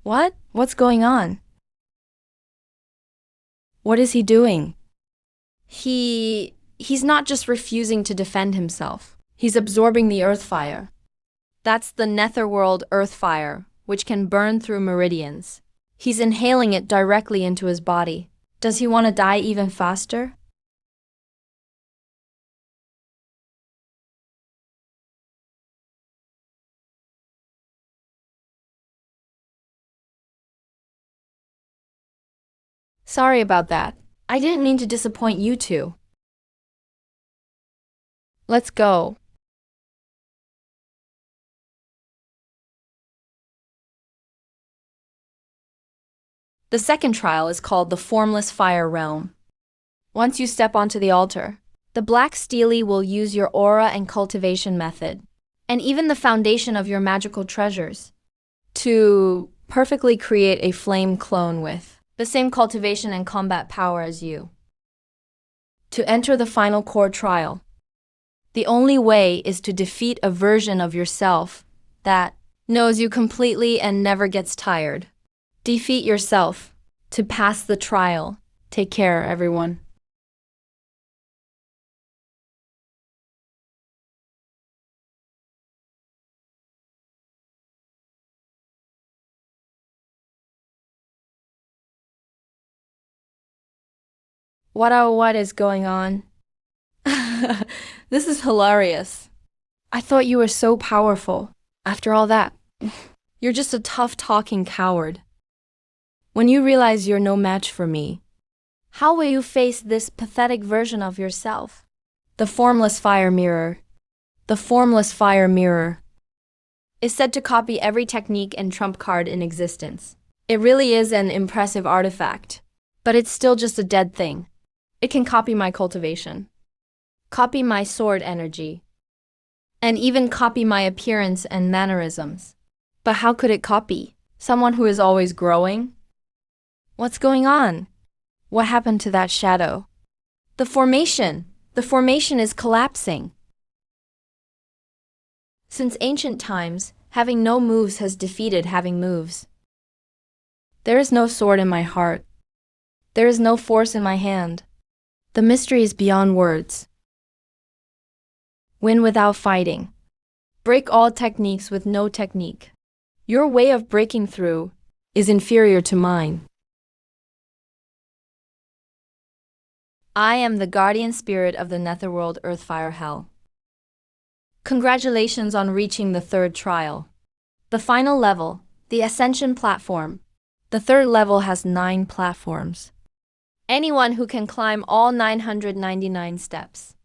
What? What's going on? What is he doing? He's not just refusing to defend himself. He's absorbing the Earthfire. That's the Netherworld Earthfire, which can burn through meridians. He's inhaling it directly into his body. Does he want to die even faster? Sorry about that. I didn't mean to disappoint you two. Let's go. The second trial is called the Formless Fire Realm. Once you step onto the altar, the Black Steely will use your aura and cultivation method, and even the foundation of your magical treasures, to perfectly create a flame clone with the same cultivation and combat power as you. To enter the final core trial, the only way is to defeat a version of yourself that knows you completely and never gets tired. Defeat yourself to pass the trial. Take care, everyone. What is going on? This is hilarious. I thought you were so powerful. After all that, you're just a tough-talking coward. When you realize you're no match for me, how will you face this pathetic version of yourself? The formless fire mirror. The formless fire mirror is said to copy every technique and trump card in existence. It really is an impressive artifact, but it's still just a dead thing. It can copy my cultivation, copy my sword energy, and even copy my appearance and mannerisms. But how could it copy someone who is always growing? What's going on? What happened to that shadow? The formation is collapsing. Since ancient times, having no moves has defeated having moves. There is no sword in my heart. There is no force in my hand. The mystery is beyond words. Win without fighting. Break all techniques with no technique. Your way of breaking through is inferior to mine. I am the guardian spirit of the netherworld, earth, fire, hell. Congratulations on reaching the third trial. The final level, the ascension platform. The third level has 9 platforms. Anyone who can climb all 999 steps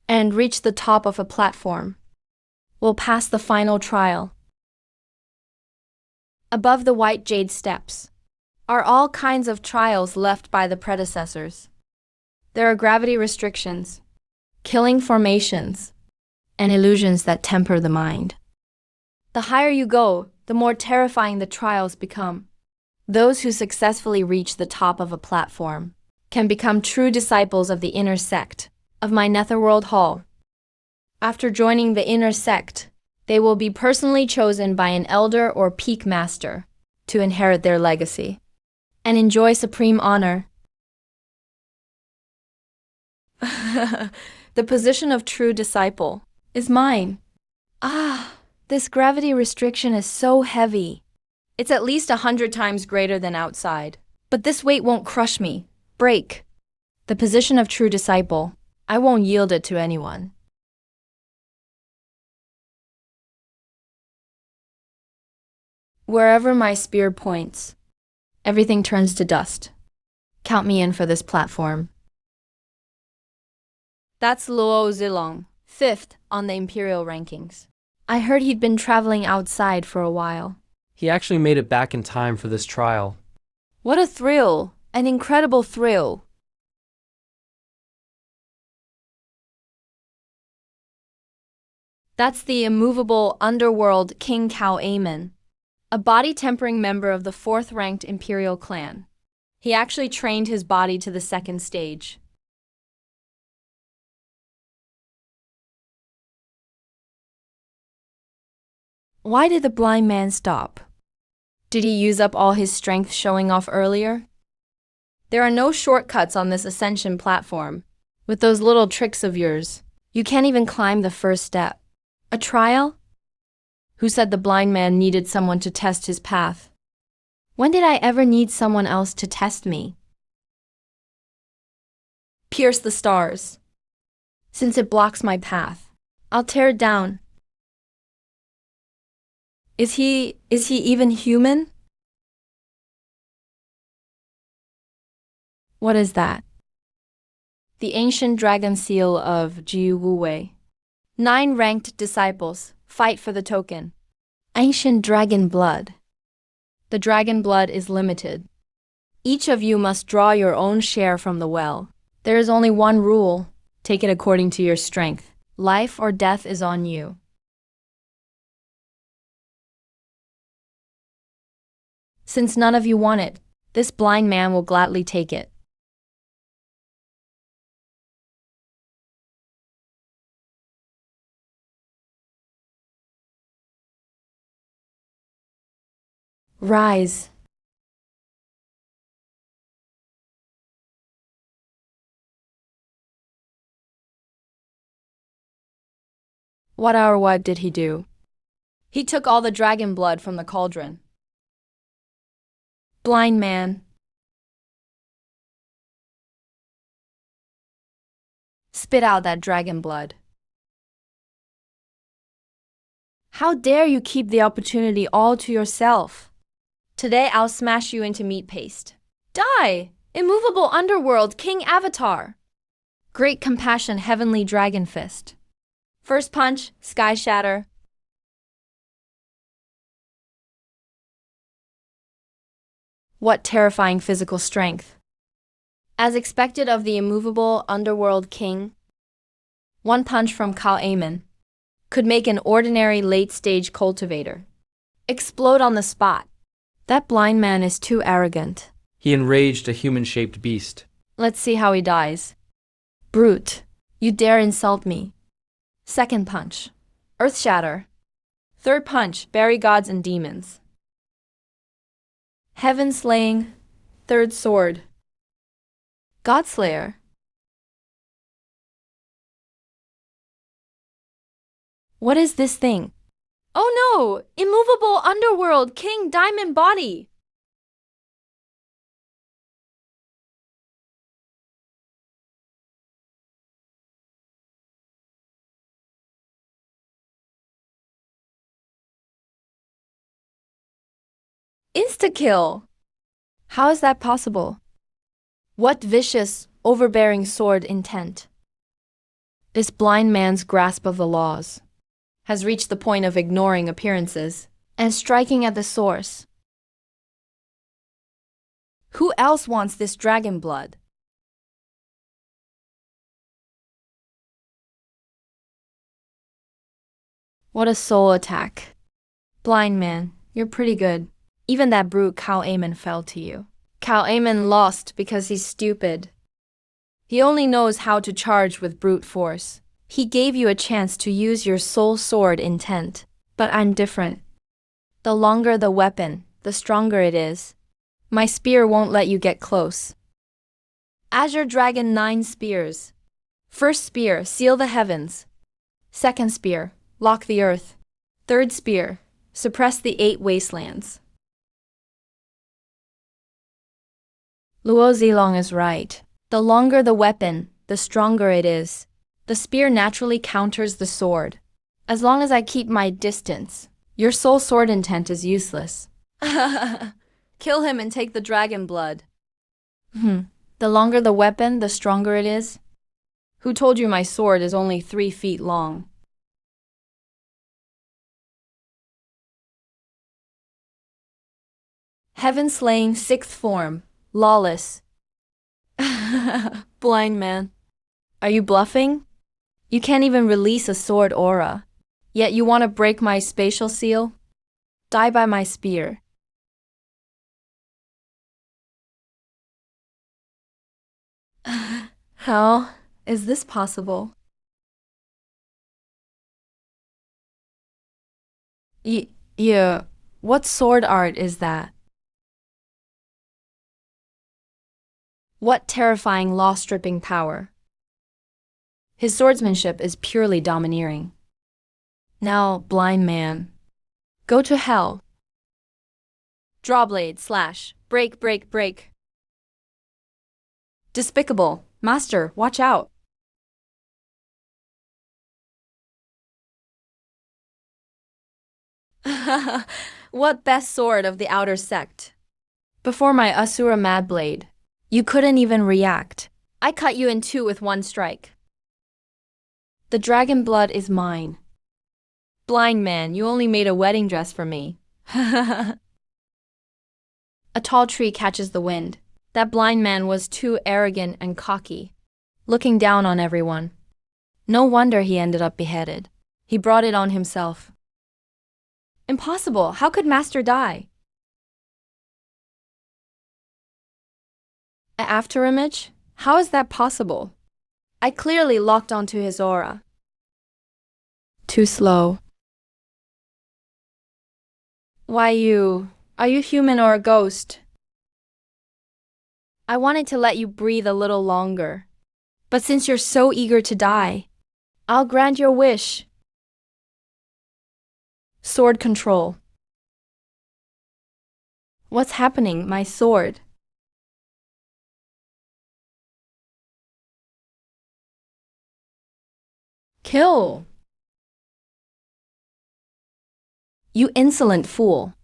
and reach the top of a platform will pass the final trial. Above the white jade steps are all kinds of trials left by the predecessors. There are gravity restrictions, killing formations, and illusions that temper the mind. The higher you go, the more terrifying the trials become. Those who successfully reach the top of a platform can become true disciples of the inner sect of my netherworld hall. After joining the inner sect, they will be personally chosen by an elder or peak master to inherit their legacy and enjoy supreme honor. The position of true disciple is mine. This gravity restriction is so heavy. It's at least 100 times greater than outside. But this weight won't crush me. Break. The position of true disciple. I won't yield it to anyone. Wherever my spear points, everything turns to dust. Count me in for this platform. That's Luo Zilong, 5th on the imperial rankings. I heard he'd been traveling outside for a while. He actually made it back in time for this trial. What a thrill! An incredible thrill! That's the immovable underworld King Cao Amen, a body-tempering member of the 4th-ranked imperial clan. He actually trained his body to the 2nd stage. Why did the blind man stop? Did he use up all his strength showing off earlier? There are no shortcuts on this ascension platform. With those little tricks of yours, you can't even climb the first step. A trial? Who said the blind man needed someone to test his path? When did I ever need someone else to test me? Pierce the stars. Since it blocks my path, I'll tear it down. Is he even human? What is that? The ancient dragon seal of Ji Wuwei. 9 ranked disciples fight for the token. Ancient dragon blood. The dragon blood is limited. Each of you must draw your own share from the well. There is only one rule. Take it according to your strength. Life or death is on you. Since none of you want it, this blind man will gladly take it. Rise. What did he do? He took all the dragon blood from the cauldron. Blind man. Spit out that dragon blood. How dare you keep the opportunity all to yourself? Today I'll smash you into meat paste. Die! Immovable underworld, King Avatar! Great compassion, heavenly dragon fist. First punch, sky shatter. What terrifying physical strength. As expected of the immovable underworld king, one punch from Kal Amen could make an ordinary late-stage cultivator explode on the spot. That blind man is too arrogant. He enraged a human-shaped beast. Let's see how he dies. Brute, you dare insult me. Second punch, earth shatter. Third punch, bury gods and demons. Heaven slaying, third sword. Godslayer. What is this thing? Oh no! Immovable underworld king diamond body! Insta-kill! How is that possible? What vicious, overbearing sword intent? This blind man's grasp of the laws has reached the point of ignoring appearances and striking at the source. Who else wants this dragon blood? What a soul attack. Blind man, you're pretty good. Even that brute Kal Amen fell to you. Kal Amen lost because he's stupid. He only knows how to charge with brute force. He gave you a chance to use your soul sword intent. But I'm different. The longer the weapon, the stronger it is. My spear won't let you get close. Azure Dragon 9 spears. First spear, seal the heavens. Second spear, lock the earth. Third spear, suppress the 8 wastelands. Luo Zilong is right. The longer the weapon, the stronger it is. The spear naturally counters the sword. As long as I keep my distance, your soul sword intent is useless. Kill him and take the dragon blood. The longer the weapon, the stronger it is. Who told you my sword is only 3 feet long? Heaven slaying 6th form. Lawless. Blind man. Are you bluffing? You can't even release a sword aura. Yet you want to break my spatial seal? Die by my spear. How is this possible? Yeah, what sword art is that? What terrifying law-stripping power. His swordsmanship is purely domineering. Now, blind man, go to hell. Draw blade, slash, break, break, break. Despicable, master, watch out. What best sword of the outer sect? Before my Asura Mad Blade, you couldn't even react. I cut you in 2 with 1 strike. The dragon blood is mine. Blind man, you only made a wedding dress for me. A tall tree catches the wind. That blind man was too arrogant and cocky, looking down on everyone. No wonder he ended up beheaded. He brought it on himself. Impossible! How could Master die? An afterimage? How is that possible? I clearly locked onto his aura. Too slow. Why you? Are you human or a ghost? I wanted to let you breathe a little longer. But since you're so eager to die, I'll grant your wish. Sword control. What's happening, my sword? Kill! You insolent fool!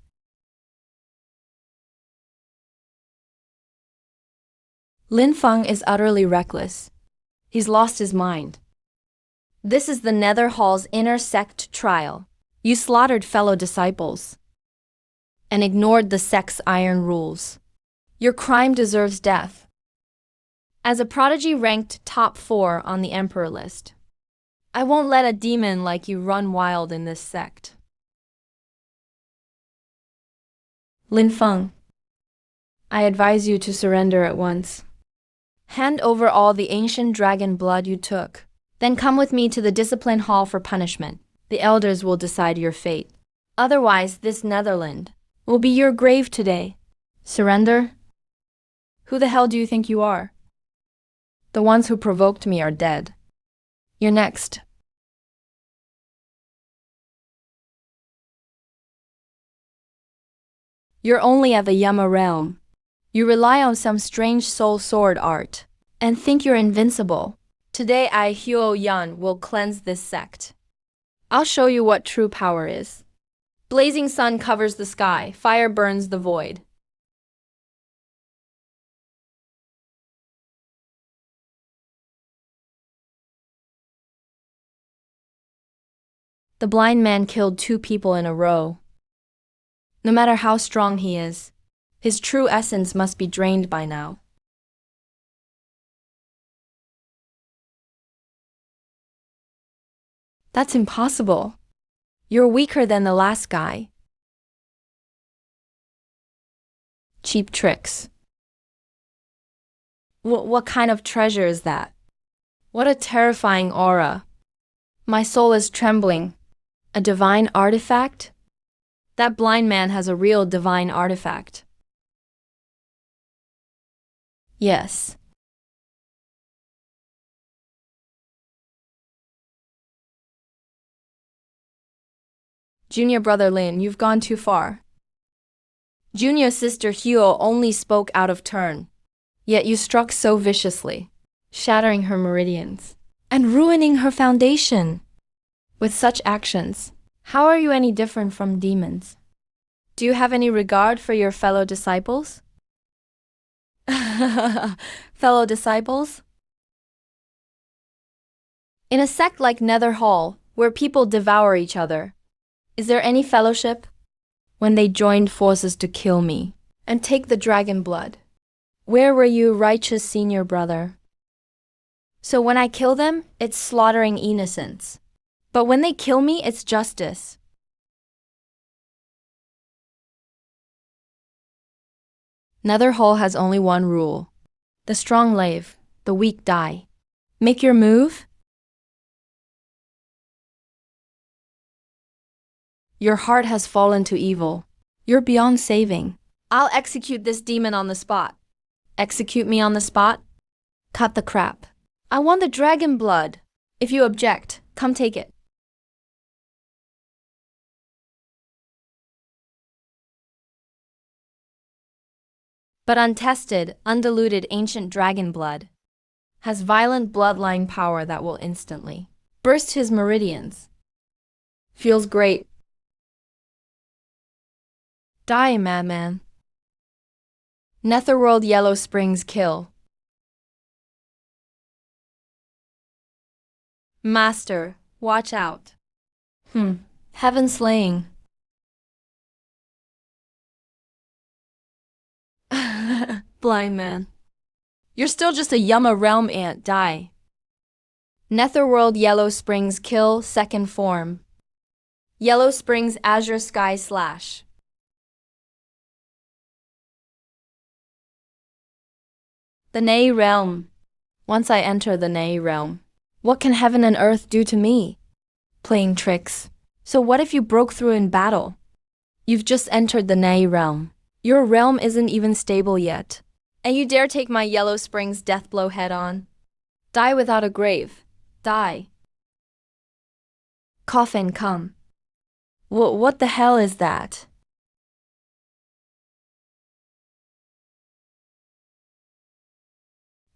Lin Feng is utterly reckless. He's lost his mind. This is the Nether Hall's inner sect trial. You slaughtered fellow disciples and ignored the sect's iron rules. Your crime deserves death. As a prodigy ranked top 4 on the Emperor list, I won't let a demon like you run wild in this sect. Lin Feng, I advise you to surrender at once. Hand over all the ancient dragon blood you took. Then come with me to the discipline hall for punishment. The elders will decide your fate. Otherwise, this Netherland will be your grave today. Surrender? Who the hell do you think you are? The ones who provoked me are dead. You're next. You're only at the Yama realm. You rely on some strange soul sword art and think you're invincible. Today I, Huo Yan, will cleanse this sect. I'll show you what true power is. Blazing sun covers the sky, fire burns the void. The blind man killed 2 people in a row. No matter how strong he is, his true essence must be drained by now. That's impossible. You're weaker than the last guy. Cheap tricks. What kind of treasure is that? What a terrifying aura. My soul is trembling. A divine artifact? That blind man has a real divine artifact. Yes. Junior brother Lin, you've gone too far. Junior sister Huo only spoke out of turn. Yet you struck so viciously, shattering her meridians and ruining her foundation. With such actions, how are you any different from demons? Do you have any regard for your fellow disciples? Fellow disciples? In a sect like Nether Hall, where people devour each other, is there any fellowship? When they joined forces to kill me and take the dragon blood, where were you, righteous senior brother? So when I kill them, it's slaughtering innocents. But when they kill me, it's justice. Nether Hall has only one rule. The strong live, the weak die. Make your move? Your heart has fallen to evil. You're beyond saving. I'll execute this demon on the spot. Execute me on the spot? Cut the crap. I want the dragon blood. If you object, come take it. But untested, undiluted ancient dragon blood has violent bloodline power that will instantly burst his meridians. Feels great. Die, madman. Netherworld Yellow Springs kill. Master, watch out. Heaven slaying. Blind man. You're still just a Yama realm ant, die. Netherworld Yellow Springs kill, second form. Yellow Springs Azure Sky slash. The Nei realm. Once I enter the Nei realm, what can heaven and earth do to me? Playing tricks. So what if you broke through in battle? You've just entered the Nei realm. Your realm isn't even stable yet. And you dare take my Yellow Springs death blow head on? Die without a grave. Die. Coffin come. What the hell is that?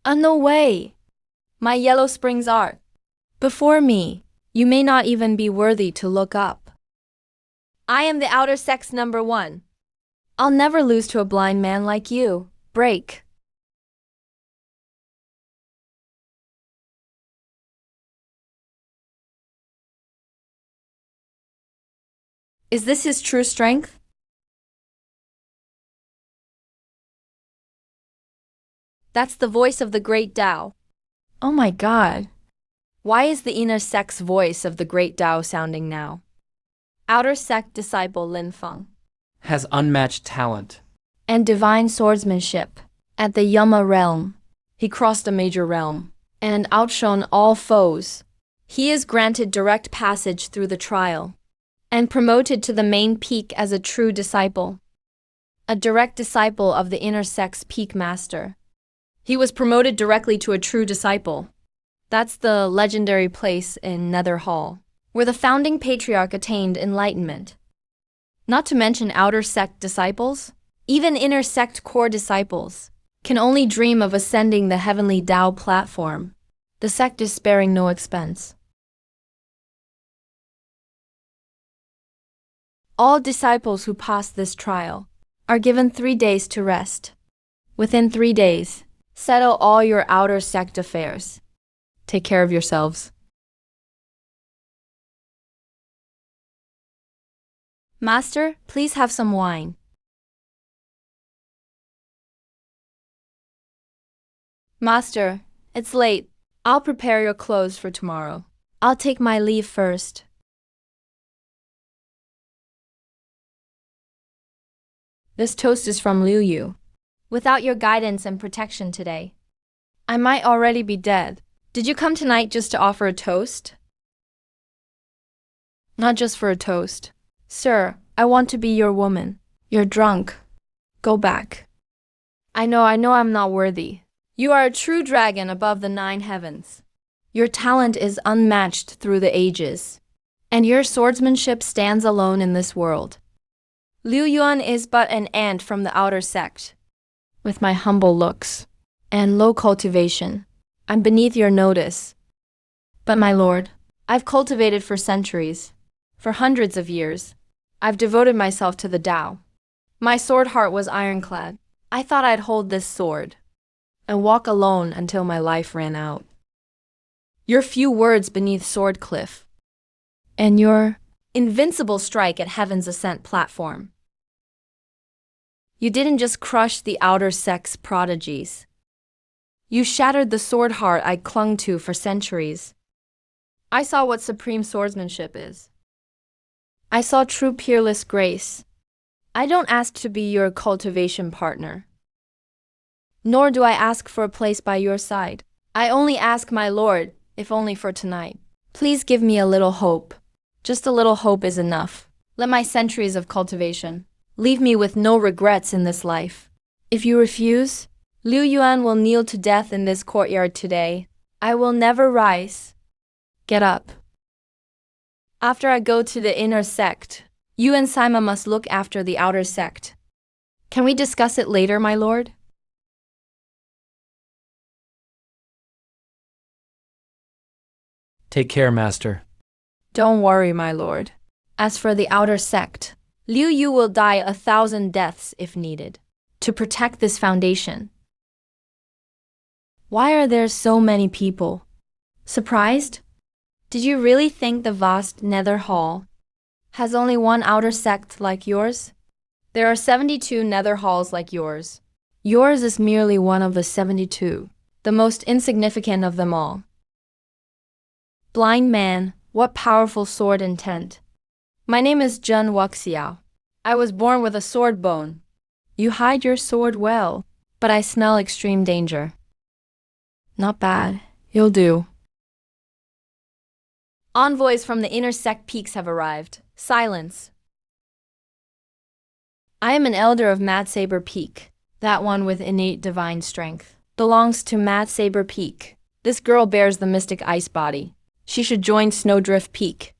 No way! My Yellow Springs art. Before me, you may not even be worthy to look up. I am the outer sex number 1. I'll never lose to a blind man like you. Break. Is this his true strength? That's the voice of the great Tao. Oh my god. Why is the inner sex voice of the great Tao sounding now? Outer sect disciple Lin Feng. Has unmatched talent. And divine swordsmanship. At the Yama realm, he crossed a major realm and outshone all foes. He is granted direct passage through the trial and promoted to the main peak as a true disciple. A direct disciple of the inner sex peak master. He was promoted directly to a true disciple. That's the legendary place in Nether Hall, where the founding patriarch attained enlightenment. Not to mention outer sect disciples, even inner sect core disciples, can only dream of ascending the heavenly Tao platform. The sect is sparing no expense. All disciples who pass this trial are given 3 days to rest. Within 3 days, settle all your outer sect affairs. Take care of yourselves. Master, please have some wine. Master, it's late. I'll prepare your clothes for tomorrow. I'll take my leave first. This toast is from Liu Yu. Without your guidance and protection today, I might already be dead. Did you come tonight just to offer a toast? Not just for a toast. Sir, I want to be your woman. You're drunk. Go back. I know I'm not worthy. You are a true dragon above the 9 heavens. Your talent is unmatched through the ages, and your swordsmanship stands alone in this world. Liu Yuan is but an ant from the outer sect. With my humble looks and low cultivation, I'm beneath your notice. But my lord, I've cultivated for centuries, for hundreds of years. I've devoted myself to the Tao. My sword heart was ironclad. I thought I'd hold this sword and walk alone until my life ran out. Your few words beneath Sword Cliff, and your invincible strike at Heaven's Ascent platform. You didn't just crush the outer sex prodigies. You shattered the sword heart I clung to for centuries. I saw what supreme swordsmanship is. I saw true peerless grace. I don't ask to be your cultivation partner. Nor do I ask for a place by your side. I only ask my lord, if only for tonight. Please give me a little hope. Just a little hope is enough. Let my centuries of cultivation leave me with no regrets in this life. If you refuse, Liu Yuan will kneel to death in this courtyard today. I will never rise. Get up. After I go to the inner sect, you and Simon must look after the outer sect. Can we discuss it later, my lord? Take care, master. Don't worry, my lord. As for the outer sect, Liu Yu will die 1,000 deaths if needed, to protect this foundation. Why are there so many people? Surprised? Did you really think the vast Nether Hall has only one outer sect like yours? There are 72 Nether Halls like yours. Yours is merely one of the 72, the most insignificant of them all. Blind man, what powerful sword intent. My name is Zhen Wuxiao. I was born with a sword bone. You hide your sword well, but I smell extreme danger. Not bad. You'll do. Envoys from the inner sect peaks have arrived. Silence. I am an elder of Mad Saber Peak. That one with innate divine strength belongs to Mad Saber Peak. This girl bears the mystic ice body. She should join Snowdrift Peak.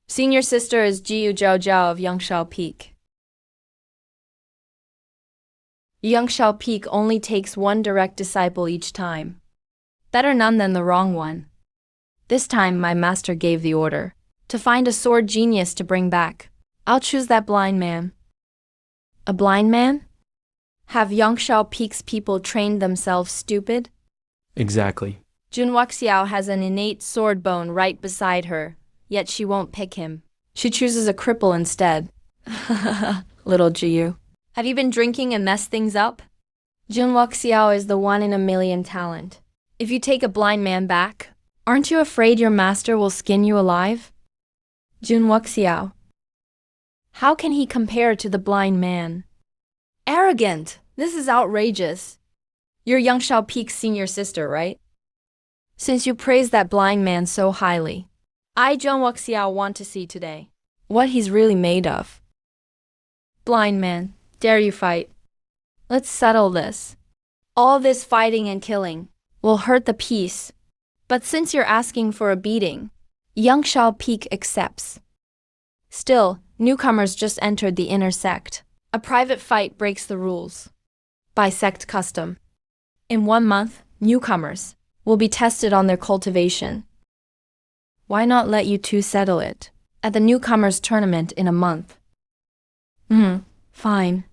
Senior sister is Jiu Zhao Zhao of Yangshao Peak. Yangshao Peak only takes one direct disciple each time. Better none than the wrong one. This time my master gave the order to find a sword genius to bring back. I'll choose that blind man. A blind man? Have Yangshao Peak's people trained themselves stupid? Exactly. Jun Wuxiao has an innate sword bone right beside her, yet she won't pick him. She chooses a cripple instead. Little Jiu. Have you been drinking and messed things up? Jun Wuxiao is the 1 in a million talent. If you take a blind man back, aren't you afraid your master will skin you alive? Jun Wuxiao. How can he compare to the blind man? Arrogant! This is outrageous. You're Yangshao Peak's senior sister, right? Since you praise that blind man so highly, I, Jun Wuxiao, want to see today what he's really made of. Blind man, dare you fight? Let's settle this. All this fighting and killing will hurt the peace, but since you're asking for a beating, Yangshao Peak accepts. Still, newcomers just entered the inner sect. A private fight breaks the rules. By sect custom. In 1 month, newcomers will be tested on their cultivation. Why not let you two settle it at the newcomers tournament in a month? Fine.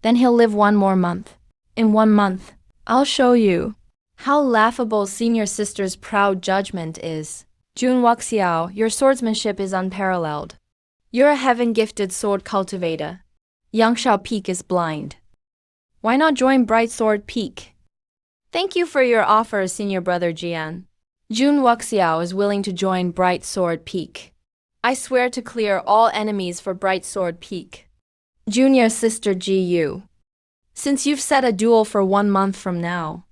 Then he'll live 1 more month. In 1 month, I'll show you how laughable senior sister's proud judgment is. Jun Wuxiao, your swordsmanship is unparalleled. You're a heaven-gifted sword cultivator. Yangshao Peak is blind. Why not join Bright Sword Peak? Thank you for your offer, senior brother Jian. Jun Wuxiao is willing to join Bright Sword Peak. I swear to clear all enemies for Bright Sword Peak. Junior sister Ji Yu. Since you've set a duel for 1 month from now,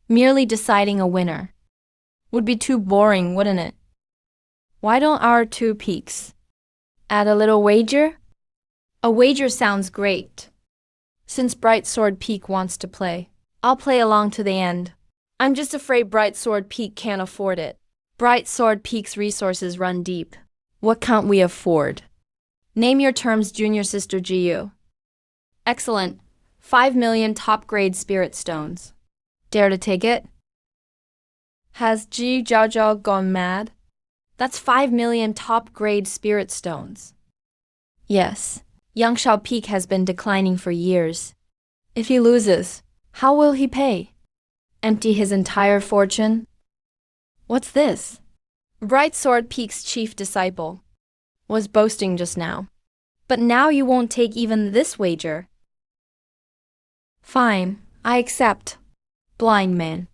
merely deciding a winner would be too boring, wouldn't it? Why don't our 2 peaks add a little wager? A wager sounds great. Since Bright Sword Peak wants to play, I'll play along to the end. I'm just afraid Bright Sword Peak can't afford it. Bright Sword Peak's resources run deep. What can't we afford? Name your terms, junior sister Jiu. Excellent. 5 million top-grade spirit stones. Dare to take it? Has Ji Zhao Zhao gone mad? That's 5 million top-grade spirit stones. Yes. Yangshao Peak has been declining for years. If he loses, how will he pay? Empty his entire fortune? What's this? Bright Sword Peak's chief disciple was boasting just now. But now you won't take even this wager. Fine, I accept. Blind man.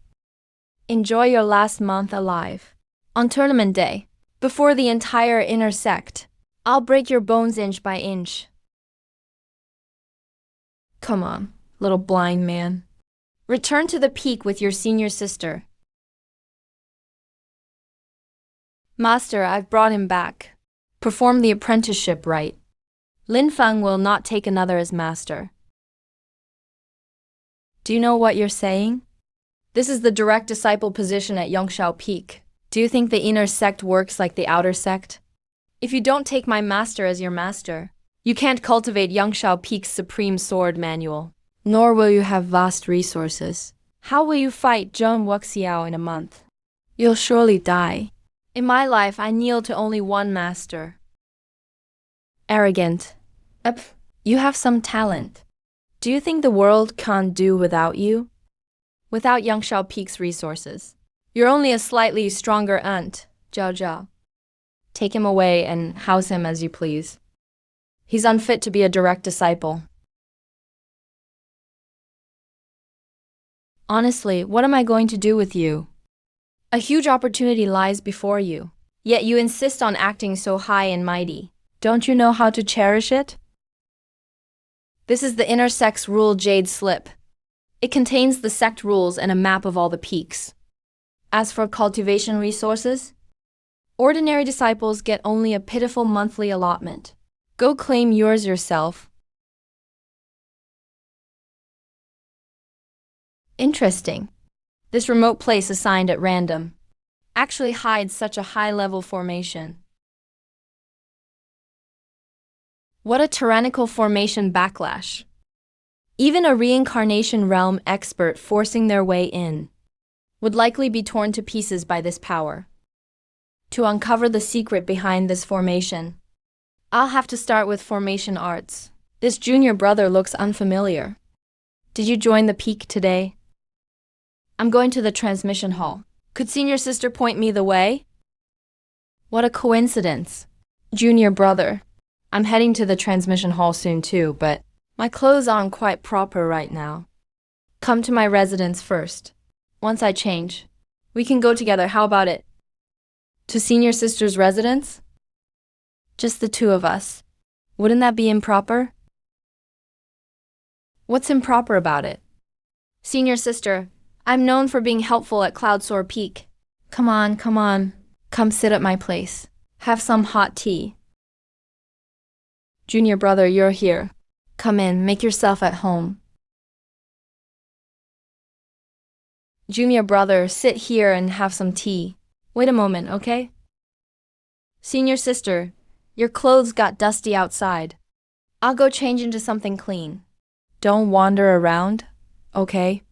Enjoy your last month alive. On tournament day, before the entire inner sect, I'll break your bones inch by inch. Come on, little blind man. Return to the peak with your senior sister. Master, I've brought him back. Perform the apprenticeship right. Lin Feng will not take another as master. Do you know what you're saying? This is the direct disciple position at Yangshao Peak. Do you think the inner sect works like the outer sect? If you don't take my master as your master, you can't cultivate Yangshao Peak's supreme sword manual, nor will you have vast resources. How will you fight Jun Wuxiao in a month? You'll surely die. In my life, I kneel to only one master. Arrogant. You have some talent. Do you think the world can't do without you? Without Yangshao Peak's resources. You're only a slightly stronger aunt, Zhao Zhao. Take him away and house him as you please. He's unfit to be a direct disciple. Honestly, what am I going to do with you? A huge opportunity lies before you, yet you insist on acting so high and mighty. Don't you know how to cherish it? This is the inner sect's rule jade slip. It contains the sect rules and a map of all the peaks. As for cultivation resources, ordinary disciples get only a pitiful monthly allotment. Go claim yours yourself. Interesting. This remote place assigned at random actually hides such a high-level formation. What a tyrannical formation backlash. Even a reincarnation realm expert forcing their way in would likely be torn to pieces by this power. To uncover the secret behind this formation, I'll have to start with formation arts. This junior brother looks unfamiliar. Did you join the peak today? I'm going to the transmission hall. Could senior sister point me the way? What a coincidence. Junior brother, I'm heading to the transmission hall soon too, but my clothes aren't quite proper right now. Come to my residence first. Once I change, we can go together. How about it? To senior sister's residence? Just the two of us. Wouldn't that be improper? What's improper about it? Senior sister, I'm known for being helpful at Cloudsoar Peak. Come on. Come sit at my place. Have some hot tea. Junior brother, you're here. Come in, make yourself at home. Junior brother, sit here and have some tea. Wait a moment, okay? Senior sister, your clothes got dusty outside. I'll go change into something clean. Don't wander around, okay?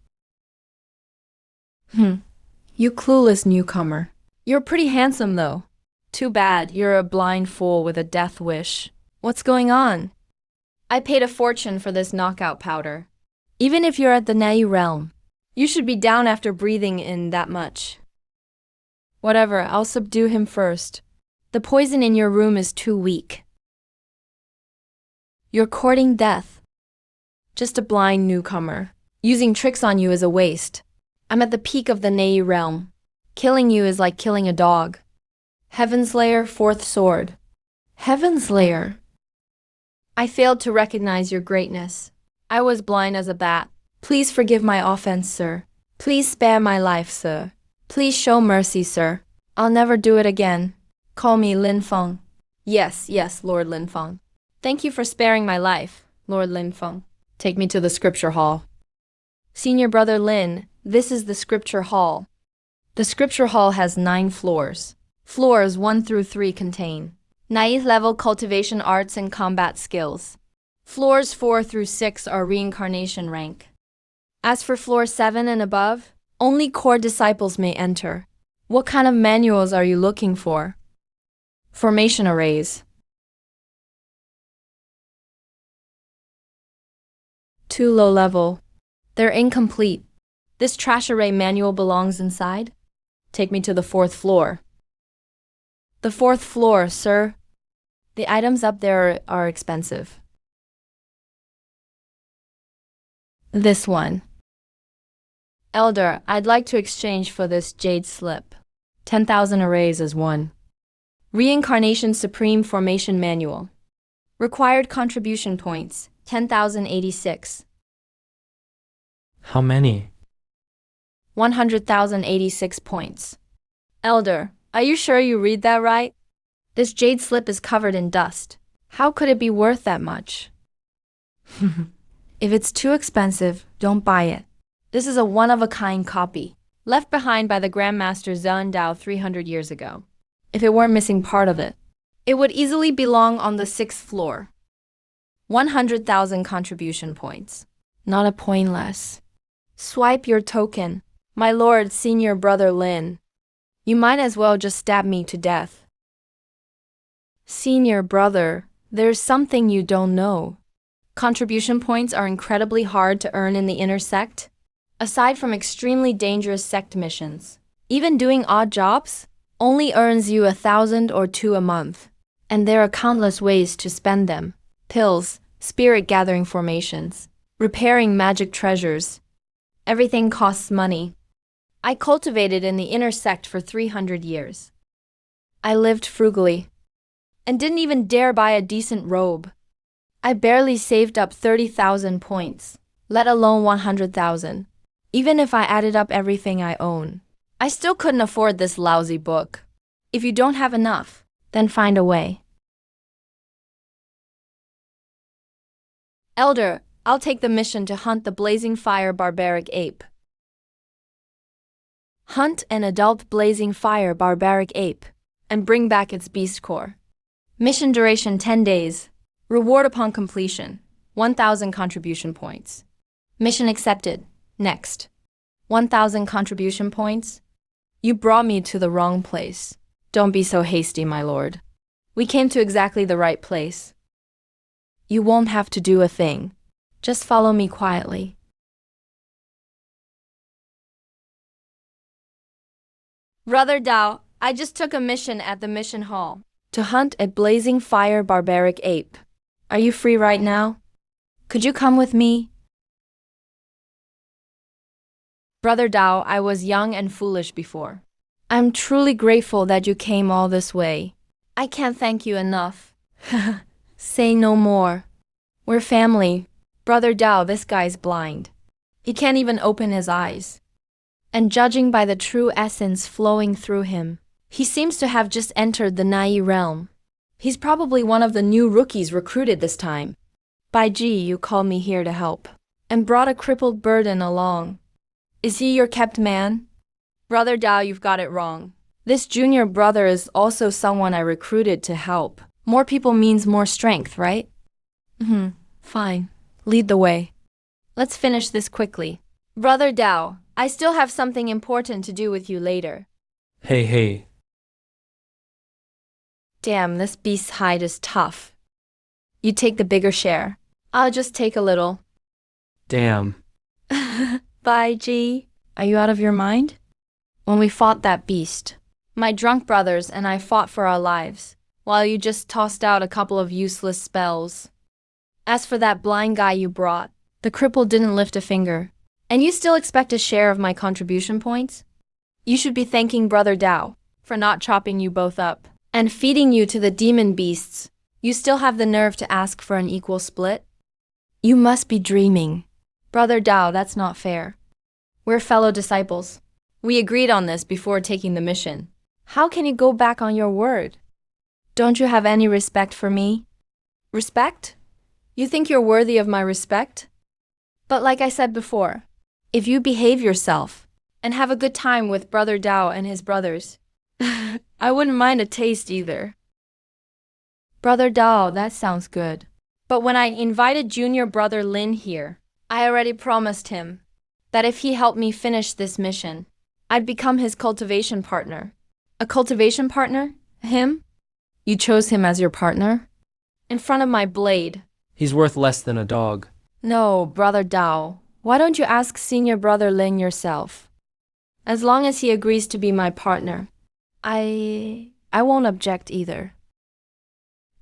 You clueless newcomer. You're pretty handsome though. Too bad you're a blind fool with a death wish. What's going on? I paid a fortune for this knockout powder. Even if you're at the Nai realm, you should be down after breathing in that much. Whatever, I'll subdue him first. The poison in your room is too weak. You're courting death. Just a blind newcomer. Using tricks on you is a waste. I'm at the peak of the Nai realm. Killing you is like killing a dog. Heaven's Lair, fourth sword. Heaven's Lair. I failed to recognize your greatness. I was blind as a bat. Please forgive my offense, sir. Please spare my life, sir. Please show mercy, sir. I'll never do it again. Call me Lin Feng. Yes, Lord Lin Feng. Thank you for sparing my life, Lord Lin Feng. Take me to the scripture hall. Senior brother Lin, this is the scripture hall. The scripture hall has 9 floors. Floors 1 through 3 contain ninth level cultivation arts and combat skills. Floors 4 through 6 are reincarnation rank. As for floor 7 and above, only core disciples may enter. What kind of manuals are you looking for? Formation arrays. Too low level. They're incomplete. This trash array manual belongs inside? Take me to the 4th floor. The 4th floor, sir. The items up there are expensive. This one. Elder, I'd like to exchange for this jade slip. 10,000 arrays is 1. Reincarnation Supreme Formation Manual. Required contribution points, 10,086. How many? 100,086 points. Elder, are you sure you read that right? This jade slip is covered in dust. How could it be worth that much? If it's too expensive, don't buy it. This is a one-of-a-kind copy, left behind by the Grandmaster Zhen Dao 300 years ago. If it weren't missing part of it, it would easily belong on the 6th floor. 100,000 contribution points. Not a point less. Swipe your token. My lord, senior brother Lin. You might as well just stab me to death. Senior brother, there's something you don't know. Contribution points are incredibly hard to earn in the inner sect. Aside from extremely dangerous sect missions, even doing odd jobs only earns you 1,000 or 2 a month. And there are countless ways to spend them. Pills, spirit gathering formations, repairing magic treasures. Everything costs money. I cultivated in the inner sect for 300 years. I lived frugally and didn't even dare buy a decent robe. I barely saved up 30,000 points, let alone 100,000. Even if I added up everything I own, I still couldn't afford this lousy book. If you don't have enough, then find a way. Elder, I'll take the mission to hunt the blazing fire barbaric ape. Hunt an adult blazing fire barbaric ape and bring back its beast core. Mission duration 10 days. Reward upon completion. 1,000 contribution points. Mission accepted. Next. 1,000 contribution points. You brought me to the wrong place. Don't be so hasty, my lord. We came to exactly the right place. You won't have to do a thing. Just follow me quietly. Brother Dao, I just took a mission at the mission hall to hunt a blazing fire barbaric ape. Are you free right now? Could you come with me? Brother Dao, I was young and foolish before. I'm truly grateful that you came all this way. I can't thank you enough. Say no more. We're family. Brother Dao, this guy's blind. He can't even open his eyes. And judging by the true essence flowing through him, he seems to have just entered the Nai realm. He's probably one of the new rookies recruited this time. By G, you called me here to help, and brought a crippled burden along. Is he your kept man? Brother Dao, you've got it wrong. This junior brother is also someone I recruited to help. More people means more strength, right? Fine. Lead the way. Let's finish this quickly. Brother Dao, I still have something important to do with you later. Hey. Damn, this beast's hide is tough. You take the bigger share. I'll just take a little. Damn. Bye, G. Are you out of your mind? When we fought that beast, my drunk brothers and I fought for our lives, while you just tossed out a couple of useless spells. As for that blind guy you brought, the cripple didn't lift a finger. And you still expect a share of my contribution points? You should be thanking Brother Dao for not chopping you both up and feeding you to the demon beasts. You still have the nerve to ask for an equal split? You must be dreaming. Brother Dao, that's not fair. We're fellow disciples. We agreed on this before taking the mission. How can you go back on your word? Don't you have any respect for me? Respect? You think you're worthy of my respect? But like I said before, if you behave yourself and have a good time with Brother Dao and his brothers, I wouldn't mind a taste either. Brother Dao, that sounds good. But when I invited junior brother Lin here, I already promised him that if he helped me finish this mission, I'd become his cultivation partner. A cultivation partner? Him? You chose him as your partner? In front of my blade. He's worth less than a dog. No, Brother Dao. Why don't you ask senior brother Lin yourself? As long as he agrees to be my partner, I won't object either.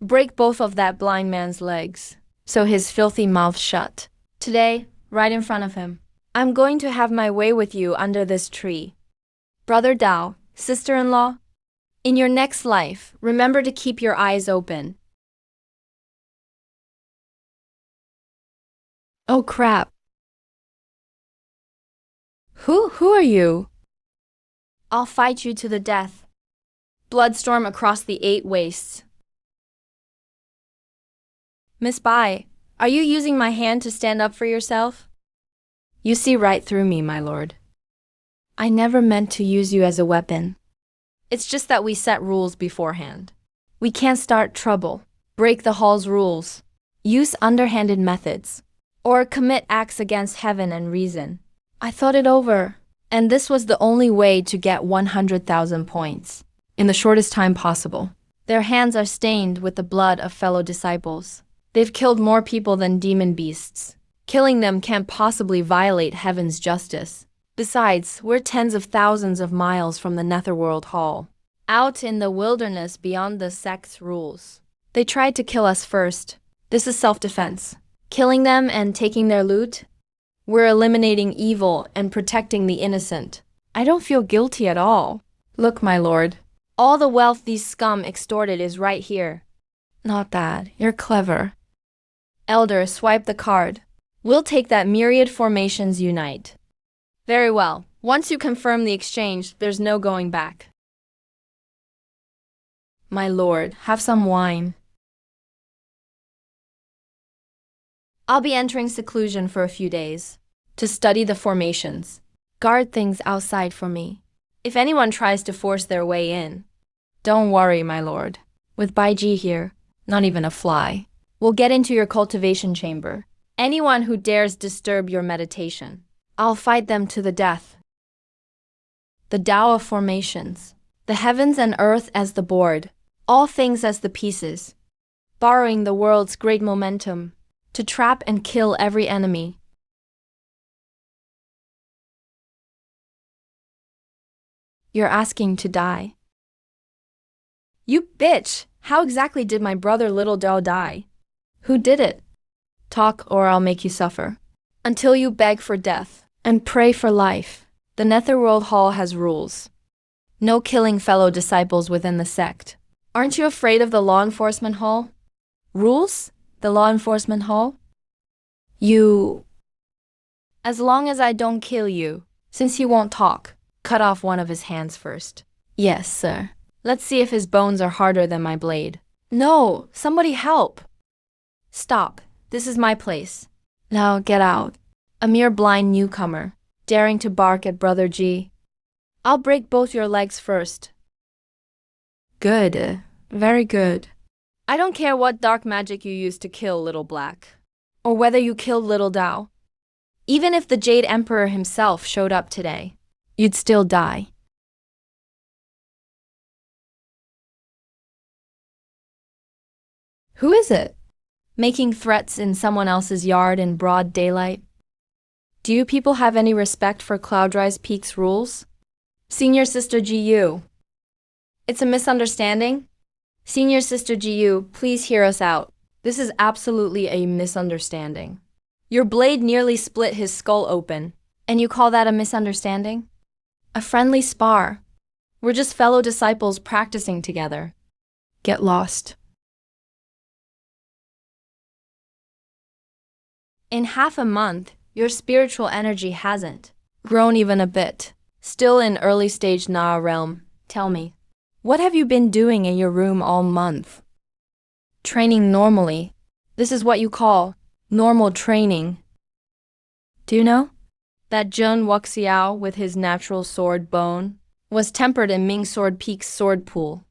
Break both of that blind man's legs, so his filthy mouth shut. Today, right in front of him. I'm going to have my way with you under this tree. Brother Dao, sister-in-law, in your next life, remember to keep your eyes open. Oh crap. Who are you? I'll fight you to the death. Bloodstorm across the 8 wastes. Miss Bai, are you using my hand to stand up for yourself? You see right through me, my lord. I never meant to use you as a weapon. It's just that we set rules beforehand. We can't start trouble, break the hall's rules, use underhanded methods, or commit acts against heaven and reason. I thought it over, and this was the only way to get 100,000 points, in the shortest time possible. Their hands are stained with the blood of fellow disciples. They've killed more people than demon beasts. Killing them can't possibly violate heaven's justice. Besides, we're tens of thousands of miles from the Netherworld Hall, out in the wilderness beyond the sect's rules. They tried to kill us first. This is self-defense. Killing them and taking their loot? We're eliminating evil and protecting the innocent. I don't feel guilty at all. Look, my lord, all the wealth these scum extorted is right here. Not that. You're clever. Elder, swipe the card. We'll take that myriad formations unite. Very well. Once you confirm the exchange, there's no going back. My lord, have some wine. I'll be entering seclusion for a few days to study the formations. Guard things outside for me. If anyone tries to force their way in, don't worry, my lord. With Baiji here, not even a fly We'll get into your cultivation chamber. Anyone who dares disturb your meditation, I'll fight them to the death. The Tao of formations. The heavens and earth as the board, all things as the pieces, borrowing the world's great momentum to trap and kill every enemy. You're asking to die. You bitch! How exactly did my brother Little Dao die? Who did it? Talk or I'll make you suffer. Until you beg for death and pray for life. The Netherworld Hall has rules. No killing fellow disciples within the sect. Aren't you afraid of the law enforcement hall? Rules? The law enforcement hall? As long as I don't kill you, since he won't talk, cut off one of his hands first. Yes, sir. Let's see if his bones are harder than my blade. No, somebody help! Stop, this is my place. Now get out. A mere blind newcomer, daring to bark at Brother G. I'll break both your legs first. Good, very good. I don't care what dark magic you used to kill Little Black, or whether you killed Little Dao. Even if the Jade Emperor himself showed up today, you'd still die. Who is it? Making threats in someone else's yard in broad daylight? Do you people have any respect for Cloudrise Peak's rules? Senior Sister GU. It's a misunderstanding? Senior Sister GU, please hear us out. This is absolutely a misunderstanding. Your blade nearly split his skull open, and you call that a misunderstanding? A friendly spar. We're just fellow disciples practicing together. Get lost. In half a month, your spiritual energy hasn't grown even a bit. Still in early stage Na realm. Tell me, what have you been doing in your room all month? Training normally. This is what you call normal training. Do you know that Zheng Wuxiao with his natural sword bone was tempered in Ming Sword Peak's sword pool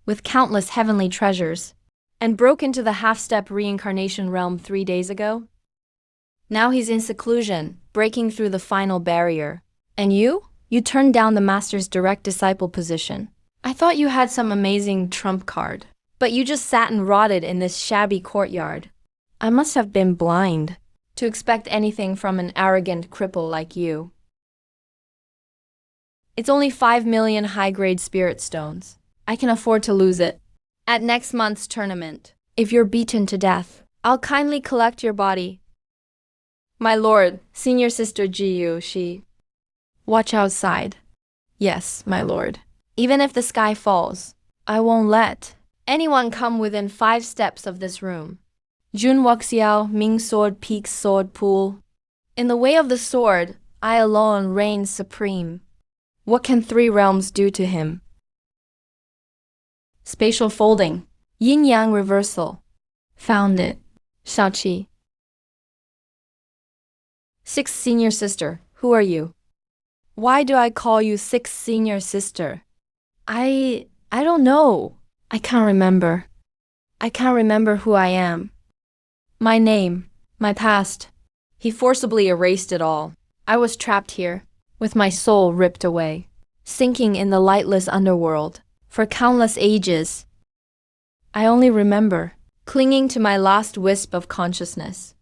with countless heavenly treasures and broke into the half-step reincarnation realm 3 days ago? Now he's in seclusion, breaking through the final barrier. And you? You turned down the master's direct disciple position. I thought you had some amazing trump card, but you just sat and rotted in this shabby courtyard. I must have been blind to expect anything from an arrogant cripple like you. It's only 5 million high-grade spirit stones. I can afford to lose it. At next month's tournament, if you're beaten to death, I'll kindly collect your body. My lord, Senior Sister Jiyu, she... Watch outside. Yes, my lord. Even if the sky falls, I won't let anyone come within 5 steps of this room. Jun Wuxiao, Ming Sword Peak's sword pool. In the way of the sword, I alone reign supreme. What can 3 realms do to him? Spatial folding. Yin-yang reversal. Found it. Shaoqi. 6th Senior Sister, who are you? Why do I call you 6th Senior Sister? I don't know. I can't remember. I can't remember who I am. My name, my past. He forcibly erased it all. I was trapped here, with my soul ripped away, sinking in the lightless underworld for countless ages. I only remember clinging to my last wisp of consciousness,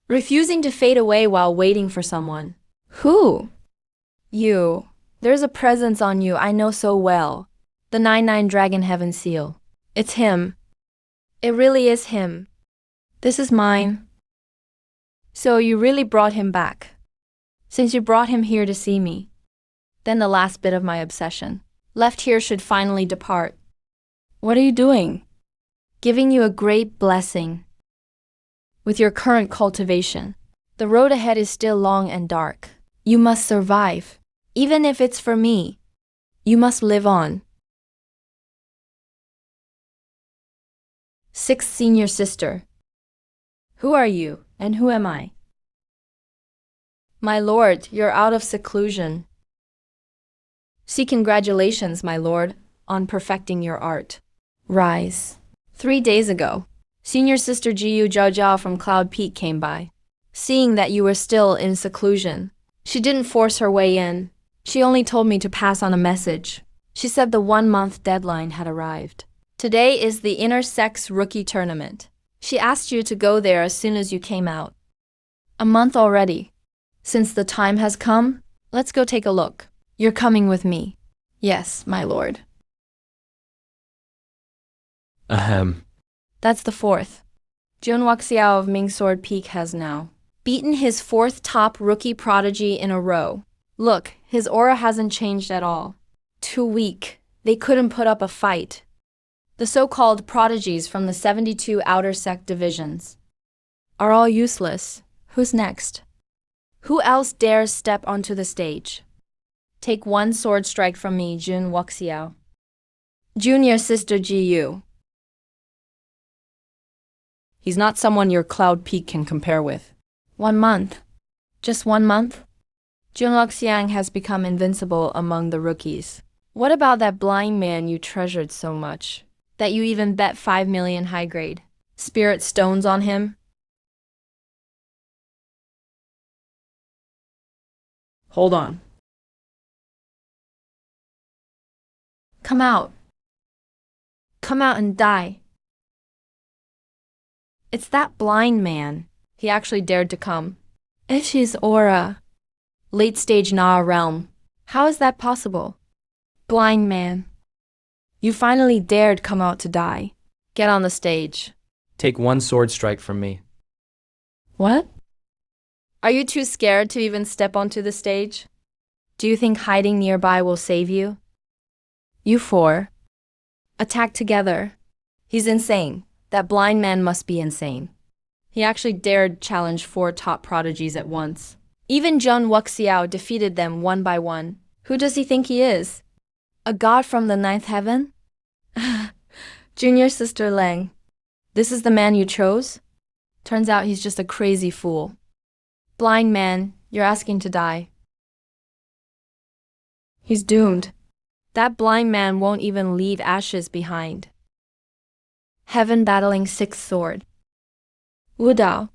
refusing to fade away while waiting for someone. Who? You. There's a presence on you I know so well. The 99 Dragon Heaven Seal. It's him. It really is him. This is mine. So you really brought him back. Since you brought him here to see me. Then the last bit of my obsession, left here, should finally depart. What are you doing? Giving you a great blessing. With your current cultivation, the road ahead is still long and dark. You must survive. Even if it's for me, you must live on. 6th Senior Sister. Who are you, and who am I? My lord, you're out of seclusion. See, congratulations, my lord, on perfecting your art. Rise. 3 days ago, Senior sister Jiyu Zhao from Cloud Peak came by. Seeing that you were still in seclusion, she didn't force her way in. She only told me to pass on a message. She said the 1-month deadline had arrived. Today is the intersex rookie tournament. She asked you to go there as soon as you came out. A month already. Since the time has come, let's go take a look. You're coming with me. Yes, my lord. Ahem. That's the 4th. Jun Waxiao of Ming Sword Peak has now beaten his 4th top rookie prodigy in a row. Look, his aura hasn't changed at all. Too weak. They couldn't put up a fight. The so-called prodigies from the 72 outer sect divisions are all useless. Who's next? Who else dares step onto the stage? Take 1 sword strike from me, Jun Waxiao. Junior sister Jiyu. He's not someone your Cloud Peak can compare with. 1 month. Just 1 month? Jun Waxiang has become invincible among the rookies. What about that blind man you treasured so much, that you even bet 5 million high grade spirit stones on him? Hold on. Come out. Come out and die. It's that blind man. He actually dared to come. Ishi's aura. Late stage Na realm. How is that possible? Blind man. You finally dared come out to die. Get on the stage. Take 1 sword strike from me. What? Are you too scared to even step onto the stage? Do you think hiding nearby will save you? You 4. Attack together. He's insane. That blind man must be insane. He actually dared challenge 4 top prodigies at once. Even Jun Wuxiao defeated them 1 by 1. Who does he think he is? A god from the 9th heaven? Junior sister Lang. This is the man you chose? Turns out he's just a crazy fool. Blind man, you're asking to die. He's doomed. That blind man won't even leave ashes behind. Heaven battling 6th sword. Wu Dao.